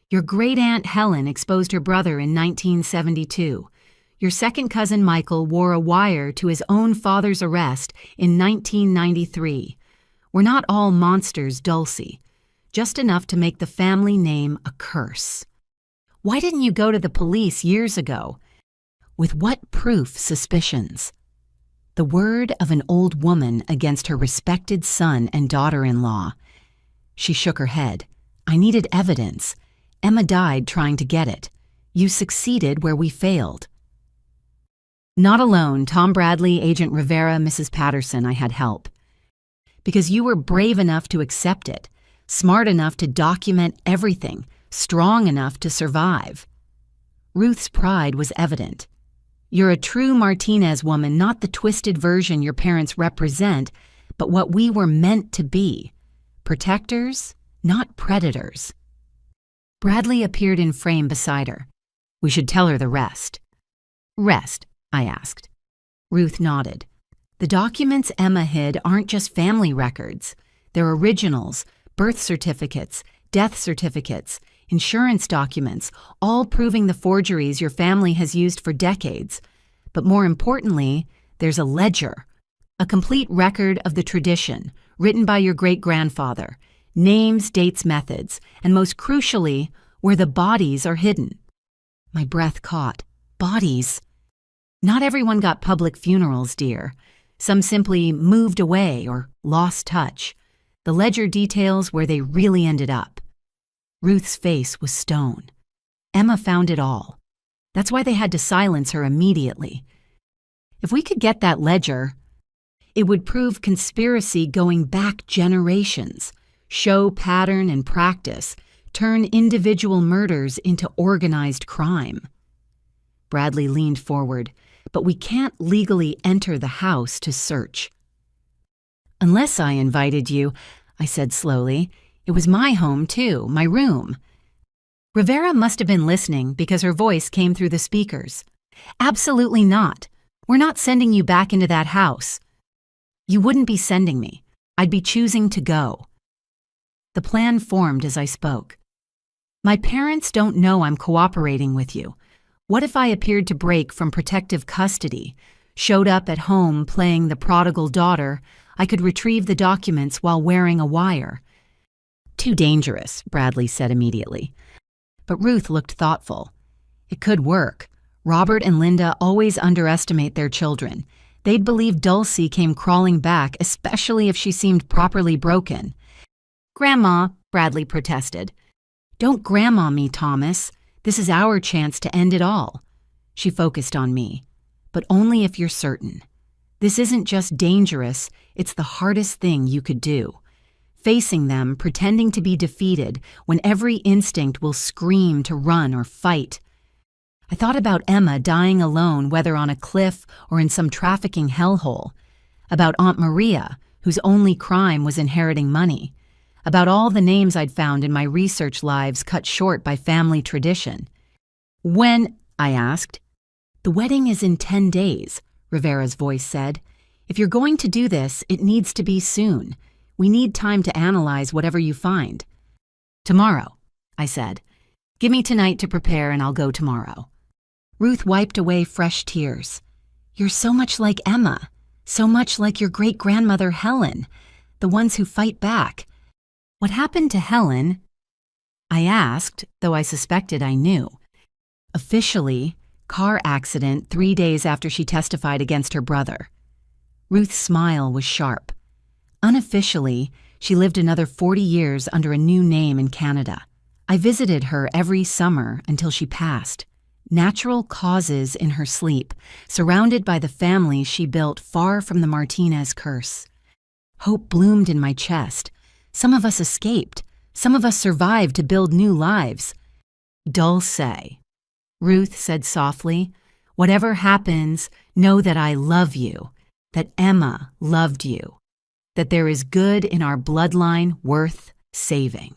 Your great-aunt Helen exposed her brother in 1972. Your second cousin Michael wore a wire to his own father's arrest in 1993. We're not all monsters, Dulcie. Just enough to make the family name a curse. Why didn't you go to the police years ago? With what proof suspicions? The word of an old woman against her respected son and daughter-in-law. She shook her head. I needed evidence. Emma died trying to get it. You succeeded where we failed. Not alone, Tom Bradley, Agent Rivera, Mrs. Patterson, I had help. Because you were brave enough to accept it, smart enough to document everything, strong enough to survive. Ruth's pride was evident. You're a true Martinez woman, not the twisted version your parents represent, but what we were meant to be. Protectors, not predators. Bradley appeared in frame beside her. We should tell her the rest. Rest? I asked. Ruth nodded. The documents Emma hid aren't just family records. They're originals, birth certificates, death certificates, insurance documents, all proving the forgeries your family has used for decades. But more importantly, there's a ledger, a complete record of the tradition, written by your great-grandfather, names, dates, methods, and most crucially, where the bodies are hidden. My breath caught. Bodies? Not everyone got public funerals, dear. Some simply moved away or lost touch. The ledger details where they really ended up. Ruth's face was stone. Emma found it all. That's why they had to silence her immediately. If we could get that ledger, it would prove conspiracy going back generations, show pattern and practice, turn individual murders into organized crime. Bradley leaned forward, but we can't legally enter the house to search. Unless I invited you, I said slowly. It was my home, too, my room. Rivera must have been listening because her voice came through the speakers. Absolutely not. We're not sending you back into that house. You wouldn't be sending me. I'd be choosing to go. The plan formed as I spoke. My parents don't know I'm cooperating with you. What if I appeared to break from protective custody, showed up at home playing the prodigal daughter? I could retrieve the documents while wearing a wire. Too dangerous, Bradley said immediately. But Ruth looked thoughtful. It could work. Robert and Linda always underestimate their children. They'd believe Dulcie came crawling back, especially if she seemed properly broken. "Grandma," Bradley protested. "Don't grandma me, Thomas. This is our chance to end it all." She focused on me. "But only if you're certain. This isn't just dangerous, it's the hardest thing you could do. Facing them, pretending to be defeated, when every instinct will scream to run or fight." I thought about Emma dying alone, whether on a cliff or in some trafficking hellhole. About Aunt Maria, whose only crime was inheriting money. About all the names I'd found in my research lives cut short by family tradition. "When?" I asked. "The wedding is in 10 days, Rivera's voice said. "If you're going to do this, it needs to be soon. We need time to analyze whatever you find." "Tomorrow," I said. "Give me tonight to prepare and I'll go tomorrow." Ruth wiped away fresh tears. "You're so much like Emma, so much like your great-grandmother Helen, the ones who fight back. What happened to Helen?" I asked, though I suspected I knew. "Officially, car accident 3 days after she testified against her brother." Ruth's smile was sharp. "Unofficially, she lived another 40 years under a new name in Canada. I visited her every summer until she passed. Natural causes in her sleep, surrounded by the family she built far from the Martinez curse." Hope bloomed in my chest. Some of us escaped. Some of us survived to build new lives. "Dulce," Ruth said softly, "whatever happens, know that I love you, that Emma loved you, that there is good in our bloodline worth saving."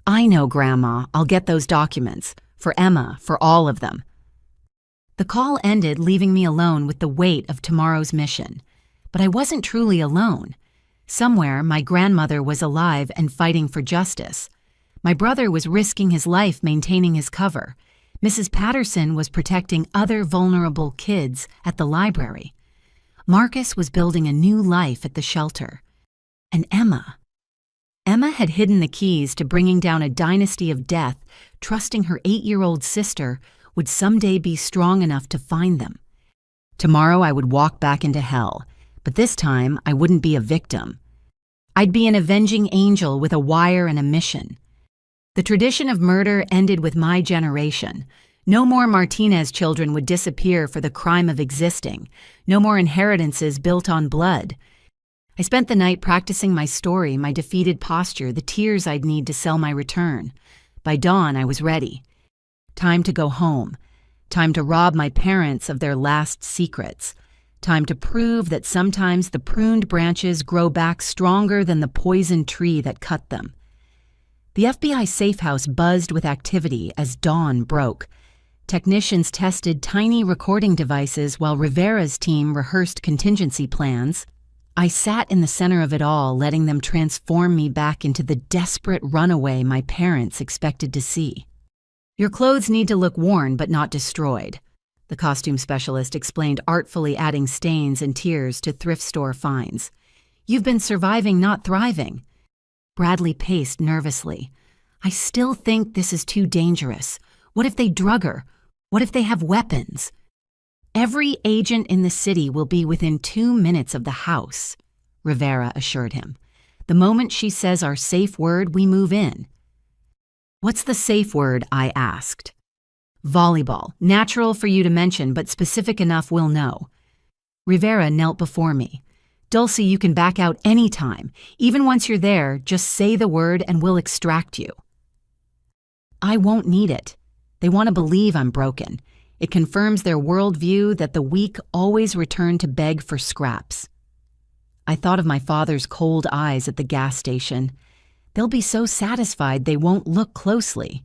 "I know, Grandma. I'll get those documents. For Emma, for all of them." The call ended, leaving me alone with the weight of tomorrow's mission. But I wasn't truly alone. Somewhere, my grandmother was alive and fighting for justice. My brother was risking his life maintaining his cover. Mrs. Patterson was protecting other vulnerable kids at the library. Marcus was building a new life at the shelter. And Emma had hidden the keys to bringing down a dynasty of death, trusting her 8-year-old sister would someday be strong enough to find them. Tomorrow I would walk back into hell, but this time I wouldn't be a victim. I'd be an avenging angel with a wire and a mission. The tradition of murder ended with my generation. No more Martinez children would disappear for the crime of existing. No more inheritances built on blood. I spent the night practicing my story, my defeated posture, the tears I'd need to sell my return. By dawn, I was ready. Time to go home. Time to rob my parents of their last secrets. Time to prove that sometimes the pruned branches grow back stronger than the poisoned tree that cut them. The FBI safe house buzzed with activity as dawn broke. Technicians tested tiny recording devices while Rivera's team rehearsed contingency plans. I sat in the center of it all, letting them transform me back into the desperate runaway my parents expected to see. "Your clothes need to look worn but not destroyed," the costume specialist explained, artfully adding stains and tears to thrift store finds. "You've been surviving, not thriving." Bradley paced nervously. "I still think this is too dangerous. What if they drug her? What if they have weapons?" "Every agent in the city will be within 2 minutes of the house," Rivera assured him. "The moment she says our safe word, we move in." "What's the safe word?" I asked. "Volleyball. Natural for you to mention, but specific enough we'll know." Rivera knelt before me. "Dulce, you can back out anytime. Even once you're there, just say the word and we'll extract you." "I won't need it. They want to believe I'm broken. It confirms their worldview that the weak always return to beg for scraps." I thought of my father's cold eyes at the gas station. They'll be so satisfied they won't look closely.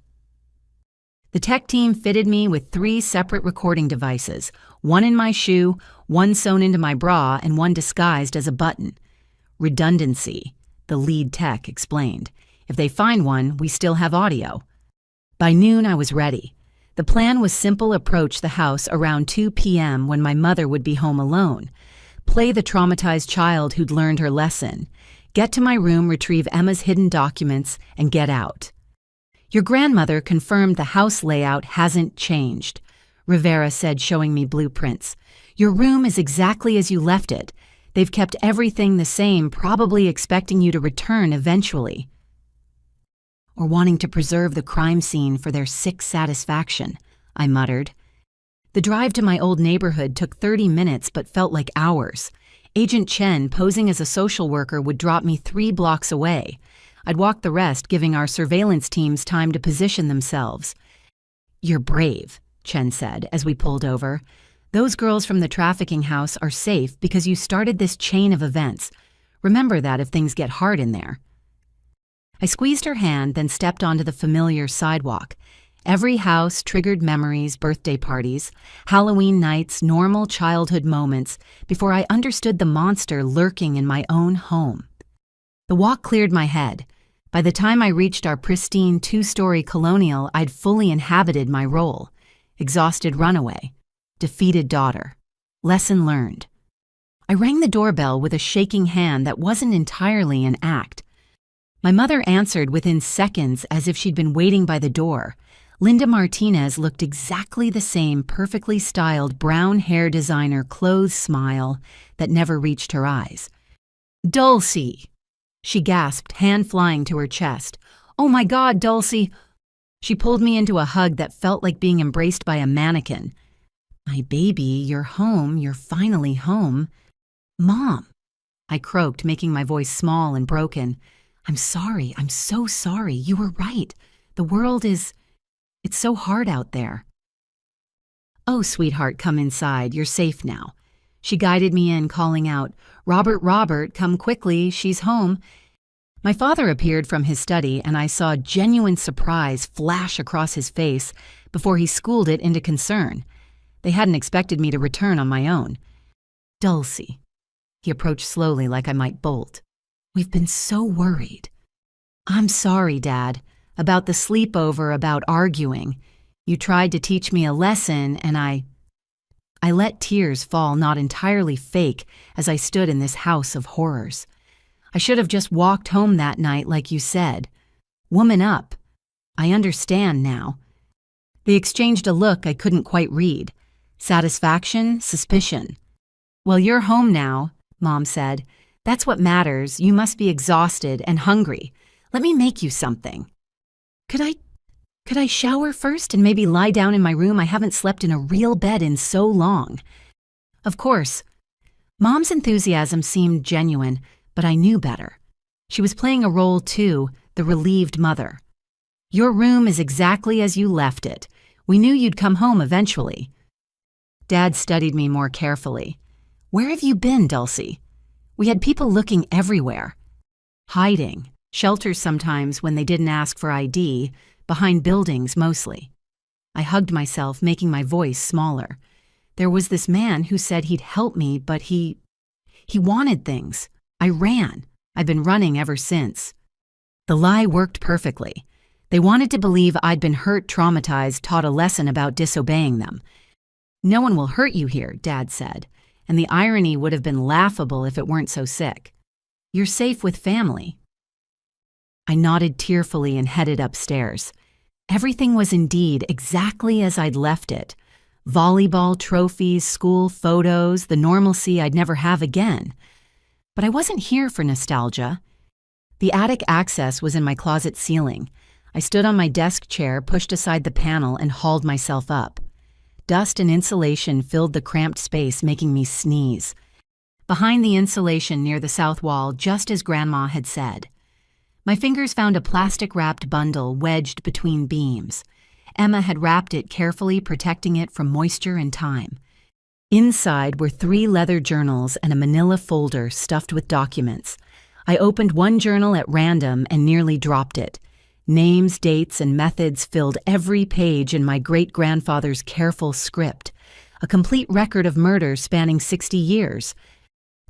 The tech team fitted me with 3 separate recording devices, one in my shoe, one sewn into my bra, and one disguised as a button. "Redundancy," the lead tech explained. "If they find one, we still have audio." By noon, I was ready. The plan was simple: approach the house around 2 p.m. when my mother would be home alone. Play the traumatized child who'd learned her lesson. Get to my room, retrieve Emma's hidden documents, and get out. "Your grandmother confirmed the house layout hasn't changed," Rivera said, showing me blueprints. Your room is exactly as you left it. They've kept everything the same, probably expecting you to return eventually. Or wanting to preserve the crime scene for their sick satisfaction, I muttered. The drive to my old neighborhood took 30 minutes but felt like hours. Agent Chen, posing as a social worker, would drop me 3 blocks away. I'd walk the rest, giving our surveillance teams time to position themselves. You're brave, Chen said as we pulled over. Those girls from the trafficking house are safe because you started this chain of events. Remember that if things get hard in there. I squeezed her hand, then stepped onto the familiar sidewalk. Every house triggered memories, birthday parties, Halloween nights, normal childhood moments, before I understood the monster lurking in my own home. The walk cleared my head. By the time I reached our pristine 2-story colonial, I'd fully inhabited my role. Exhausted runaway. Defeated daughter. Lesson learned. I rang the doorbell with a shaking hand that wasn't entirely an act. My mother answered within seconds as if she'd been waiting by the door. Linda Martinez looked exactly the same perfectly styled brown hair designer clothes smile that never reached her eyes. "Dulcie!" She gasped, hand flying to her chest. "Oh my God, Dulcie!" She pulled me into a hug that felt like being embraced by a mannequin. "My baby, you're home. You're finally home." "Mom," I croaked, making my voice small and broken. "I'm sorry. I'm so sorry. You were right. The world is... it's so hard out there." "Oh, sweetheart, come inside. You're safe now." She guided me in, calling out, "Robert, Robert, come quickly. She's home." My father appeared from his study, and I saw genuine surprise flash across his face before he schooled it into concern. They hadn't expected me to return on my own. "Dulcie." He approached slowly like I might bolt. "We've been so worried." "I'm sorry, Dad. About the sleepover, about arguing. You tried to teach me a lesson, and I let tears fall, not entirely fake, as I stood in this house of horrors. I should have just walked home that night like you said. Woman up. I understand now." They exchanged a look I couldn't quite read. Satisfaction, suspicion. "Well, you're home now," Mom said. "That's what matters. You must be exhausted and hungry. Let me make you something." Could I shower first and maybe lie down in my room? I haven't slept in a real bed in so long. Of course. Mom's enthusiasm seemed genuine, but I knew better. She was playing a role too, the relieved mother. "Your room is exactly as you left it. We knew you'd come home eventually." Dad studied me more carefully. "Where have you been, Dulcie?" "We had people looking everywhere. Hiding, shelters sometimes when they didn't ask for ID, behind buildings mostly." I hugged myself, making my voice smaller. "There was this man who said he'd help me, but he wanted things. I ran. I've been running ever since." The lie worked perfectly. They wanted to believe I'd been hurt, traumatized, taught a lesson about disobeying them. "No one will hurt you here," Dad said, and the irony would have been laughable if it weren't so sick. "You're safe with family." I nodded tearfully and headed upstairs. Everything was indeed exactly as I'd left it. Volleyball trophies, school photos, the normalcy I'd never have again. But I wasn't here for nostalgia. The attic access was in my closet ceiling. I stood on my desk chair, pushed aside the panel, and hauled myself up. Dust and insulation filled the cramped space, making me sneeze. Behind the insulation near the south wall, just as Grandma had said. My fingers found a plastic-wrapped bundle wedged between beams. Emma had wrapped it carefully, protecting it from moisture and time. Inside were 3 leather journals and a manila folder stuffed with documents. I opened one journal at random and nearly dropped it. Names, dates, and methods filled every page in my great-grandfather's careful script, a complete record of murders spanning 60 years.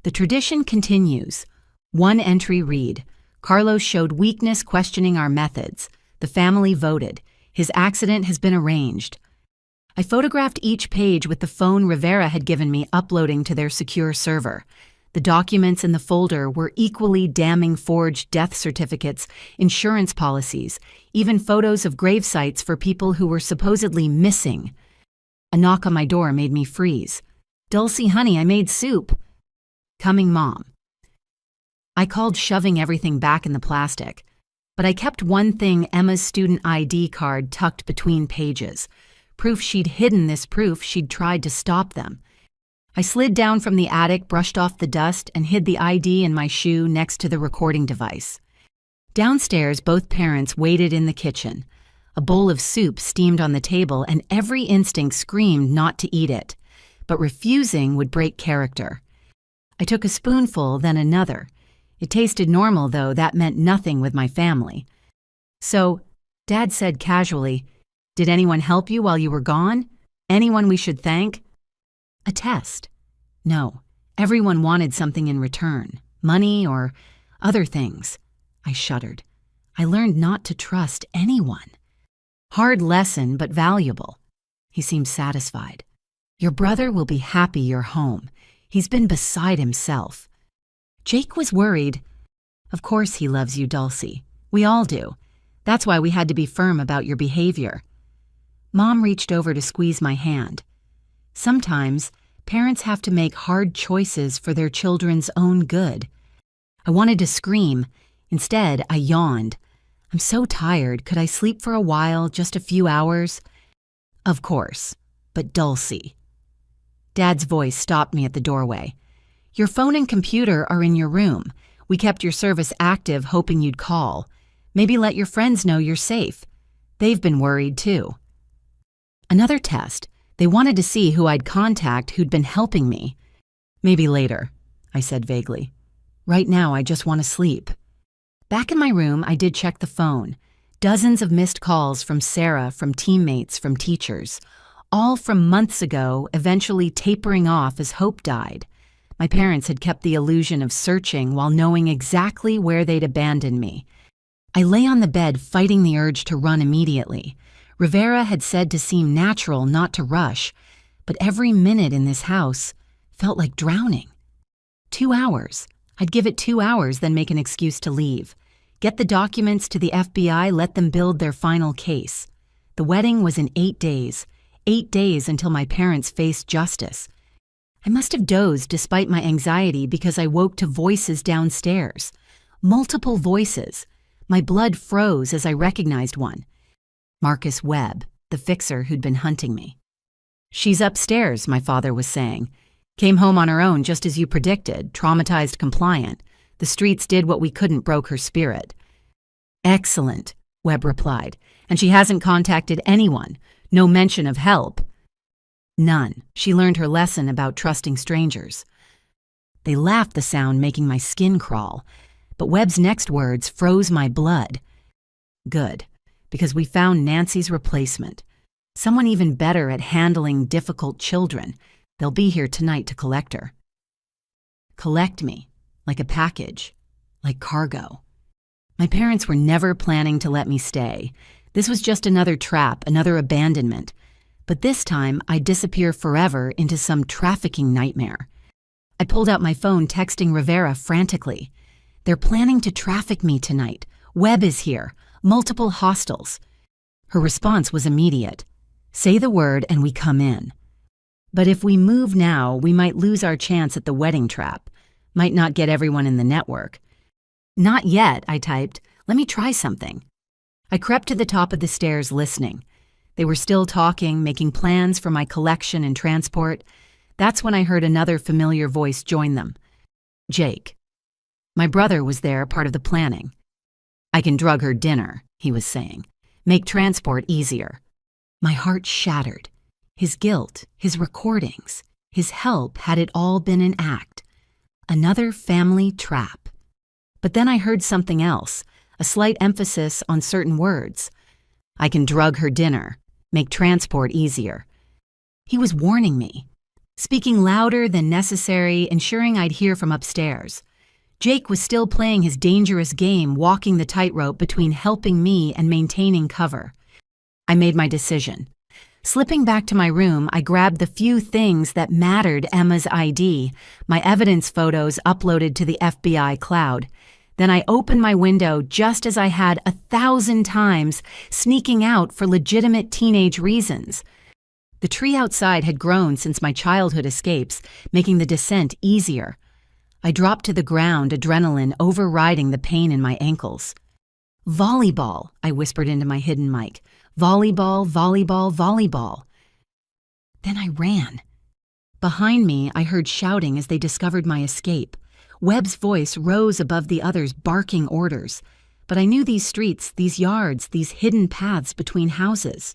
The tradition continues. One entry read, "Carlos showed weakness questioning our methods. The family voted. His accident has been arranged." I photographed each page with the phone Rivera had given me, uploading to their secure server. The documents in the folder were equally damning: forged death certificates, insurance policies, even photos of grave sites for people who were supposedly missing. A knock on my door made me freeze. Dulcie, honey, I made soup. Coming, Mom. I called, shoving everything back in the plastic, but I kept one thing, Emma's student ID card, tucked between pages. Proof she'd hidden this proof she'd tried to stop them. I slid down from the attic, brushed off the dust, and hid the ID in my shoe next to the recording device. Downstairs, both parents waited in the kitchen. A bowl of soup steamed on the table, and every instinct screamed not to eat it. But refusing would break character. I took a spoonful, then another. It tasted normal, though that meant nothing with my family. So, Dad said casually, "Did anyone help you while you were gone? Anyone we should thank?" A test. No, everyone wanted something in return. Money or other things. I shuddered. I learned not to trust anyone. Hard lesson, but valuable. He seemed satisfied. "Your brother will be happy you're home. He's been beside himself." Jake was worried. "Of course he loves you, Dulcie. We all do. That's why we had to be firm about your behavior." Mom reached over to squeeze my hand. Sometimes, parents have to make hard choices for their children's own good. I wanted to scream. Instead, I yawned. "I'm so tired. Could I sleep for a while, just a few hours?" "Of course. But Dulcie." Dad's voice stopped me at the doorway. "Your phone and computer are in your room. We kept your service active hoping you'd call. Maybe let your friends know you're safe. They've been worried too." Another test. They wanted to see who I'd contact who'd been helping me. "Maybe later," I said vaguely. "Right now I just want to sleep." Back in my room, I did check the phone. Dozens of missed calls from Sarah, from teammates, from teachers. All from months ago, eventually tapering off as hope died. My parents had kept the illusion of searching while knowing exactly where they'd abandoned me. I lay on the bed fighting the urge to run immediately. Rivera had said to seem natural, not to rush, but every minute in this house felt like drowning. 2 hours. I'd give it 2 hours, then make an excuse to leave. Get the documents to the FBI, let them build their final case. The wedding was in 8 days. 8 days until my parents faced justice. I must have dozed despite my anxiety because I woke to voices downstairs. Multiple voices. My blood froze as I recognized one. Marcus Webb, the fixer who'd been hunting me. "She's upstairs," my father was saying. "Came home on her own just as you predicted, traumatized, compliant. The streets did what we couldn't, broke her spirit." "Excellent," Webb replied. "And she hasn't contacted anyone. No mention of help." "None. She learned her lesson about trusting strangers." They laughed, the sound making my skin crawl. But Webb's next words froze my blood. "Good, because we found Nancy's replacement. Someone even better at handling difficult children. They'll be here tonight to collect her." Collect me, like a package, like cargo. My parents were never planning to let me stay. This was just another trap, another abandonment. But this time, I'd disappear forever into some trafficking nightmare. I pulled out my phone, texting Rivera frantically. "They're planning to traffic me tonight. Webb is here. Multiple hostiles." Her response was immediate. "Say the word and we come in. But if we move now, we might lose our chance at the wedding trap. Might not get everyone in the network." "Not yet," I typed. "Let me try something." I crept to the top of the stairs, listening. They were still talking, making plans for my collection and transport. That's when I heard another familiar voice join them. Jake. My brother was there, part of the planning. "I can drug her dinner," he was saying. "Make transport easier." My heart shattered. His guilt, his recordings, his help, had it all been an act? Another family trap. But then I heard something else, a slight emphasis on certain words. "I can drug her dinner, make transport easier." He was warning me, speaking louder than necessary, ensuring I'd hear from upstairs. Jake was still playing his dangerous game, walking the tightrope between helping me and maintaining cover. I made my decision. Slipping back to my room, I grabbed the few things that mattered: Emma's ID, my evidence photos uploaded to the FBI cloud. Then I opened my window just as I had 1,000 times, sneaking out for legitimate teenage reasons. The tree outside had grown since my childhood escapes, making the descent easier. I dropped to the ground, adrenaline overriding the pain in my ankles. "Volleyball," I whispered into my hidden mic. "Volleyball, volleyball, volleyball." Then I ran. Behind me, I heard shouting as they discovered my escape. Webb's voice rose above the others, barking orders. But I knew these streets, these yards, these hidden paths between houses.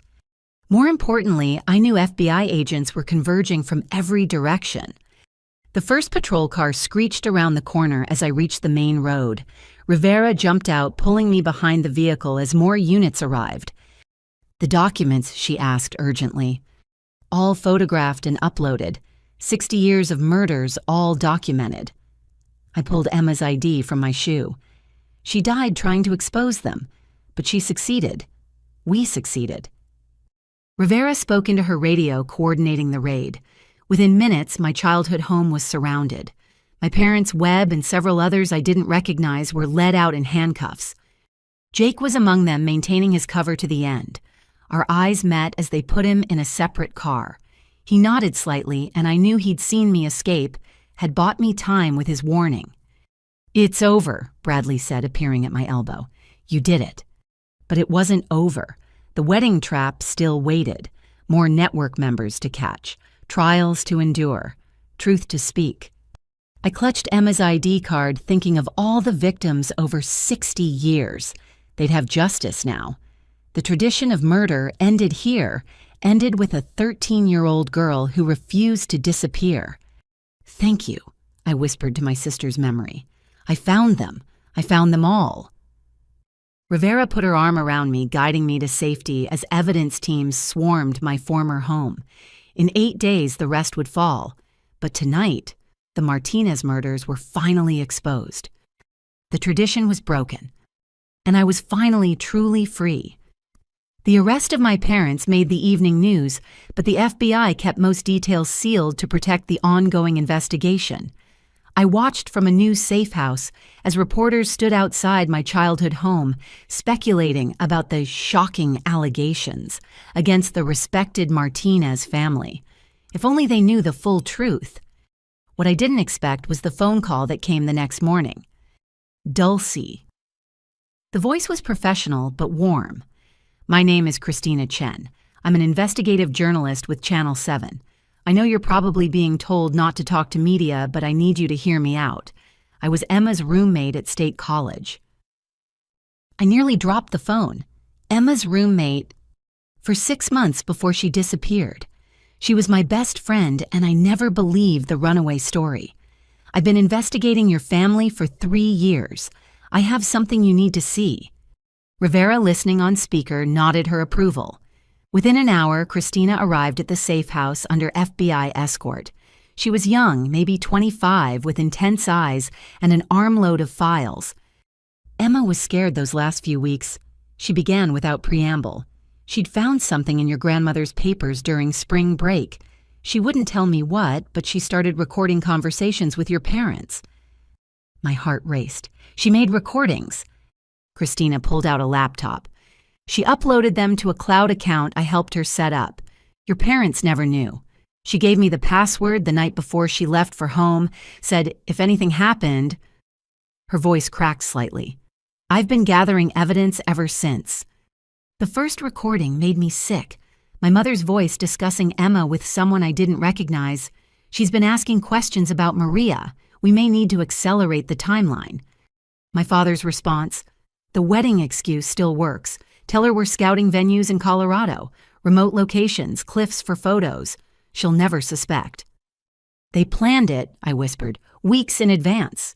More importantly, I knew FBI agents were converging from every direction. The first patrol car screeched around the corner as I reached the main road. Rivera jumped out, pulling me behind the vehicle as more units arrived. "The documents," she asked urgently. "All photographed and uploaded. 60 years of murders, all documented." I pulled Emma's ID from my shoe. She died trying to expose them, but she succeeded. We succeeded. Rivera spoke into her radio, coordinating the raid. Within minutes, my childhood home was surrounded. My parents, Webb, and several others I didn't recognize were led out in handcuffs. Jake was among them, maintaining his cover to the end. Our eyes met as they put him in a separate car. He nodded slightly, and I knew he'd seen me escape, had bought me time with his warning. "It's over," Bradley said, appearing at my elbow. "You did it." But it wasn't over. The wedding trap still waited. More network members to catch, trials to endure, truth to speak. I clutched Emma's ID card, thinking of all the victims over 60 years. They'd have justice now. The tradition of murder ended here, ended with a 13-year-old girl who refused to disappear. "Thank you," I whispered to my sister's memory. "I found them. I found them all." Rivera put her arm around me, guiding me to safety as evidence teams swarmed my former home. In 8 days, the rest would fall. But tonight, the Martinez murders were finally exposed. The tradition was broken, and I was finally truly free. The arrest of my parents made the evening news, but the FBI kept most details sealed to protect the ongoing investigation. I watched from a new safe house as reporters stood outside my childhood home, speculating about the shocking allegations against the respected Martinez family. If only they knew the full truth. What I didn't expect was the phone call that came the next morning. "Dulcie." The voice was professional but warm. "My name is Christina Chen. I'm an investigative journalist with Channel 7. I know you're probably being told not to talk to media, but I need you to hear me out. I was Emma's roommate at State College." I nearly dropped the phone. Emma's roommate for 6 months before she disappeared. She was my best friend, and I never believed the runaway story. "I've been investigating your family for 3 years. I have something you need to see." Rivera, listening on speaker, nodded her approval. Within an hour, Christina arrived at the safe house under FBI escort. She was young, maybe 25, with intense eyes and an armload of files. "Emma was scared those last few weeks." She began without preamble. "She'd found something in your grandmother's papers during spring break. She wouldn't tell me what, but she started recording conversations with your parents." My heart raced. "She made recordings." Christina pulled out a laptop. "She uploaded them to a cloud account I helped her set up. Your parents never knew. She gave me the password the night before she left for home, said if anything happened—" Her voice cracked slightly. "I've been gathering evidence ever since." The first recording made me sick. My mother's voice discussing Emma with someone I didn't recognize. "She's been asking questions about Maria. We may need to accelerate the timeline." My father's response: "The wedding excuse still works. Tell her we're scouting venues in Colorado, remote locations, cliffs for photos. She'll never suspect." "They planned it," I whispered, "weeks in advance."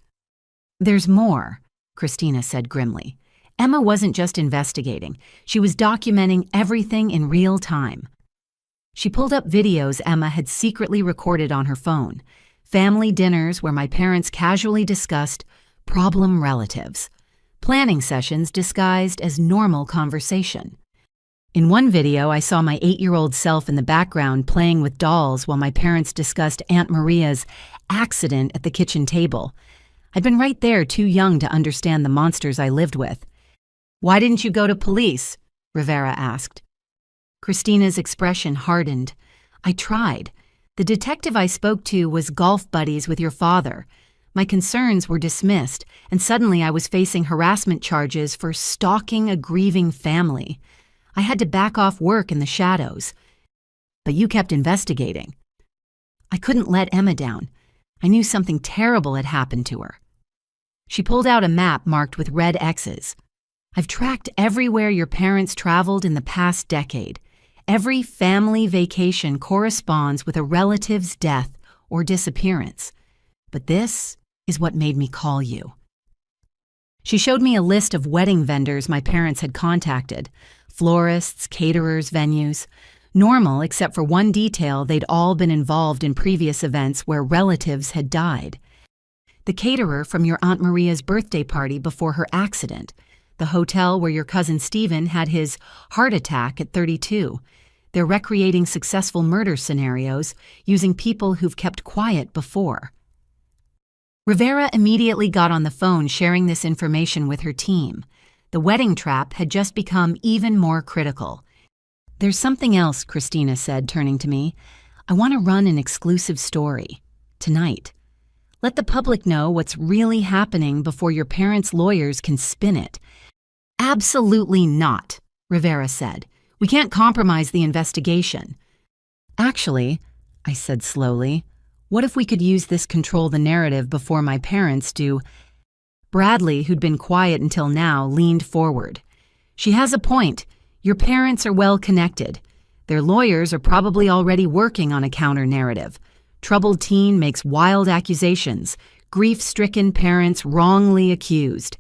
"There's more," Christina said grimly. "Emma wasn't just investigating. She was documenting everything in real time." She pulled up videos Emma had secretly recorded on her phone. Family dinners where my parents casually discussed problem relatives. Planning sessions disguised as normal conversation. In one video, I saw my 8-year-old self in the background playing with dolls while my parents discussed Aunt Maria's accident at the kitchen table. I'd been right there, too young to understand the monsters I lived with. "Why didn't you go to police?" Rivera asked. Christina's expression hardened. I tried. The detective I spoke to was golf buddies with your father. My concerns were dismissed, and suddenly I was facing harassment charges for stalking a grieving family. I had to back off work in the shadows. But you kept investigating. I couldn't let Emma down. I knew something terrible had happened to her. She pulled out a map marked with red X's. I've tracked everywhere your parents traveled in the past decade. Every family vacation corresponds with a relative's death or disappearance. But this is what made me call you. She showed me a list of wedding vendors my parents had contacted, florists, caterers, venues. Normal, except for one detail: they'd all been involved in previous events where relatives had died. The caterer from your Aunt Maria's birthday party before her accident, the hotel where your cousin Stephen had his heart attack at 32. They're recreating successful murder scenarios using people who've kept quiet before. Rivera immediately got on the phone sharing this information with her team. The wedding trap had just become even more critical. There's something else, Christina said, turning to me. I want to run an exclusive story. Tonight. Let the public know what's really happening before your parents' lawyers can spin it. Absolutely not, Rivera said. We can't compromise the investigation. Actually, I said slowly, what if we could use this control the narrative before my parents do? Bradley, who'd been quiet until now, leaned forward. She has a point. Your parents are well connected. Their lawyers are probably already working on a counter-narrative. Troubled teen makes wild accusations. Grief-stricken parents wrongly accused.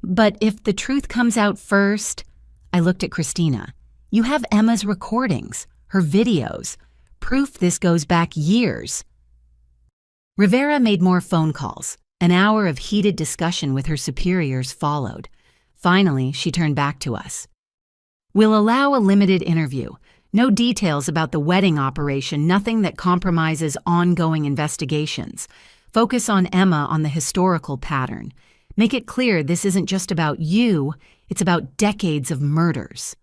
But if the truth comes out first, I looked at Christina. You have Emma's recordings, her videos, proof this goes back years. Rivera made more phone calls. An hour of heated discussion with her superiors followed. Finally, she turned back to us. We'll allow a limited interview. No details about the wedding operation, nothing that compromises ongoing investigations. Focus on Emma on the historical pattern. Make it clear this isn't just about you, it's about decades of murders.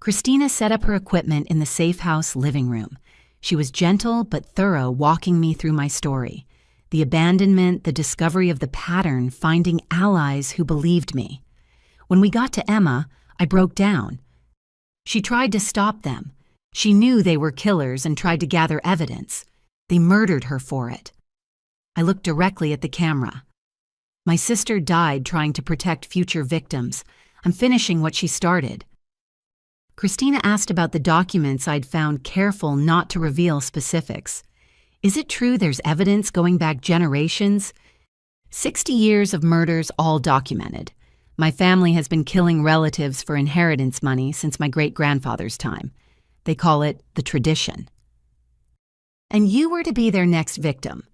Christina set up her equipment in the safe house living room. She was gentle but thorough, walking me through my story. The abandonment, the discovery of the pattern, finding allies who believed me. When we got to Emma, I broke down. She tried to stop them. She knew they were killers and tried to gather evidence. They murdered her for it. I looked directly at the camera. My sister died trying to protect future victims. I'm finishing what she started. Christina asked about the documents I'd found, careful not to reveal specifics. Is it true there's evidence going back generations? 60 years of murders, all documented. My family has been killing relatives for inheritance money since my great-grandfather's time. They call it the tradition. And you were to be their next victim.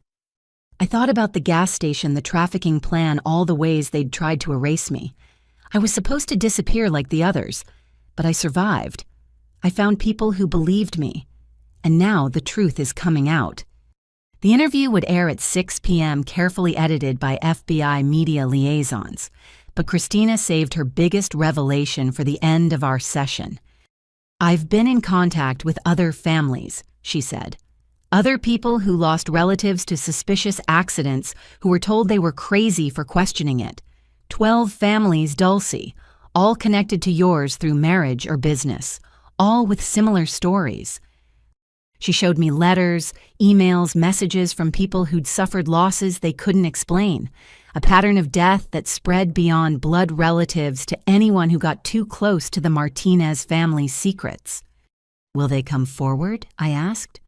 I thought about the gas station, the trafficking plan, all the ways they'd tried to erase me. I was supposed to disappear like the others, but I survived. I found people who believed me. And now the truth is coming out. The interview would air at 6 p.m., carefully edited by FBI media liaisons. But Christina saved her biggest revelation for the end of our session. I've been in contact with other families, she said. Other people who lost relatives to suspicious accidents who were told they were crazy for questioning it. 12 families, Dulcie, all connected to yours through marriage or business, all with similar stories. She showed me letters, emails, messages from people who'd suffered losses they couldn't explain, a pattern of death that spread beyond blood relatives to anyone who got too close to the Martinez family's secrets. Will they come forward? I asked.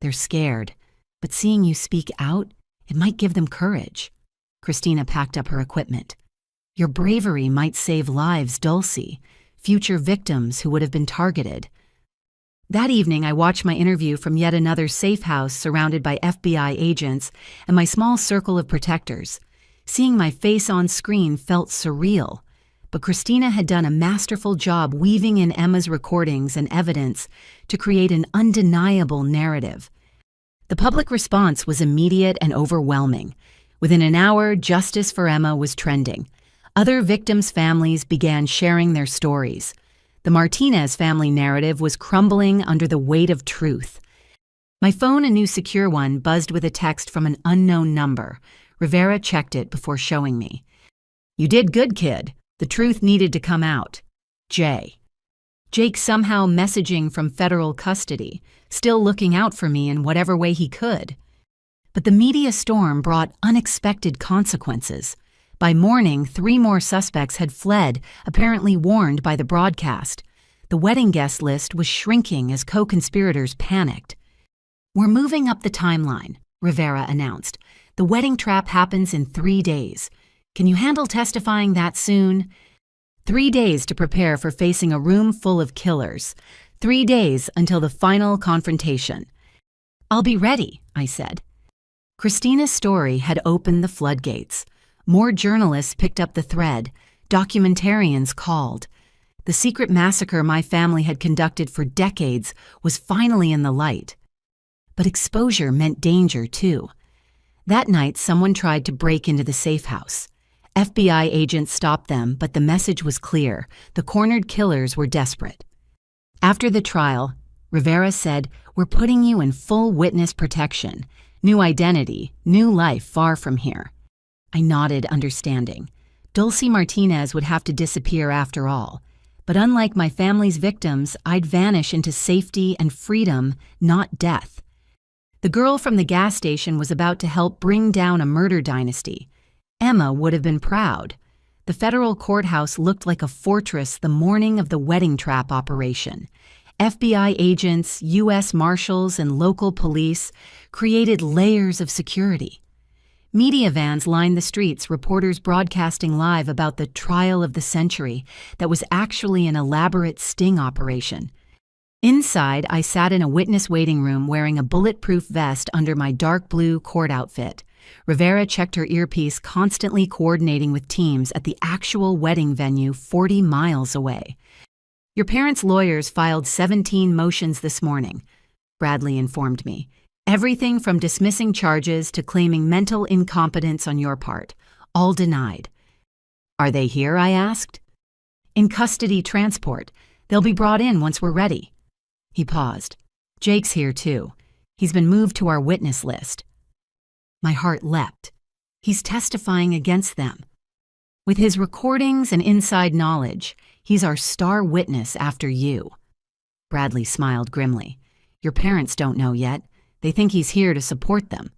They're scared, but seeing you speak out, it might give them courage. Christina packed up her equipment. Your bravery might save lives, Dulcie, future victims who would have been targeted. That evening, I watched my interview from yet another safe house surrounded by FBI agents and my small circle of protectors. Seeing my face on screen felt surreal, but Christina had done a masterful job weaving in Emma's recordings and evidence to create an undeniable narrative. The public response was immediate and overwhelming. Within an hour, justice for Emma was trending. Other victims' families began sharing their stories. The Martinez family narrative was crumbling under the weight of truth. My phone, a new secure one, buzzed with a text from an unknown number. Rivera checked it before showing me. "You did good, kid. The truth needed to come out. Jay." Jake somehow messaging from federal custody, still looking out for me in whatever way he could. But the media storm brought unexpected consequences. By morning, 3 more suspects had fled, apparently warned by the broadcast. The wedding guest list was shrinking as co-conspirators panicked. "We're moving up the timeline," Rivera announced. "The wedding trap happens in 3 days. Can you handle testifying that soon?" 3 days to prepare for facing a room full of killers. 3 days until the final confrontation. "I'll be ready," I said. Christina's story had opened the floodgates. More journalists picked up the thread. Documentarians called. The secret massacre my family had conducted for decades was finally in the light. But exposure meant danger, too. That night, someone tried to break into the safe house. FBI agents stopped them, but the message was clear. The cornered killers were desperate. After the trial, Rivera said, "We're putting you in full witness protection. New identity, new life far from here." I nodded, understanding. Dulcie Martinez would have to disappear after all. But unlike my family's victims, I'd vanish into safety and freedom, not death. The girl from the gas station was about to help bring down a murder dynasty. Emma would have been proud. The federal courthouse looked like a fortress the morning of the wedding trap operation. FBI agents, U.S. Marshals, and local police created layers of security. Media vans lined the streets, reporters broadcasting live about the trial of the century that was actually an elaborate sting operation. Inside, I sat in a witness waiting room wearing a bulletproof vest under my dark blue court outfit. Rivera checked her earpiece, constantly coordinating with teams at the actual wedding venue 40 miles away. "Your parents' lawyers filed 17 motions this morning," Bradley informed me. "Everything from dismissing charges to claiming mental incompetence on your part, all denied." "Are they here?" I asked. "In custody transport. They'll be brought in once we're ready." He paused. "Jake's here too. He's been moved to our witness list." My heart leapt. He's testifying against them. With his recordings and inside knowledge, he's our star witness after you. Bradley smiled grimly. "Your parents don't know yet. They think he's here to support them."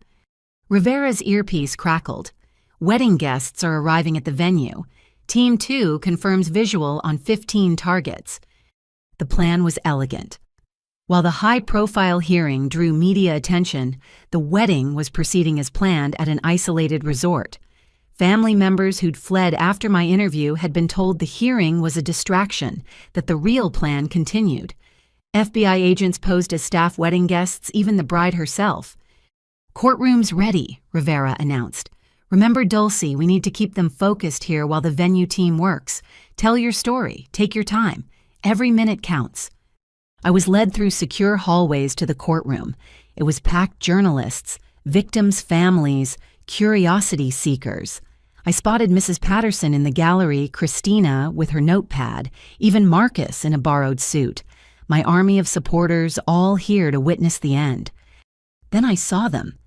Rivera's earpiece crackled. "Wedding guests are arriving at the venue. Team 2 confirms visual on 15 targets." The plan was elegant. While the high-profile hearing drew media attention, the wedding was proceeding as planned at an isolated resort. Family members who'd fled after my interview had been told the hearing was a distraction, that the real plan continued. FBI agents posed as staff wedding guests, even the bride herself. "Courtroom's ready," Rivera announced. "Remember Dulcie, we need to keep them focused here while the venue team works. Tell your story, take your time. Every minute counts." I was led through secure hallways to the courtroom. It was packed journalists, victims' families, curiosity seekers. I spotted Mrs. Patterson in the gallery, Christina with her notepad, even Marcus in a borrowed suit. My army of supporters all here to witness the end. Then I saw them.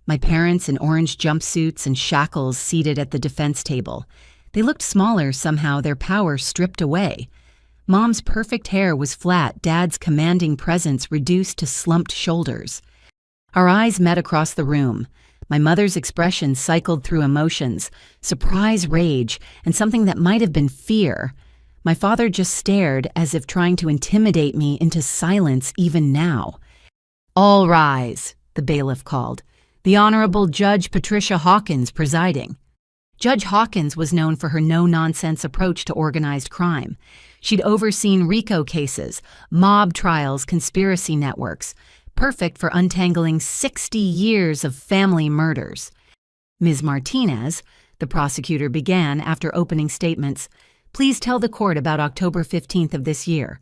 My parents in orange jumpsuits and shackles seated at the defense table. They looked smaller somehow, their power stripped away. Mom's perfect hair was flat, Dad's commanding presence reduced to slumped shoulders. Our eyes met across the room. My mother's expression cycled through emotions, surprise, rage, and something that might have been fear. My father just stared as if trying to intimidate me into silence even now. "All rise," the bailiff called. "The Honorable Judge Patricia Hawkins presiding." Judge Hawkins was known for her no-nonsense approach to organized crime. She'd overseen RICO cases, mob trials, conspiracy networks, perfect for untangling 60 years of family murders. "Ms. Martinez," the prosecutor began after opening statements, "please tell the court about October 15th of this year."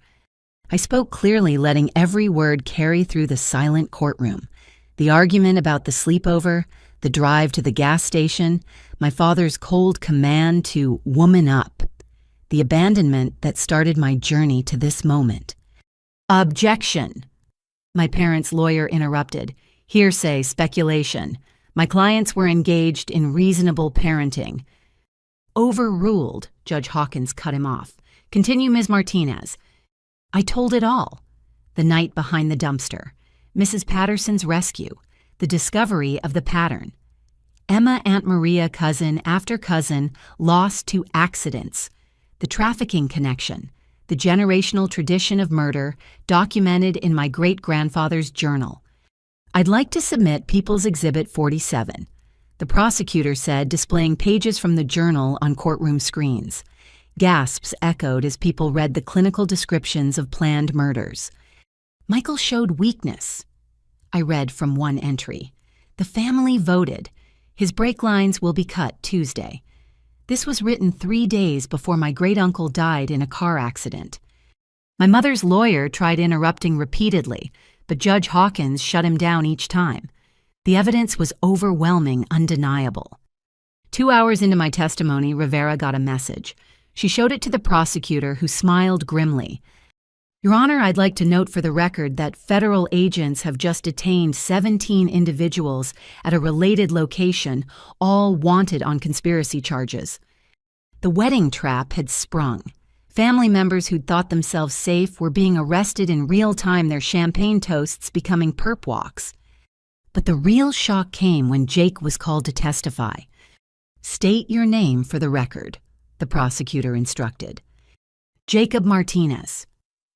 I spoke clearly, letting every word carry through the silent courtroom. The argument about the sleepover, the drive to the gas station, my father's cold command to woman up. the abandonment that started my journey to this moment. Objection! My parents' lawyer interrupted. Hearsay, speculation. My clients were engaged in reasonable parenting. Overruled, Judge Hawkins cut him off. Continue, Ms. Martinez. I told it all. The night behind the dumpster, Mrs. Patterson's rescue, the discovery of the pattern. Emma, Aunt Maria, cousin after cousin, lost to accidents. The trafficking connection, the generational tradition of murder documented in my great-grandfather's journal. I'd like to submit People's Exhibit 47, the prosecutor said, displaying pages from the journal on courtroom screens. Gasps echoed as people read the clinical descriptions of planned murders. Michael showed weakness. I read from one entry. The family voted. His brake lines will be cut Tuesday. This was written 3 days before my great-uncle died in a car accident. My mother's lawyer tried interrupting repeatedly, but Judge Hawkins shut him down each time. The evidence was overwhelming, undeniable. 2 hours into my testimony, Rivera got a message. She showed it to the prosecutor, who smiled grimly. Your Honor, I'd like to note for the record that federal agents have just detained 17 individuals at a related location, all wanted on conspiracy charges. The wedding trap had sprung. Family members who'd thought themselves safe were being arrested in real time, their champagne toasts becoming perp walks. But the real shock came when Jake was called to testify. State your name for the record, the prosecutor instructed. Jacob Martinez.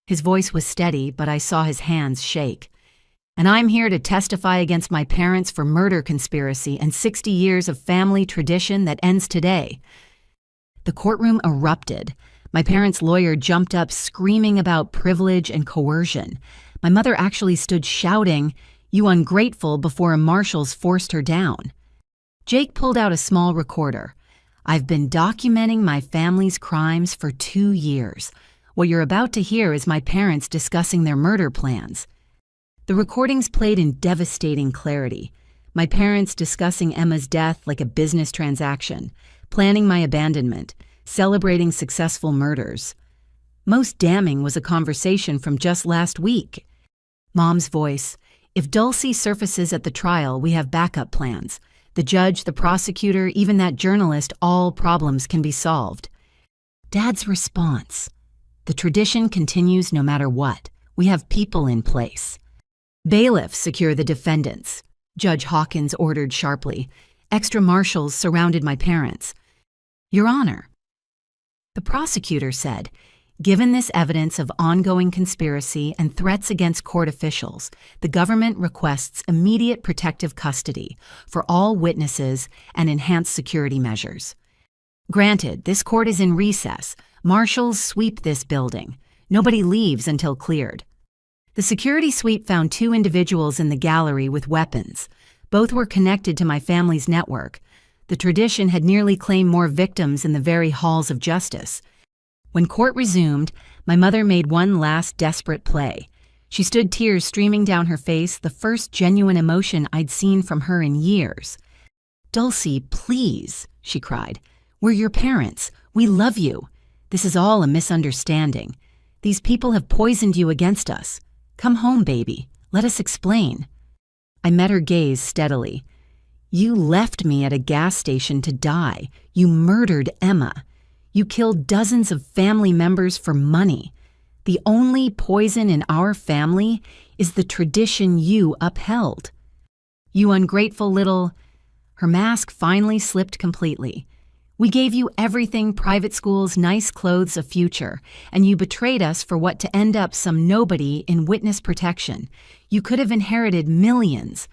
His voice was steady, but I saw his hands shake. And I'm here to testify against my parents for murder conspiracy and 60 years of family tradition that ends today. The courtroom erupted. My parents' lawyer jumped up, screaming about privilege and coercion. My mother actually stood shouting, "You ungrateful," before marshals forced her down. Jake pulled out a small recorder. I've been documenting my family's crimes for 2 years. What you're about to hear is my parents discussing their murder plans. The recordings played in devastating clarity. My parents discussing Emma's death like a business transaction, planning my abandonment, celebrating successful murders. Most damning was a conversation from just last week. Mom's voice, "If Dulcie surfaces at the trial, we have backup plans. The judge, the prosecutor, even that journalist, all problems can be solved." Dad's response, "The tradition continues no matter what. We have people in place." "Bailiffs secure the defendants," Judge Hawkins ordered sharply. Extra marshals surrounded my parents. "Your Honor," the prosecutor said, "given this evidence of ongoing conspiracy and threats against court officials, the government requests immediate protective custody for all witnesses and enhanced security measures." Granted, this court is in recess. Marshals sweep this building. Nobody leaves until cleared. The security sweep found 2 individuals in the gallery with weapons. Both were connected to my family's network. The tradition had nearly claimed more victims in the very halls of justice. When court resumed, my mother made one last desperate play. She stood, tears streaming down her face, the first genuine emotion I'd seen from her in years. "Dulcie, please," she cried. "We're your parents. We love you. This is all a misunderstanding. These people have poisoned you against us. Come home, baby. Let us explain." I met her gaze steadily. "You left me at a gas station to die. You murdered Emma. You killed dozens of family members for money. The only poison in our family is the tradition you upheld. You ungrateful little—" Her mask finally slipped completely. "We gave you everything, private schools, nice clothes, a future, and you betrayed us for what to end up some nobody in witness protection. You could have inherited millions."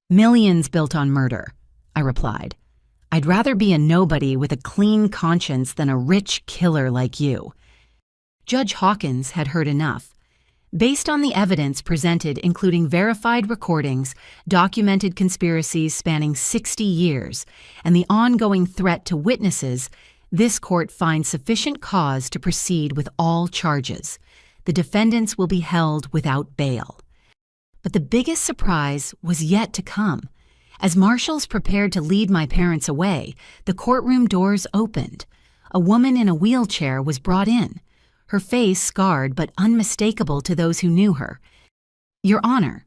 "Millions built on murder," I replied. "I'd rather be a nobody with a clean conscience than a rich killer like you." Judge Hawkins had heard enough. Based on the evidence presented, including verified recordings, documented conspiracies spanning 60 years, and the ongoing threat to witnesses, this court finds sufficient cause to proceed with all charges. The defendants will be held without bail. But the biggest surprise was yet to come. As marshals prepared to lead my parents away, the courtroom doors opened. A woman in a wheelchair was brought in, her face scarred but unmistakable to those who knew her. "Your Honor,"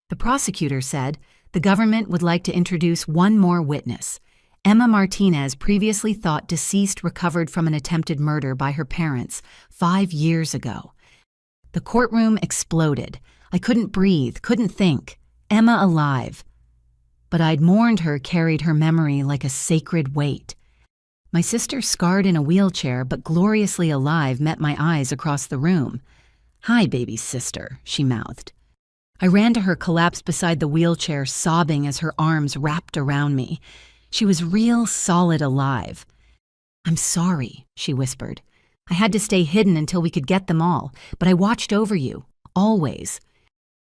the prosecutor said, "the government would like to introduce one more witness. Emma Martinez, previously thought deceased, recovered from an attempted murder by her parents 5 years ago." The courtroom exploded. I couldn't breathe, couldn't think. Emma alive. But I'd mourned her, carried her memory like a sacred weight. My sister, scarred in a wheelchair but gloriously alive, met my eyes across the room. "Hi, baby sister," she mouthed. I ran to her, collapsed beside the wheelchair, sobbing as her arms wrapped around me. She was real, solid, alive. "I'm sorry," she whispered. "I had to stay hidden until we could get them all, but I watched over you, always."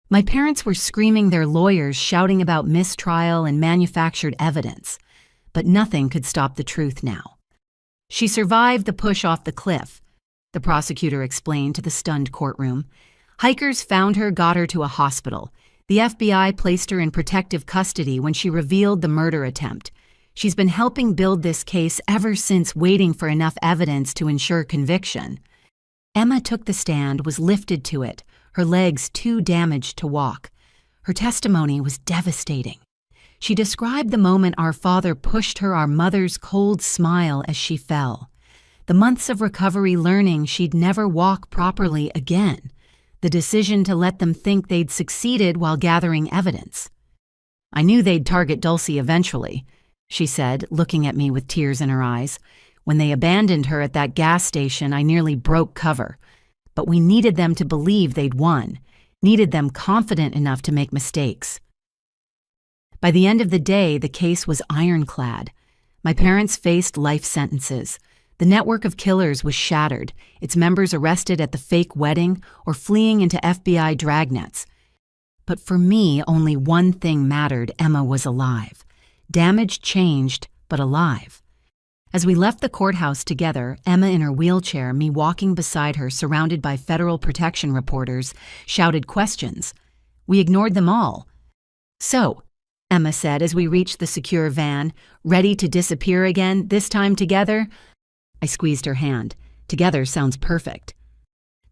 My parents were screaming, their lawyers shouting about mistrial and manufactured evidence, but nothing could stop the truth now. "She survived the push off the cliff," the prosecutor explained to the stunned courtroom. "Hikers found her, got her to a hospital. The FBI placed her in protective custody when she revealed the murder attempt. She's been helping build this case ever since, waiting for enough evidence to ensure conviction." Emma took the stand, was lifted to it, her legs too damaged to walk. Her testimony was devastating. She described the moment our father pushed her, our mother's cold smile as she fell. The months of recovery, learning she'd never walk properly again. The decision to let them think they'd succeeded while gathering evidence. "I knew they'd target Dulcie eventually," she said, looking at me with tears in her eyes. "When they abandoned her at that gas station, I nearly broke cover. But we needed them to believe they'd won, needed them confident enough to make mistakes." By the end of the day, the case was ironclad. My parents faced life sentences. The network of killers was shattered, its members arrested at the fake wedding or fleeing into FBI dragnets. But for me, only one thing mattered: Emma was alive. Damage changed, but alive. As we left the courthouse together, Emma in her wheelchair, me walking beside her, surrounded by federal protection reporters, shouted questions. We ignored them all. "So," Emma said as we reached the secure van, "ready to disappear again, this time together?" I squeezed her hand. Together sounds perfect.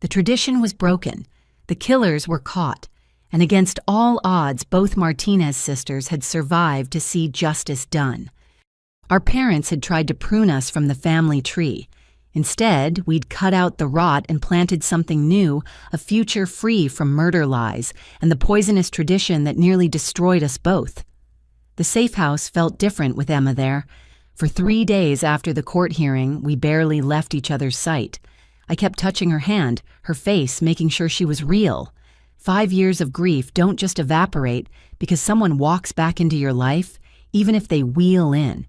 The tradition was broken. The killers were caught. And against all odds, both Martinez sisters had survived to see justice done. Our parents had tried to prune us from the family tree. Instead, we'd cut out the rot and planted something new, a future free from murder lies and the poisonous tradition that nearly destroyed us both. The safe house felt different with Emma there. For 3 days after the court hearing, we barely left each other's sight. I kept touching her hand, her face, making sure she was real. 5 years of grief don't just evaporate because someone walks back into your life, even if they wheel in.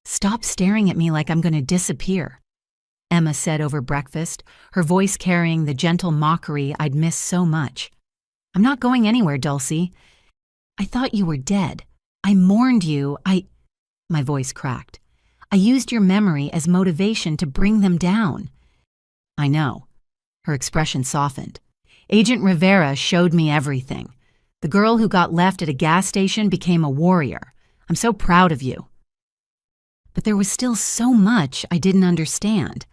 "Stop staring at me like I'm going to disappear," Emma said over breakfast, her voice carrying the gentle mockery I'd missed so much. "I'm not going anywhere, Dulcie. I thought you were dead. I mourned you. My voice cracked. "I used your memory as motivation to bring them down." "I know." Her expression softened. "Agent Rivera showed me everything. The girl who got left at a gas station became a warrior. I'm so proud of you." But there was still so much I didn't understand.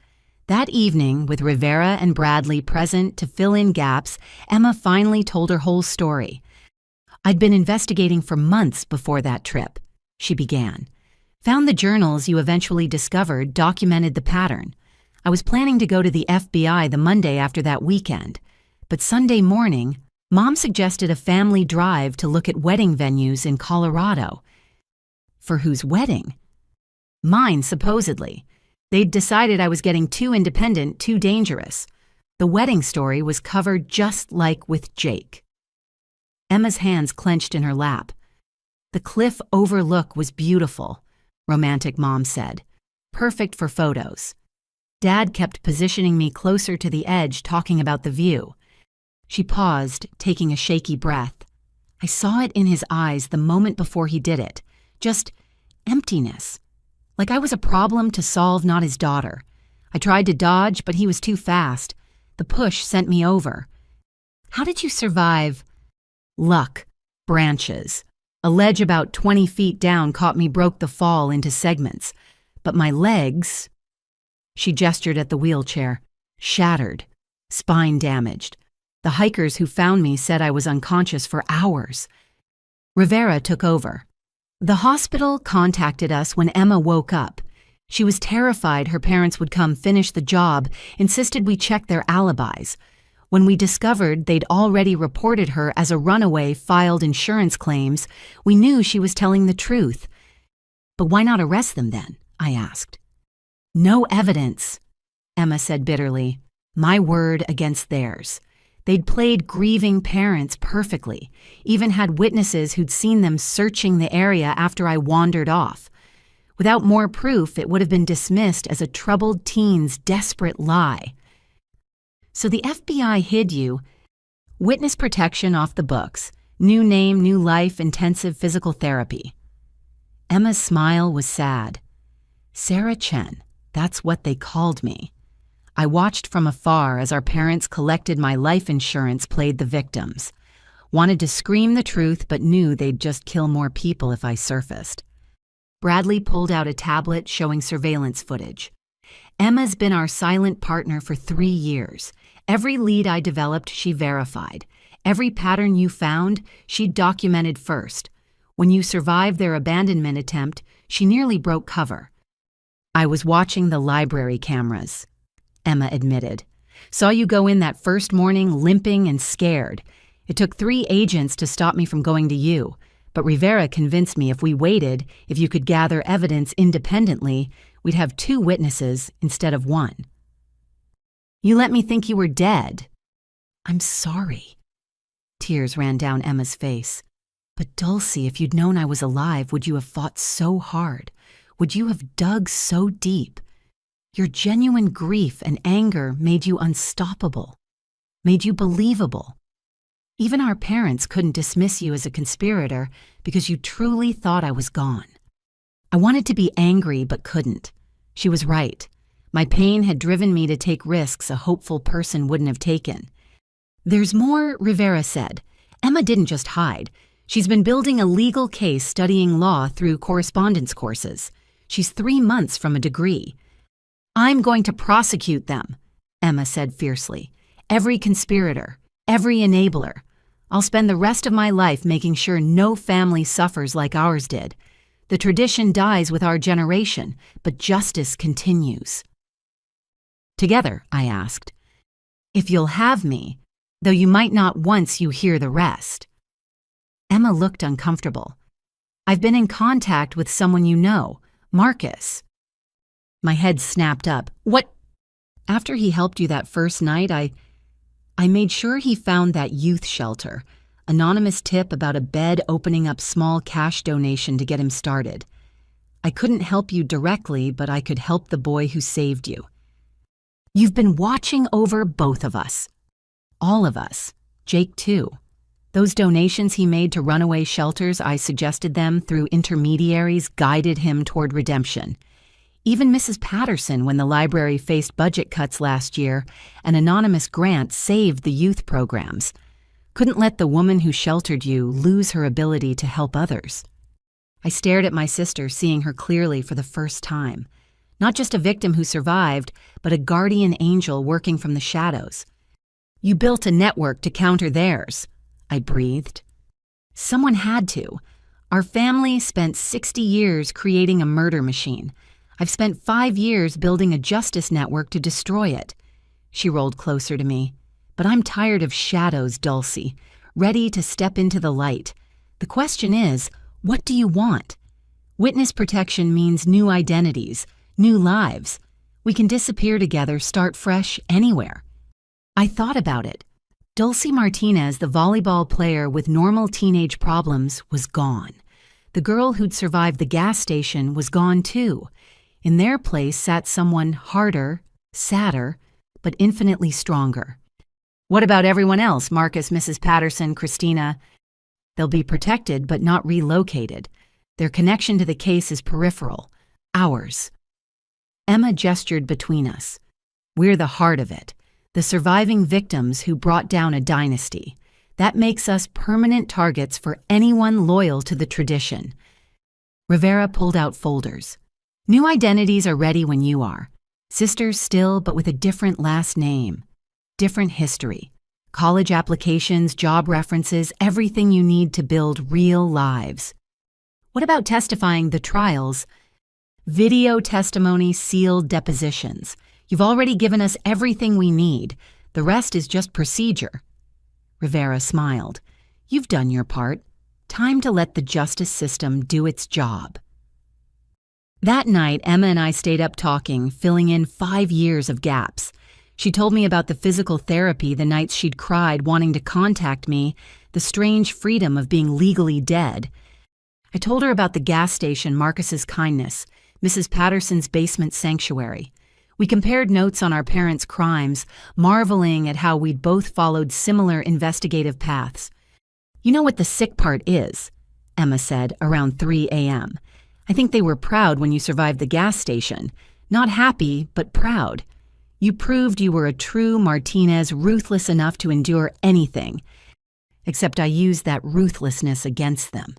That evening, with Rivera and Bradley present to fill in gaps, Emma finally told her whole story. "I'd been investigating for months before that trip," she began. "Found the journals you eventually discovered documented the pattern. I was planning to go to the FBI the Monday after that weekend, but Sunday morning, Mom suggested a family drive to look at wedding venues in Colorado." "For whose wedding?" "Mine, supposedly. They'd decided I was getting too independent, too dangerous. The wedding story was covered just like with Jake." Emma's hands clenched in her lap. "The cliff overlook was beautiful," romantic Mom said. "Perfect for photos. Dad kept positioning me closer to the edge, talking about the view." She paused, taking a shaky breath. I saw it in his eyes the moment before he did it. Just emptiness. Like I was a problem to solve, not his daughter. I tried to dodge, but he was too fast. The push sent me over. "How did you survive?" "Luck. Branches. A ledge about 20 feet down caught me, broke the fall into segments. But my legs..." She gestured at the wheelchair. Shattered. Spine damaged. The hikers who found me said I was unconscious for hours. Rivera took over. The hospital contacted us when Emma woke up. She was terrified her parents would come finish the job, insisted we check their alibis. When we discovered they'd already reported her as a runaway, filed insurance claims, we knew she was telling the truth. But why not arrest them then? I asked. No evidence, Emma said bitterly. My word against theirs. They'd played grieving parents perfectly, even had witnesses who'd seen them searching the area after I wandered off. Without more proof, it would have been dismissed as a troubled teen's desperate lie. So the FBI hid you. Witness protection off the books. New name, new life, intensive physical therapy. Emma's smile was sad. Sarah Chen, that's what they called me. I watched from afar as our parents collected my life insurance, played the victims. Wanted to scream the truth, but knew they'd just kill more people if I surfaced. Bradley pulled out a tablet showing surveillance footage. Emma's been our silent partner for 3 years. Every lead I developed, she verified. Every pattern you found, she documented first. When you survived their abandonment attempt, she nearly broke cover. I was watching the library cameras, Emma admitted. Saw you go in that first morning limping and scared. It took 3 agents to stop me from going to you, but Rivera convinced me if we waited, if you could gather evidence independently, we'd have 2 witnesses instead of 1. You let me think you were dead. I'm sorry. Tears ran down Emma's face. But Dulcie, if you'd known I was alive, would you have fought so hard? Would you have dug so deep? Your genuine grief and anger made you unstoppable, made you believable. Even our parents couldn't dismiss you as a conspirator because you truly thought I was gone. I wanted to be angry but couldn't. She was right. My pain had driven me to take risks a hopeful person wouldn't have taken. There's more, Rivera said. Emma didn't just hide. She's been building a legal case, studying law through correspondence courses. She's 3 months from a degree. I'm going to prosecute them, Emma said fiercely. Every conspirator, every enabler. I'll spend the rest of my life making sure no family suffers like ours did. The tradition dies with our generation, but justice continues. Together, I asked. If you'll have me, though you might not once you hear the rest. Emma looked uncomfortable. I've been in contact with someone you know, Marcus. My head snapped up. What? After he helped you that first night, I made sure he found that youth shelter. Anonymous tip about a bed opening up small cash donation to get him started. I couldn't help you directly, but I could help the boy who saved you. You've been watching over both of us. All of us. Jake, too. Those donations he made to runaway shelters, I suggested them through intermediaries, guided him toward redemption. Even Mrs. Patterson, when the library faced budget cuts last year, an anonymous grant saved the youth programs. Couldn't let the woman who sheltered you lose her ability to help others. I stared at my sister, seeing her clearly for the first time. Not just a victim who survived, but a guardian angel working from the shadows. You built a network to counter theirs, I breathed. Someone had to. Our family spent 60 years creating a murder machine. I've spent 5 years building a justice network to destroy it. She rolled closer to me. But I'm tired of shadows, Dulcie, ready to step into the light. The question is, what do you want? Witness protection means new identities, new lives. We can disappear together, start fresh, anywhere. I thought about it. Dulcie Martinez, the volleyball player with normal teenage problems, was gone. The girl who'd survived the gas station was gone too. In their place sat someone harder, sadder, but infinitely stronger. What about everyone else, Marcus, Mrs. Patterson, Christina? They'll be protected but not relocated. Their connection to the case is peripheral. Ours. Emma gestured between us. We're the heart of it. The surviving victims who brought down a dynasty. That makes us permanent targets for anyone loyal to the tradition. Rivera pulled out folders. New identities are ready when you are. Sisters still, but with a different last name. Different history. College applications, job references, everything you need to build real lives. What about testifying the trials? Video testimony, sealed depositions. You've already given us everything we need. The rest is just procedure. Rivera smiled. You've done your part. Time to let the justice system do its job. That night, Emma and I stayed up talking, filling in 5 years of gaps. She told me about the physical therapy the nights she'd cried wanting to contact me, the strange freedom of being legally dead. I told her about the gas station, Marcus's kindness, Mrs. Patterson's basement sanctuary. We compared notes on our parents' crimes, marveling at how we'd both followed similar investigative paths. You know what the sick part is, Emma said around 3 a.m. I think they were proud when you survived the gas station. Not happy, but proud. You proved you were a true Martinez, ruthless enough to endure anything. Except I used that ruthlessness against them.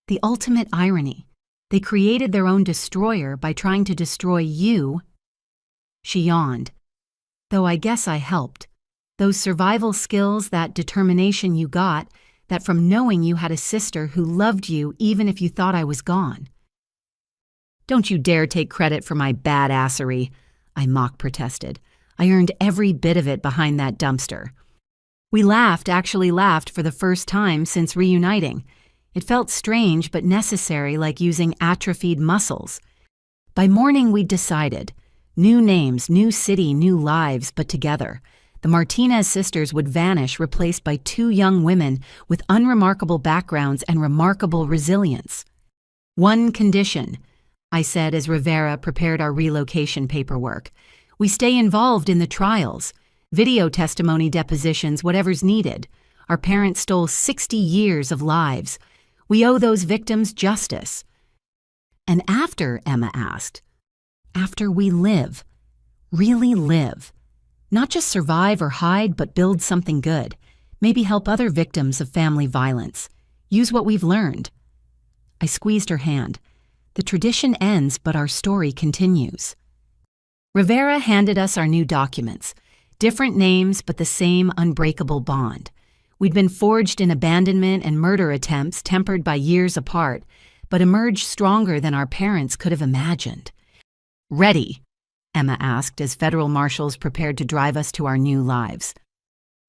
The ultimate irony. They created their own destroyer by trying to destroy you. She yawned. Though I guess I helped. Those survival skills, that determination you got, that from knowing you had a sister who loved you even if you thought I was gone. Don't you dare take credit for my badassery, I mock protested. I earned every bit of it behind that dumpster. We actually laughed for the first time since reuniting. It felt strange but necessary, like using atrophied muscles. By morning we'd decided. New names, new city, new lives, but together. The Martinez sisters would vanish, replaced by 2 young women with unremarkable backgrounds and remarkable resilience. One condition, I said as Rivera prepared our relocation paperwork. We stay involved in the trials. Video testimony, depositions, whatever's needed. Our parents stole 60 years of lives. We owe those victims justice. And after, Emma asked. After we live. Really live. Not just survive or hide, but build something good. Maybe help other victims of family violence. Use what we've learned. I squeezed her hand. The tradition ends, but our story continues. Rivera handed us our new documents. Different names, but the same unbreakable bond. We'd been forged in abandonment and murder attempts tempered by years apart, but emerged stronger than our parents could have imagined. Ready? Emma asked as federal marshals prepared to drive us to our new lives.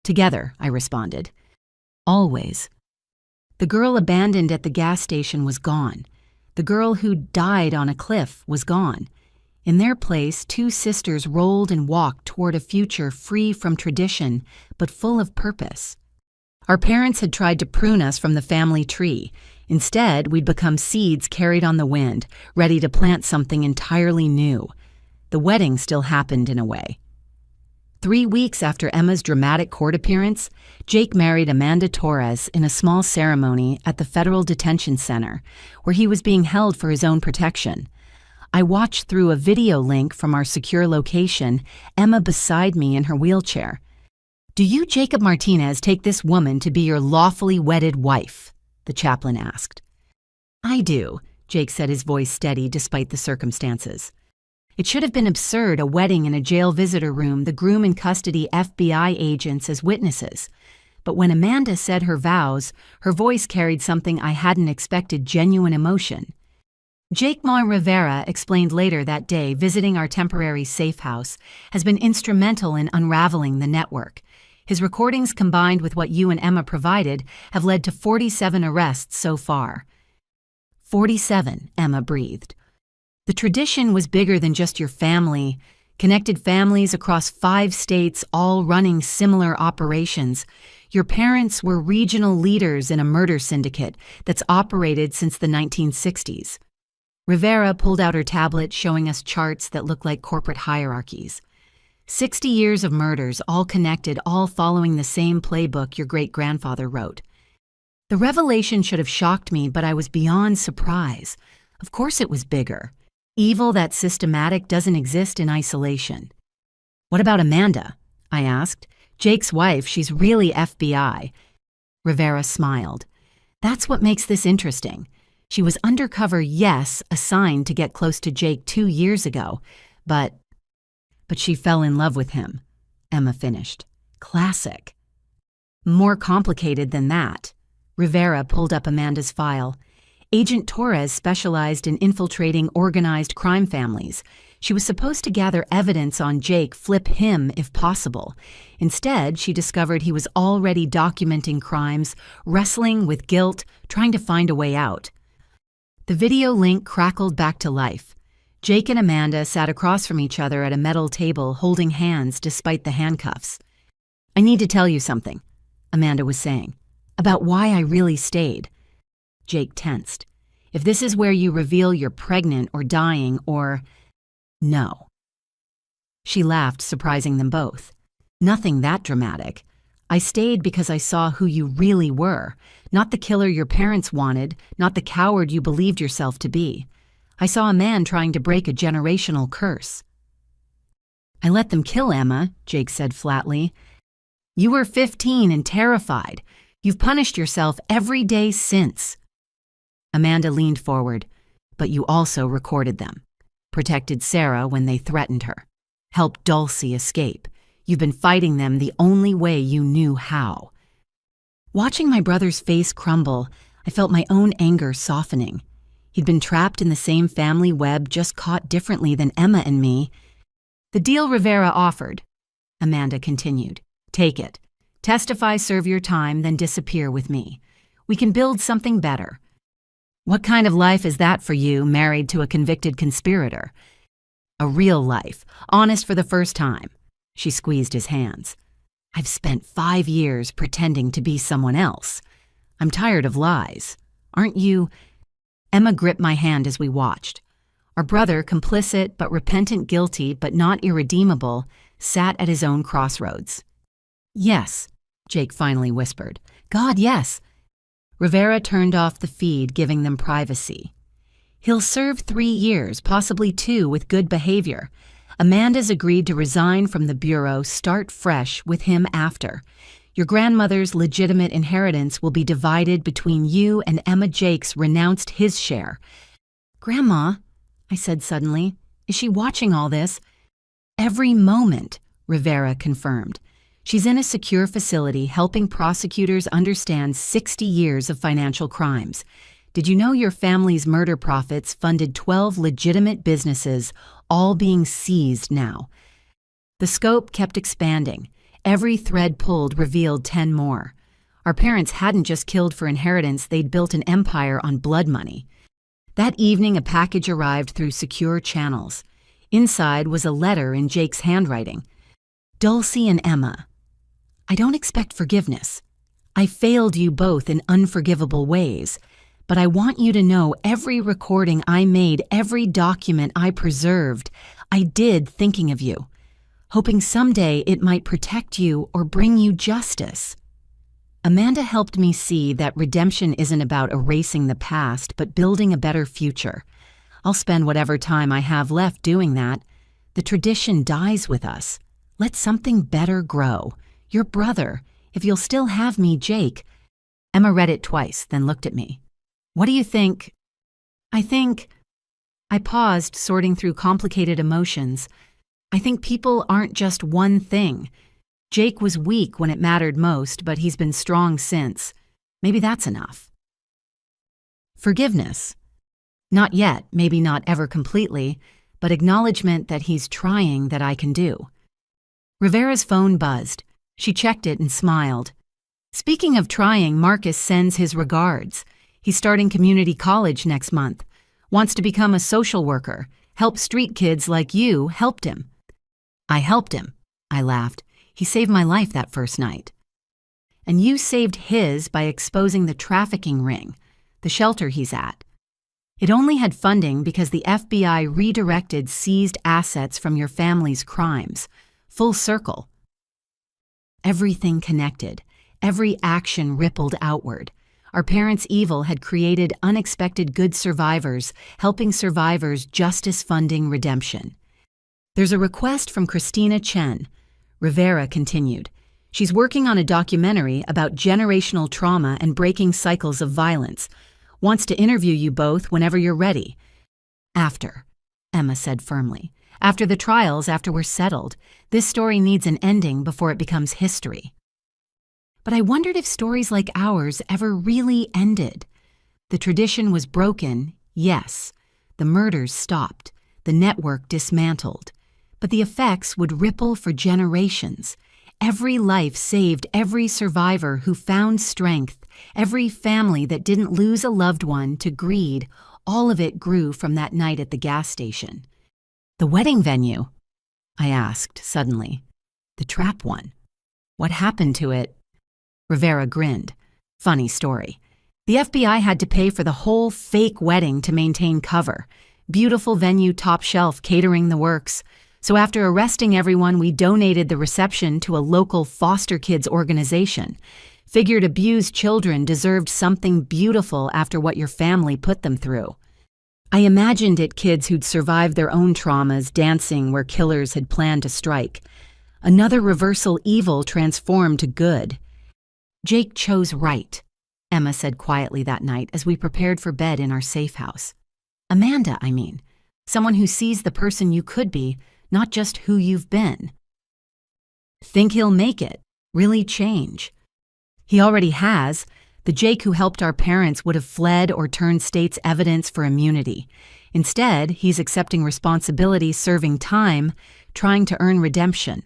Together, I responded. Always. The girl abandoned at the gas station was gone. The girl who died on a cliff was gone. In their place, 2 sisters rolled and walked toward a future free from tradition, but full of purpose. Our parents had tried to prune us from the family tree. Instead, we'd become seeds carried on the wind, ready to plant something entirely new. The wedding still happened in a way. 3 weeks after Emma's dramatic court appearance, Jake married Amanda Torres in a small ceremony at the Federal Detention Center, where he was being held for his own protection. I watched through a video link from our secure location, Emma beside me in her wheelchair. "Do you, Jacob Martinez, take this woman to be your lawfully wedded wife?" the chaplain asked. "I do," Jake said, his voice steady despite the circumstances. It should have been absurd, a wedding in a jail visitor room, the groom in custody, FBI agents as witnesses. But when Amanda said her vows, her voice carried something I hadn't expected, genuine emotion. Jake Ma Rivera explained later that day visiting our temporary safe house has been instrumental in unraveling the network. His recordings combined with what you and Emma provided have led to 47 arrests so far. 47, Emma breathed. The tradition was bigger than just your family. Connected families across 5 states, all running similar operations. Your parents were regional leaders in a murder syndicate that's operated since the 1960s. Rivera pulled out her tablet, showing us charts that looked like corporate hierarchies. 60 years of murders, all connected, all following the same playbook your great-grandfather wrote. The revelation should have shocked me, but I was beyond surprise. Of course it was bigger. Evil that's systematic doesn't exist in isolation. "What about Amanda?" I asked. "Jake's wife, she's really FBI." Rivera smiled. "That's what makes this interesting. She was undercover, yes, assigned to get close to Jake 2 years ago, but But she fell in love with him, Emma finished. Classic. More complicated than that. Rivera pulled up Amanda's file. Agent Torres specialized in infiltrating organized crime families. She was supposed to gather evidence on Jake, flip him if possible. Instead, she discovered he was already documenting crimes, wrestling with guilt, trying to find a way out. The video link crackled back to life. Jake and Amanda sat across from each other at a metal table, holding hands despite the handcuffs. "I need to tell you something," Amanda was saying, "about why I really stayed." Jake tensed. "If this is where you reveal you're pregnant or dying or—" "No." She laughed, surprising them both. "Nothing that dramatic. I stayed because I saw who you really were, not the killer your parents wanted, not the coward you believed yourself to be. I saw a man trying to break a generational curse." "I let them kill Emma," Jake said flatly. "You were 15 and terrified. You've punished yourself every day since." Amanda leaned forward. "But you also recorded them. Protected Sarah when they threatened her. Helped Dulcie escape. You've been fighting them the only way you knew how." Watching my brother's face crumble, I felt my own anger softening. He'd been trapped in the same family web, just caught differently than Emma and me. "The deal Rivera offered," Amanda continued. "Take it. Testify, serve your time, then disappear with me. We can build something better." "What kind of life is that for you, married to a convicted conspirator?" "A real life, honest for the first time." She squeezed his hands. "I've spent 5 years pretending to be someone else. I'm tired of lies. Aren't you?" Emma gripped my hand as we watched. Our brother, complicit but repentant, guilty but not irredeemable, sat at his own crossroads. "Yes," Jake finally whispered. "God, yes." Rivera turned off the feed, giving them privacy. "He'll serve 3 years, possibly 2, with good behavior. Amanda's agreed to resign from the Bureau, start fresh with him after. Your grandmother's legitimate inheritance will be divided between you and Emma. Jake's renounced his share." "Grandma," I said suddenly, "is she watching all this?" "Every moment," Rivera confirmed. "She's in a secure facility helping prosecutors understand 60 years of financial crimes. Did you know your family's murder profits funded 12 legitimate businesses, all being seized now?" The scope kept expanding. Every thread pulled revealed 10 more. Our parents hadn't just killed for inheritance, they'd built an empire on blood money. That evening, a package arrived through secure channels. Inside was a letter in Jake's handwriting. "Dulcie and Emma, I don't expect forgiveness. I failed you both in unforgivable ways, but I want you to know every recording I made, every document I preserved, I did thinking of you, hoping someday it might protect you or bring you justice." Amanda helped me see that redemption isn't about erasing the past, but building a better future. I'll spend whatever time I have left doing that. The tradition dies with us. Let something better grow. Your brother, if you'll still have me, Jake. Emma read it twice, then looked at me. "What do you think?" I paused, sorting through complicated emotions. "I think people aren't just one thing. Jake was weak when it mattered most, but he's been strong since. Maybe that's enough." Forgiveness. Not yet, maybe not ever completely, but acknowledgement that he's trying, that I can do. Rivera's phone buzzed. She checked it and smiled. "Speaking of trying, Marcus sends his regards. He's starting community college next month. Wants to become a social worker. Help street kids like you. Helped him." "I helped him," I laughed. "He saved my life that first night." "And you saved his by exposing the trafficking ring, the shelter he's at. It only had funding because the FBI redirected seized assets from your family's crimes. Full circle." Everything connected. Every action rippled outward. Our parents' evil had created unexpected good survivors, helping survivors, justice funding redemption. "There's a request from Christina Chen," Rivera continued. "She's working on a documentary about generational trauma and breaking cycles of violence. Wants to interview you both whenever you're ready." "After," Emma said firmly. After the trials, after we're settled, this story needs an ending before it becomes history. But I wondered if stories like ours ever really ended. The tradition was broken, yes. The murders stopped, the network dismantled. But the effects would ripple for generations. Every life saved, every survivor who found strength, every family that didn't lose a loved one to greed, all of it grew from that night at the gas station. The wedding venue? I asked suddenly. The trap one. What happened to it? Rivera grinned. Funny story. The FBI had to pay for the whole fake wedding to maintain cover. Beautiful venue, top shelf, catering the works. So after arresting everyone, we donated the reception to a local foster kids organization. Figured abused children deserved something beautiful after what your family put them through. I imagined it kids who'd survived their own traumas dancing where killers had planned to strike. Another reversal evil transformed to good. Jake chose right, Emma said quietly that night as we prepared for bed in our safe house. Amanda, I mean. Someone who sees the person you could be, not just who you've been. Think he'll make it, really change. He already has. The Jake who helped our parents would have fled or turned state's evidence for immunity. Instead, he's accepting responsibility, serving time, trying to earn redemption.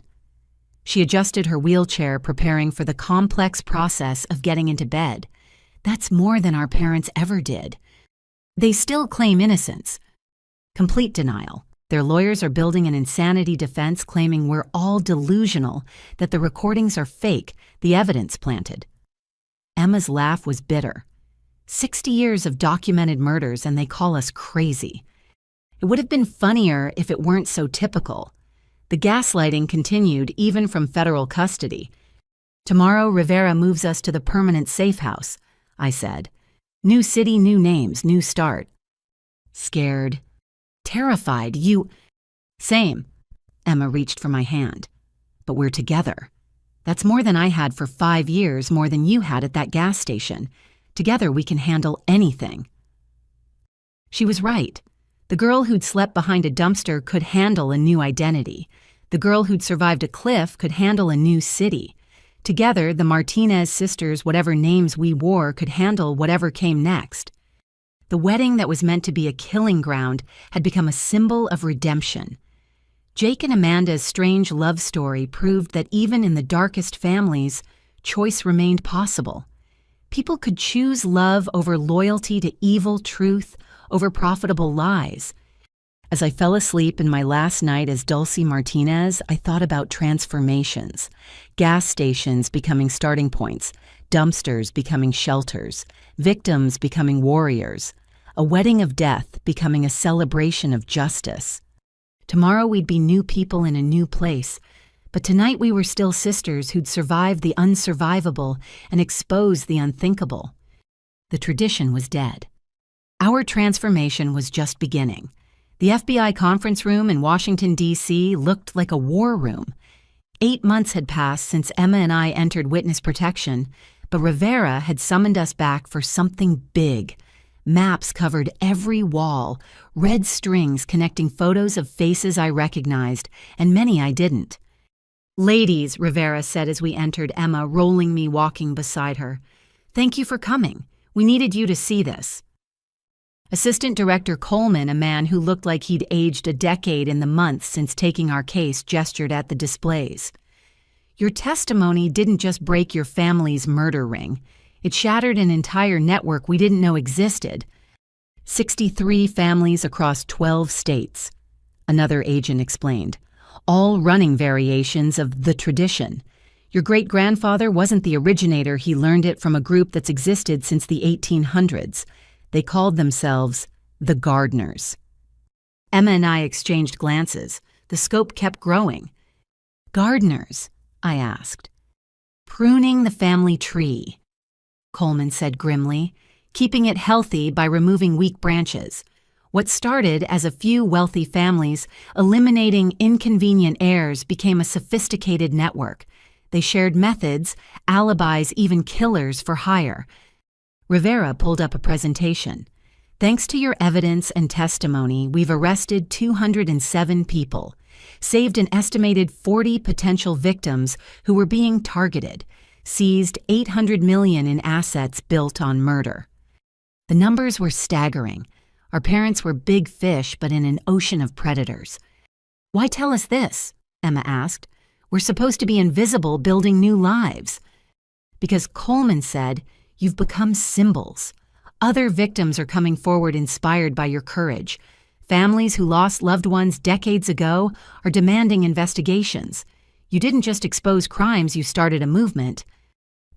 She adjusted her wheelchair, preparing for the complex process of getting into bed. That's more than our parents ever did. They still claim innocence. Complete denial. Their lawyers are building an insanity defense claiming we're all delusional, that the recordings are fake, the evidence planted. Emma's laugh was bitter. 60 years of documented murders and they call us crazy. It would have been funnier if it weren't so typical. The gaslighting continued even from federal custody. Tomorrow, Rivera moves us to the permanent safe house, I said. New city, new names, new start. Scared. Terrified, Same. Emma reached for my hand. But we're together. That's more than I had for 5 years, more than you had at that gas station. Together we can handle anything. She was right. The girl who'd slept behind a dumpster could handle a new identity. The girl who'd survived a cliff could handle a new city. Together, the Martinez sisters, whatever names we wore, could handle whatever came next. The wedding that was meant to be a killing ground had become a symbol of redemption. Jake and Amanda's strange love story proved that even in the darkest families, choice remained possible. People could choose love over loyalty to evil truth, over profitable lies. As I fell asleep in my last night as Dulcie Martinez, I thought about transformations. Gas stations becoming starting points, dumpsters becoming shelters, victims becoming warriors, a wedding of death becoming a celebration of justice. Tomorrow we'd be new people in a new place, but tonight we were still sisters who'd survived the unsurvivable and exposed the unthinkable. The tradition was dead. Our transformation was just beginning. The FBI conference room in Washington, D.C. looked like a war room. 8 months had passed since Emma and I entered witness protection, but Rivera had summoned us back for something big. Maps covered every wall, red strings connecting photos of faces I recognized, and many I didn't. Ladies, Rivera said as we entered, Emma rolling me walking beside her. Thank you for coming. We needed you to see this. Assistant Director Coleman, a man who looked like he'd aged a decade in the months since taking our case, gestured at the displays. Your testimony didn't just break your family's murder ring. It shattered an entire network we didn't know existed. 63 families across 12 states, another agent explained, all running variations of the tradition. Your great-grandfather wasn't the originator. He learned it from a group that's existed since the 1800s. They called themselves the Gardeners. Emma and I exchanged glances. The scope kept growing. Gardeners, I asked. Pruning the family tree, Coleman said grimly, keeping it healthy by removing weak branches. What started as a few wealthy families eliminating inconvenient heirs became a sophisticated network. They shared methods, alibis, even killers for hire. Rivera pulled up a presentation. Thanks to your evidence and testimony, we've arrested 207 people, saved an estimated 40 potential victims who were being targeted, seized $800 million in assets built on murder. The numbers were staggering. Our parents were big fish, but in an ocean of predators. Why tell us this? Emma asked. We're supposed to be invisible, building new lives. Because Coleman said, you've become symbols. Other victims are coming forward inspired by your courage. Families who lost loved ones decades ago are demanding investigations. You didn't just expose crimes, you started a movement.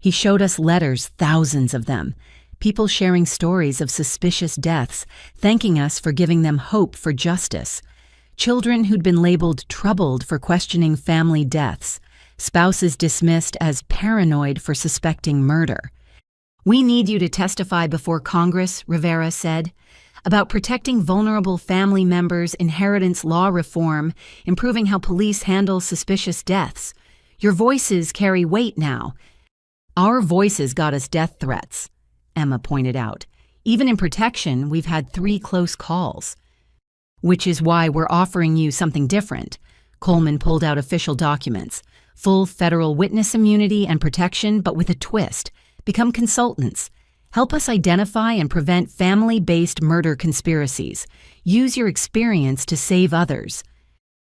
He showed us letters, thousands of them. People sharing stories of suspicious deaths, thanking us for giving them hope for justice. Children who'd been labeled troubled for questioning family deaths. Spouses dismissed as paranoid for suspecting murder. We need you to testify before Congress, Rivera said, about protecting vulnerable family members, inheritance law reform, improving how police handle suspicious deaths. Your voices carry weight now. Our voices got us death threats, Emma pointed out. Even in protection, we've had 3 close calls. Which is why we're offering you something different. Coleman pulled out official documents. Full federal witness immunity and protection, but with a twist. Become consultants. Help us identify and prevent family-based murder conspiracies. Use your experience to save others.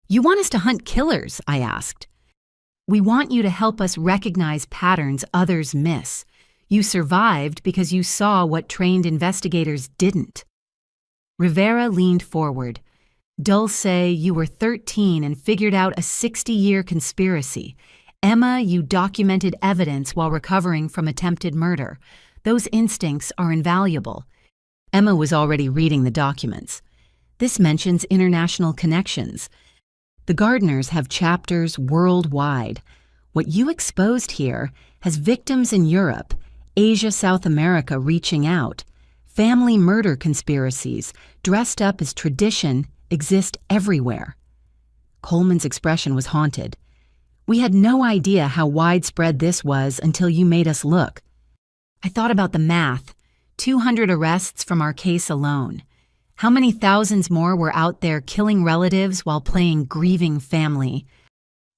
You want us to hunt killers? I asked. We want you to help us recognize patterns others miss. You survived because you saw what trained investigators didn't. Rivera leaned forward. Dulce, you were 13 and figured out a 60-year conspiracy. Emma, you documented evidence while recovering from attempted murder. Those instincts are invaluable. Emma was already reading the documents. This mentions international connections. The Gardners have chapters worldwide. What you exposed here has victims in Europe, Asia, South America reaching out. Family murder conspiracies, dressed up as tradition, exist everywhere. Coleman's expression was haunted. We had no idea how widespread this was until you made us look. I thought about the math. 200 arrests from our case alone. How many thousands more were out there killing relatives while playing grieving family?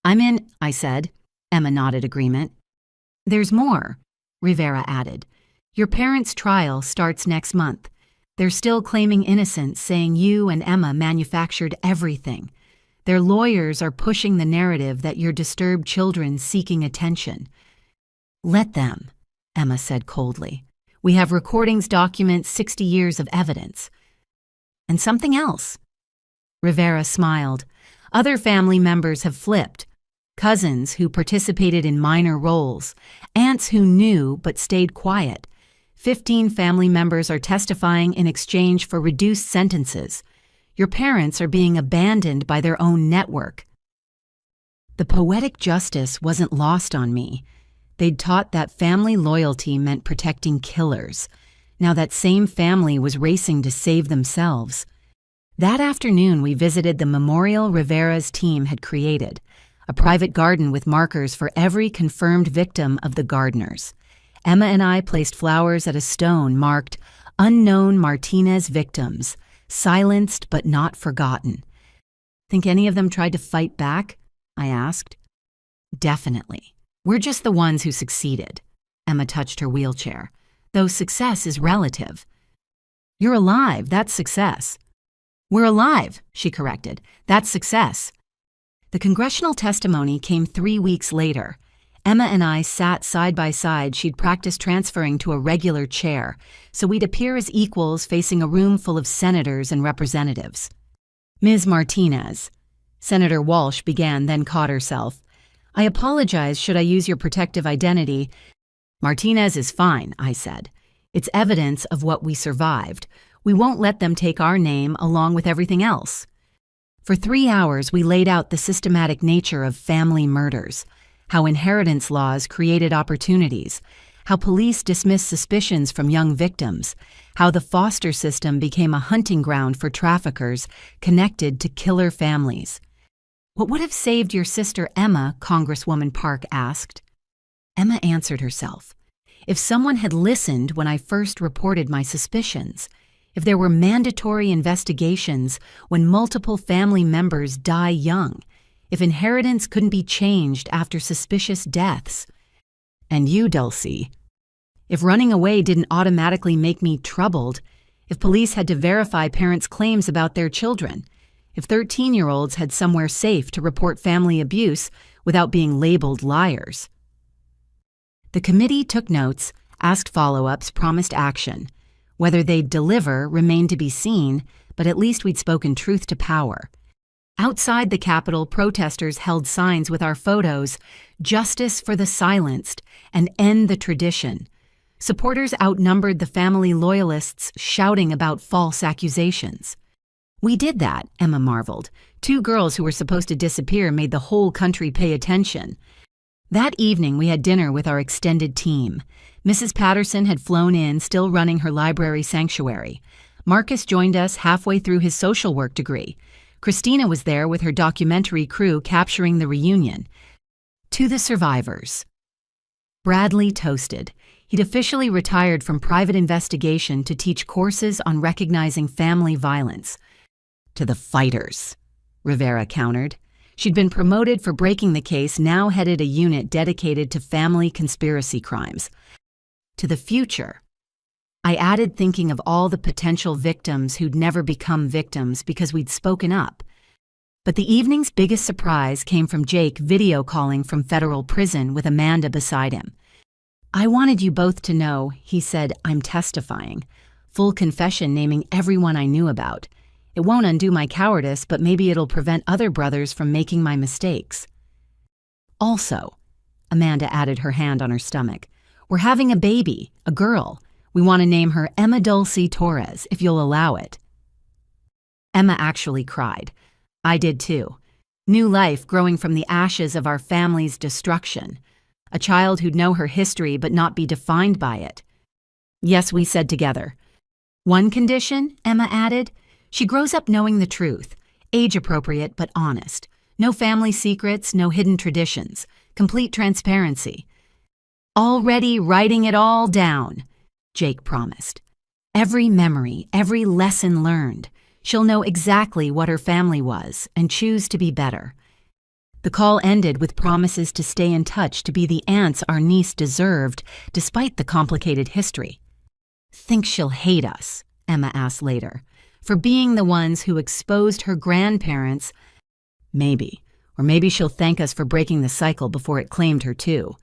I'm in, I said. Emma nodded agreement. There's more, Rivera added. Your parents' trial starts next month. They're still claiming innocence, saying you and Emma manufactured everything. Their lawyers are pushing the narrative that you're disturbed children seeking attention. Let them, Emma said coldly. We have recordings document 60 years of evidence. And something else. Rivera smiled. Other family members have flipped. Cousins who participated in minor roles. Aunts who knew but stayed quiet. 15 family members are testifying in exchange for reduced sentences. Your parents are being abandoned by their own network. The poetic justice wasn't lost on me. They'd taught that family loyalty meant protecting killers. Now that same family was racing to save themselves. That afternoon, we visited the memorial Rivera's team had created, a private garden with markers for every confirmed victim of the Gardners. Emma and I placed flowers at a stone marked Unknown Martinez Victims, Silenced but Not Forgotten. Think any of them tried to fight back? I asked. Definitely. We're just the ones who succeeded. Emma touched her wheelchair. Though success is relative. You're alive, that's success. We're alive, she corrected. That's success. The congressional testimony came 3 weeks later. Emma and I sat side by side. She'd practiced transferring to a regular chair, so we'd appear as equals facing a room full of senators and representatives. Ms. Martinez. Senator Walsh began, then caught herself. I apologize, should I use your protective identity? Martinez is fine, I said. It's evidence of what we survived. We won't let them take our name along with everything else. For 3 hours, we laid out the systematic nature of family murders. How inheritance laws created opportunities, how police dismissed suspicions from young victims, how the foster system became a hunting ground for traffickers connected to killer families. What would have saved your sister Emma? Congresswoman Park asked. Emma answered herself. If someone had listened when I first reported my suspicions, If there were mandatory investigations when multiple family members die young, if inheritance couldn't be changed after suspicious deaths. And you, Dulcie. If running away didn't automatically make me troubled, if police had to verify parents' claims about their children, if 13-year-olds had somewhere safe to report family abuse without being labeled liars. The committee took notes, asked follow-ups, promised action. Whether they'd deliver remained to be seen, but at least we'd spoken truth to power. Outside the Capitol, protesters held signs with our photos, "Justice for the silenced," and "End the tradition." Supporters outnumbered the family loyalists shouting about false accusations. We did that, Emma marveled. 2 girls who were supposed to disappear made the whole country pay attention. That evening, we had dinner with our extended team. Mrs. Patterson had flown in, still running her library sanctuary. Marcus joined us halfway through his social work degree. Christina was there with her documentary crew capturing the reunion. To the survivors. Bradley toasted. He'd officially retired from private investigation to teach courses on recognizing family violence. To the fighters, Rivera countered. She'd been promoted for breaking the case, now headed a unit dedicated to family conspiracy crimes. To the future. I added, thinking of all the potential victims who'd never become victims because we'd spoken up. But the evening's biggest surprise came from Jake video calling from federal prison with Amanda beside him. "I wanted you both to know," he said, "I'm testifying. Full confession naming everyone I knew about. It won't undo my cowardice, but maybe it'll prevent other brothers from making my mistakes." Also, Amanda added, her hand on her stomach, "we're having a baby, a girl. We want to name her Emma Dulcie Torres, if you'll allow it." Emma actually cried. I did too. New life growing from the ashes of our family's destruction. A child who'd know her history but not be defined by it. "Yes," we said together. "One condition," Emma added. "She grows up knowing the truth, age-appropriate but honest. No family secrets, no hidden traditions. Complete transparency." "Already writing it all down," Jake promised. "Every memory, every lesson learned. She'll know exactly what her family was and choose to be better." The call ended with promises to stay in touch, to be the aunts our niece deserved, despite the complicated history. "Think she'll hate us?" Emma asked later. "For being the ones who exposed her grandparents?" "Maybe. Or maybe she'll thank us for breaking the cycle before it claimed her too."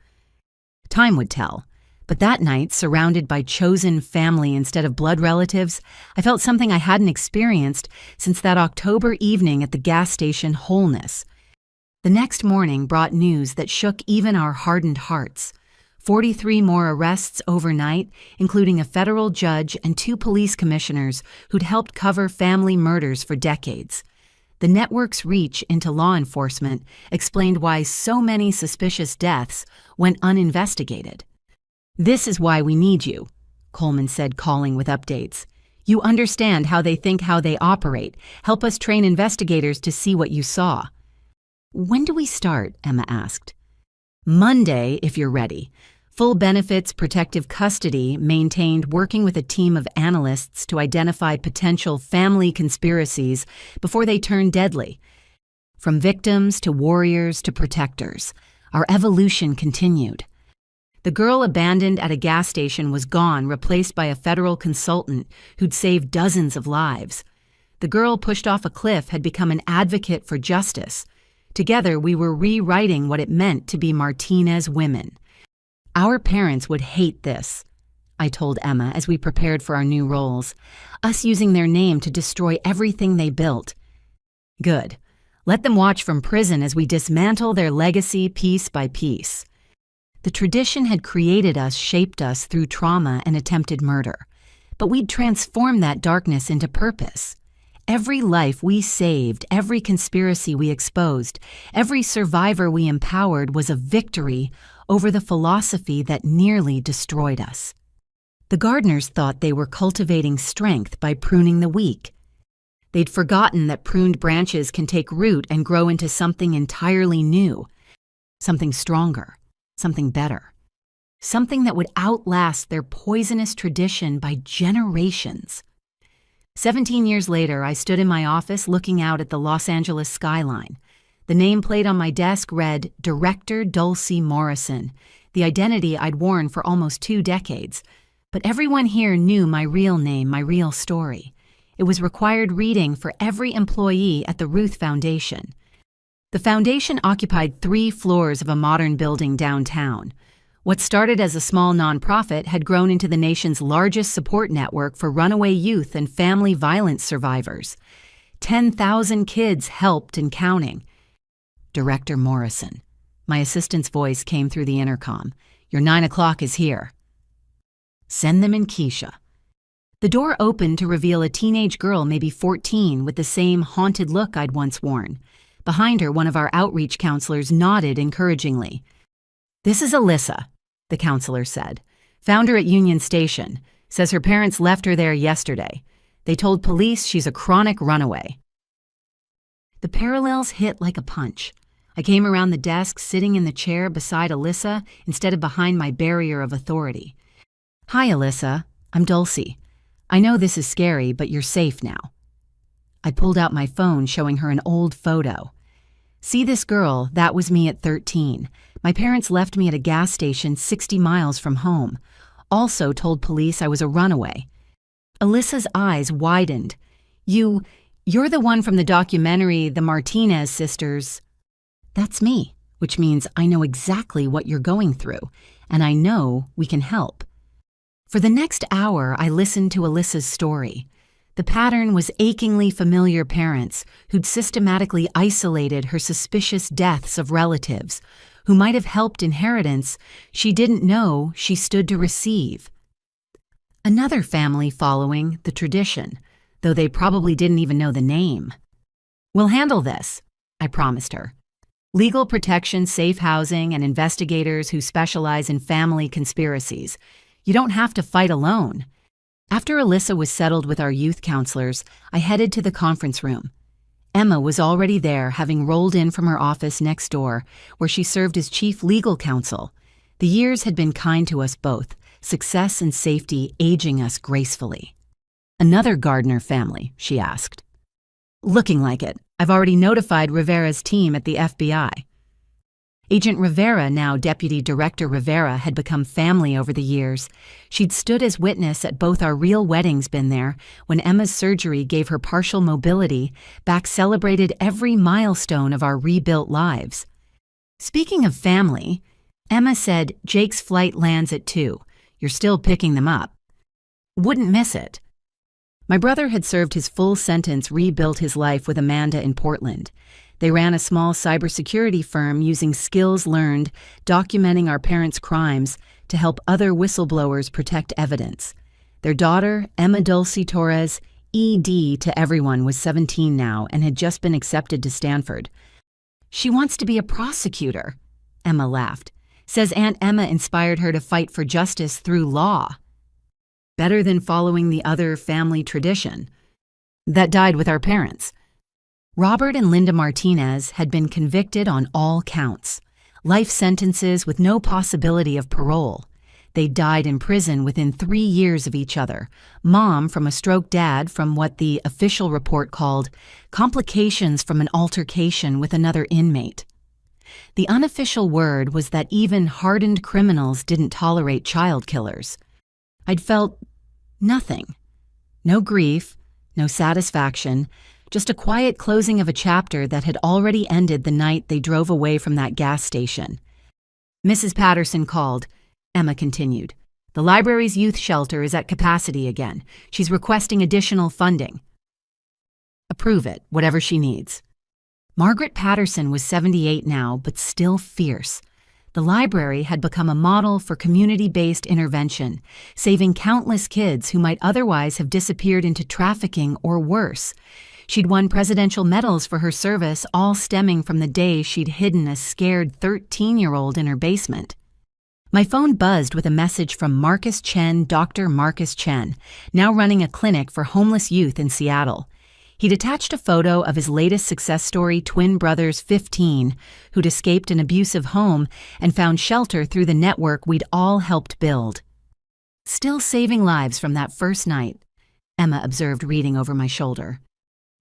Time would tell. But that night, surrounded by chosen family instead of blood relatives, I felt something I hadn't experienced since that October evening at the gas station Wholeness. The next morning brought news that shook even our hardened hearts. 43 more arrests overnight, including a federal judge and 2 police commissioners who'd helped cover family murders for decades. The network's reach into law enforcement explained why so many suspicious deaths went uninvestigated. "This is why we need you," Coleman said, calling with updates. "You understand how they think, how they operate. Help us train investigators to see what you saw." "When do we start?" Emma asked. "Monday, if you're ready. Full benefits, protective custody, maintained, working with a team of analysts to identify potential family conspiracies before they turn deadly. From victims to warriors to protectors, our evolution continued." The girl abandoned at a gas station was gone, replaced by a federal consultant who'd saved dozens of lives. The girl pushed off a cliff had become an advocate for justice. Together, we were rewriting what it meant to be Martinez women. "Our parents would hate this," I told Emma as we prepared for our new roles. "Us using their name to destroy everything they built." "Good. Let them watch from prison as we dismantle their legacy piece by piece." The tradition had created us, shaped us through trauma and attempted murder. But we'd transformed that darkness into purpose. Every life we saved, every conspiracy we exposed, every survivor we empowered was a victory over the philosophy that nearly destroyed us. The gardeners thought they were cultivating strength by pruning the weak. They'd forgotten that pruned branches can take root and grow into something entirely new, something stronger. Something better. Something that would outlast their poisonous tradition by generations. 17 years later, I stood in my office looking out at the Los Angeles skyline. The nameplate on my desk read Director Dulcie Morrison, the identity I'd worn for almost 2 decades. But everyone here knew my real name, my real story. It was required reading for every employee at the Ruth Foundation. The foundation occupied 3 floors of a modern building downtown. What started as a small nonprofit had grown into the nation's largest support network for runaway youth and family violence survivors. 10,000 kids helped and counting. Director Morrison. My assistant's voice came through the intercom. Your 9 o'clock is here. Send them in, Keisha. The door opened to reveal a teenage girl, maybe 14, with the same haunted look I'd once worn. Behind her, one of our outreach counselors nodded encouragingly. This is Alyssa, the counselor said. Found her at Union Station. Says her parents left her there yesterday. They told police she's a chronic runaway. The parallels hit like a punch. I came around the desk, sitting in the chair beside Alyssa instead of behind my barrier of authority. Hi, Alyssa. I'm Dulcie. I know this is scary, but you're safe now. I pulled out my phone, showing her an old photo. See this girl? That was me at 13. My parents left me at a gas station 60 miles from home. Also told police I was a runaway. Alyssa's eyes widened. You're the one from the documentary, The Martinez Sisters. That's me, which means I know exactly what you're going through, and I know we can help. For the next hour, I listened to Alyssa's story. The pattern was achingly familiar parents who'd systematically isolated her suspicious deaths of relatives who might have helped inheritance she didn't know she stood to receive. Another family following the tradition, though they probably didn't even know the name. We'll handle this, I promised her. Legal protection, safe housing, and investigators who specialize in family conspiracies. You don't have to fight alone. After Alyssa was settled with our youth counselors, I headed to the conference room. Emma was already there, having rolled in from her office next door, where she served as chief legal counsel. The years had been kind to us both, success and safety aging us gracefully. Another Gardner family, she asked. Looking like it. I've already notified Rivera's team at the FBI. Agent Rivera, now Deputy Director Rivera, had become family over the years. She'd stood as witness at both our real weddings been there, when Emma's surgery gave her partial mobility, back celebrated every milestone of our rebuilt lives. Speaking of family, Emma said Jake's flight lands at 2. You're still picking them up. Wouldn't miss it. My brother had served his full sentence, rebuilt his life with Amanda in Portland. They ran a small cybersecurity firm using skills learned, documenting our parents' crimes to help other whistleblowers protect evidence. Their daughter, Emma Dulcie Torres, ED to everyone, was 17 now and had just been accepted to Stanford. She wants to be a prosecutor, Emma laughed. Says Aunt Emma inspired her to fight for justice through law. Better than following the other family tradition that died with our parents. Robert and Linda Martinez had been convicted on all counts, life sentences with no possibility of parole. They died in prison within 3 years of each other. Mom from a stroke, dad from what the official report called complications from an altercation with another inmate. The unofficial word was that even hardened criminals didn't tolerate child killers. I'd felt nothing. No grief, no satisfaction, just a quiet closing of a chapter that had already ended the night they drove away from that gas station. Mrs. Patterson called. Emma continued. The library's youth shelter is at capacity again. She's requesting additional funding. Approve it, whatever she needs. Margaret Patterson was 78 now, but still fierce. The library had become a model for community-based intervention, saving countless kids who might otherwise have disappeared into trafficking or worse. She'd won presidential medals for her service, all stemming from the day she'd hidden a scared 13-year-old in her basement. My phone buzzed with a message from Marcus Chen, Dr. Marcus Chen, now running a clinic for homeless youth in Seattle. He'd attached a photo of his latest success story, twin brothers 15, who'd escaped an abusive home and found shelter through the network we'd all helped build. Still saving lives from that first night. Emma observed, reading over my shoulder.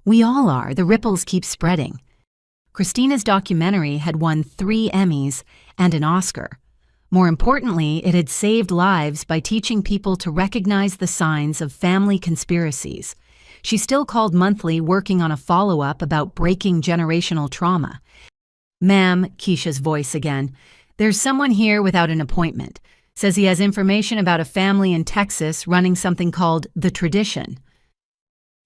We all are. The ripples keep spreading. Christina's documentary had won 3 Emmys and an Oscar. More importantly, it had saved lives by teaching people to recognize the signs of family conspiracies. She still called monthly, working on a follow-up about breaking generational trauma. Ma'am, Keisha's voice again, there's someone here without an appointment. Says he has information about a family in Texas running something called The Tradition.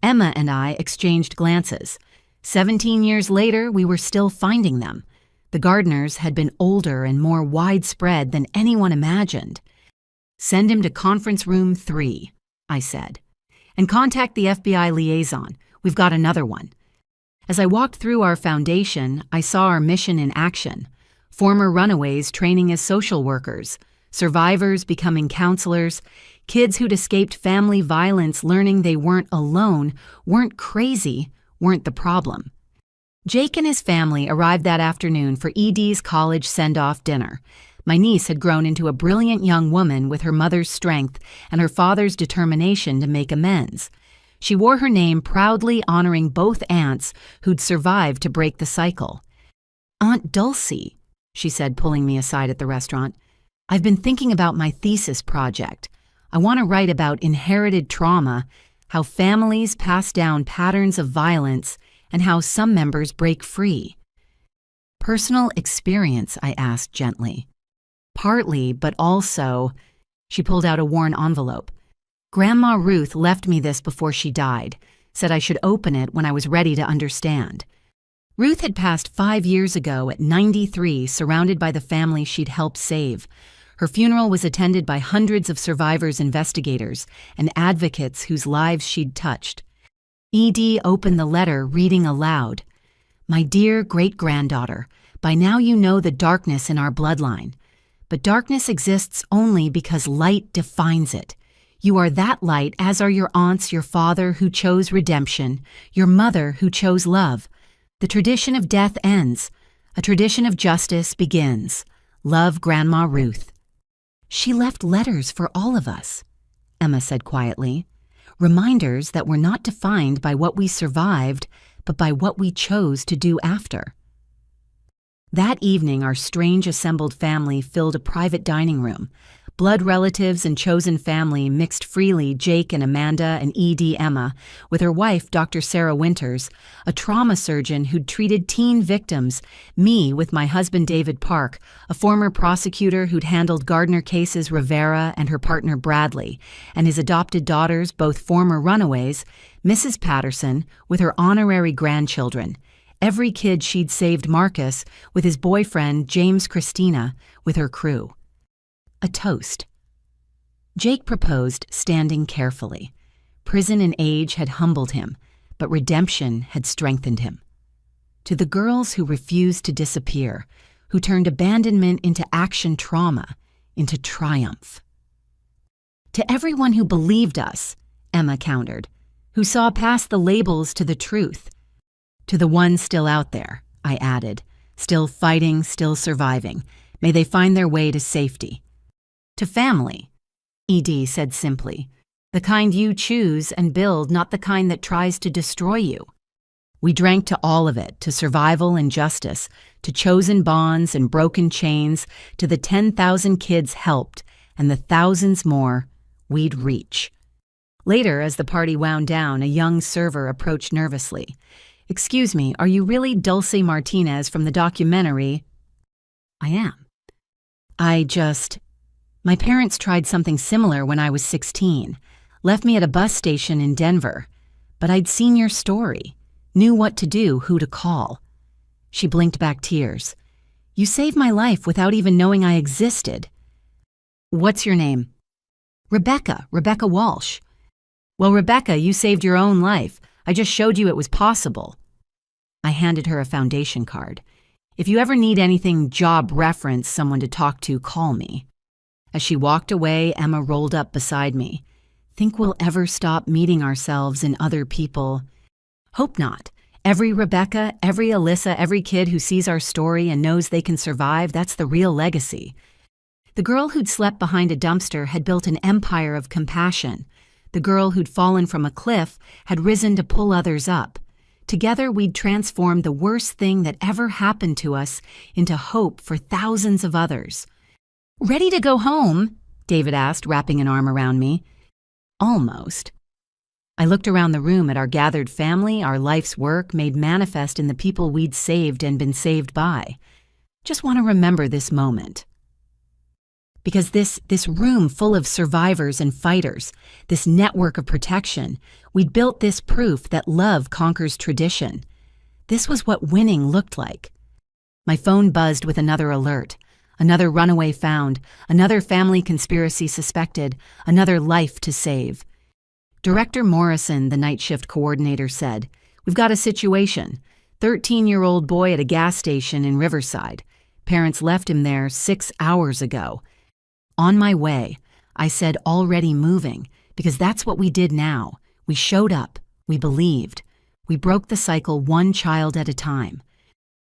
Emma and I exchanged glances. 17 years later, we were still finding them. The Gardners had been older and more widespread than anyone imagined. Send him to conference room 3, I said. And contact the FBI liaison. We've got another one. As I walked through our foundation, I saw our mission in action. Former runaways training as social workers, survivors becoming counselors, kids who'd escaped family violence learning they weren't alone, weren't crazy, weren't the problem. Jake and his family arrived that afternoon for ED's college send-off dinner. My niece had grown into a brilliant young woman with her mother's strength and her father's determination to make amends. She wore her name proudly, honoring both aunts who'd survived to break the cycle. Aunt Dulcie, she said, pulling me aside at the restaurant, I've been thinking about my thesis project. I want to write about inherited trauma, how families pass down patterns of violence, and how some members break free. Personal experience, I asked gently. Partly, but also, she pulled out a worn envelope. Grandma Ruth left me this before she died, said I should open it when I was ready to understand. Ruth had passed 5 years ago at 93, surrounded by the family she'd helped save. Her funeral was attended by hundreds of survivors, investigators, and advocates whose lives she'd touched. ED opened the letter, reading aloud. My dear great-granddaughter, by now you know the darkness in our bloodline. But darkness exists only because light defines it. You are that light, as are your aunts, your father who chose redemption, your mother who chose love. The tradition of death ends. A tradition of justice begins. Love, Grandma Ruth. She left letters for all of us, Emma said quietly. Reminders that we're not defined by what we survived, but by what we chose to do after. That evening, our strange assembled family filled a private dining room. Blood relatives and chosen family mixed freely, Jake and Amanda and ED Emma, with her wife, Dr. Sarah Winters, a trauma surgeon who'd treated teen victims, me with my husband David Park, a former prosecutor who'd handled Gardner cases, Rivera and her partner Bradley, and his adopted daughters, both former runaways, Mrs. Patterson, with her honorary grandchildren, every kid she'd saved, Marcus, with his boyfriend James, Christina, with her crew. A toast. Jake proposed, standing carefully. Prison and age had humbled him, but redemption had strengthened him. To the girls who refused to disappear, who turned abandonment into action, trauma into triumph. To everyone who believed us, Emma countered, who saw past the labels to the truth. To the ones still out there, I added, still fighting, still surviving, may they find their way to safety. To family, ED said simply, the kind you choose and build, not the kind that tries to destroy you. We drank to all of it, to survival and justice, to chosen bonds and broken chains, to the 10,000 kids helped and the thousands more we'd reach. Later, as the party wound down, a young server approached nervously. Excuse me, are you really Dulcie Martinez from the documentary? I am. My parents tried something similar when I was 16, left me at a bus station in Denver, but I'd seen your story, knew what to do, who to call. She blinked back tears. You saved my life without even knowing I existed. What's your name? Rebecca Walsh. Well, Rebecca, you saved your own life. I just showed you it was possible. I handed her a foundation card. If you ever need anything job reference, someone to talk to, call me. As she walked away, Emma rolled up beside me. Think we'll ever stop meeting ourselves in other people? Hope not. Every Rebecca, every Alyssa, every kid who sees our story and knows they can survive, that's the real legacy. The girl who'd slept behind a dumpster had built an empire of compassion. The girl who'd fallen from a cliff had risen to pull others up. Together, we'd transformed the worst thing that ever happened to us into hope for thousands of others. "Ready to go home?" David asked, wrapping an arm around me. Almost. I looked around the room at our gathered family, our life's work made manifest in the people we'd saved and been saved by. Just want to remember this moment. Because this room full of survivors and fighters, this network of protection, we'd built this proof that love conquers tradition. This was what winning looked like. My phone buzzed with another alert. Another runaway found, another family conspiracy suspected, another life to save. Director Morrison, the night shift coordinator, said, "We've got a situation. 13-year-old boy at a gas station in Riverside. Parents left him there 6 hours ago." On my way, I said already moving, because that's what we did now. We showed up. We believed. We broke the cycle one child at a time.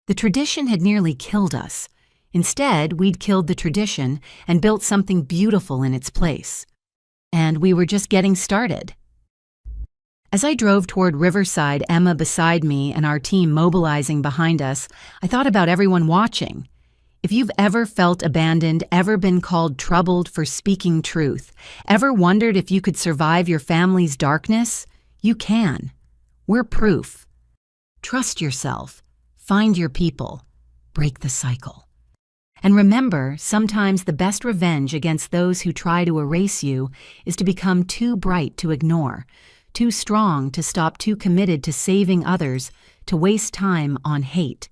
The tradition had nearly killed us. Instead, we'd killed the tradition and built something beautiful in its place. And we were just getting started. As I drove toward Riverside, Emma beside me and our team mobilizing behind us, I thought about everyone watching. If you've ever felt abandoned, ever been called troubled for speaking truth, ever wondered if you could survive your family's darkness, you can. We're proof. Trust yourself. Find your people. Break the cycle. And remember, sometimes the best revenge against those who try to erase you is to become too bright to ignore, too strong to stop, too committed to saving others, to waste time on hate.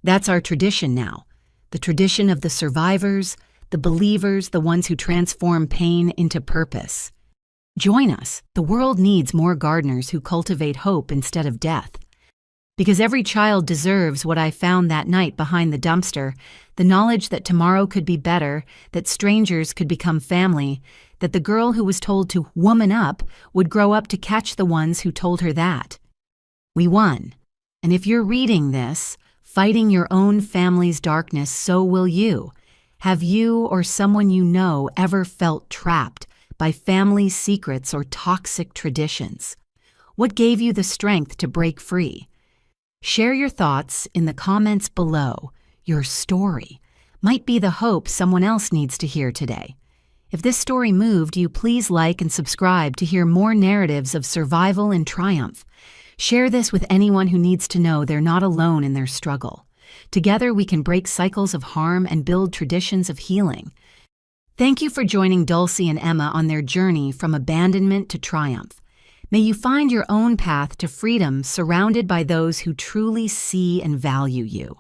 That's our tradition now. The tradition of the survivors, the believers, the ones who transform pain into purpose. Join us. The world needs more gardeners who cultivate hope instead of death. Because every child deserves what I found that night behind the dumpster, the knowledge that tomorrow could be better, that strangers could become family, that the girl who was told to woman up would grow up to catch the ones who told her that. We won. And if you're reading this, fighting your own family's darkness, so will you. Have you or someone you know ever felt trapped by family secrets or toxic traditions? What gave you the strength to break free? Share your thoughts in the comments below. Your story might be the hope someone else needs to hear today. If this story moved you, please like and subscribe to hear more narratives of survival and triumph. Share this with anyone who needs to know they're not alone in their struggle. Together we can break cycles of harm and build traditions of healing. Thank you for joining Dulcie and Emma on their journey from abandonment to triumph. May you find your own path to freedom surrounded by those who truly see and value you.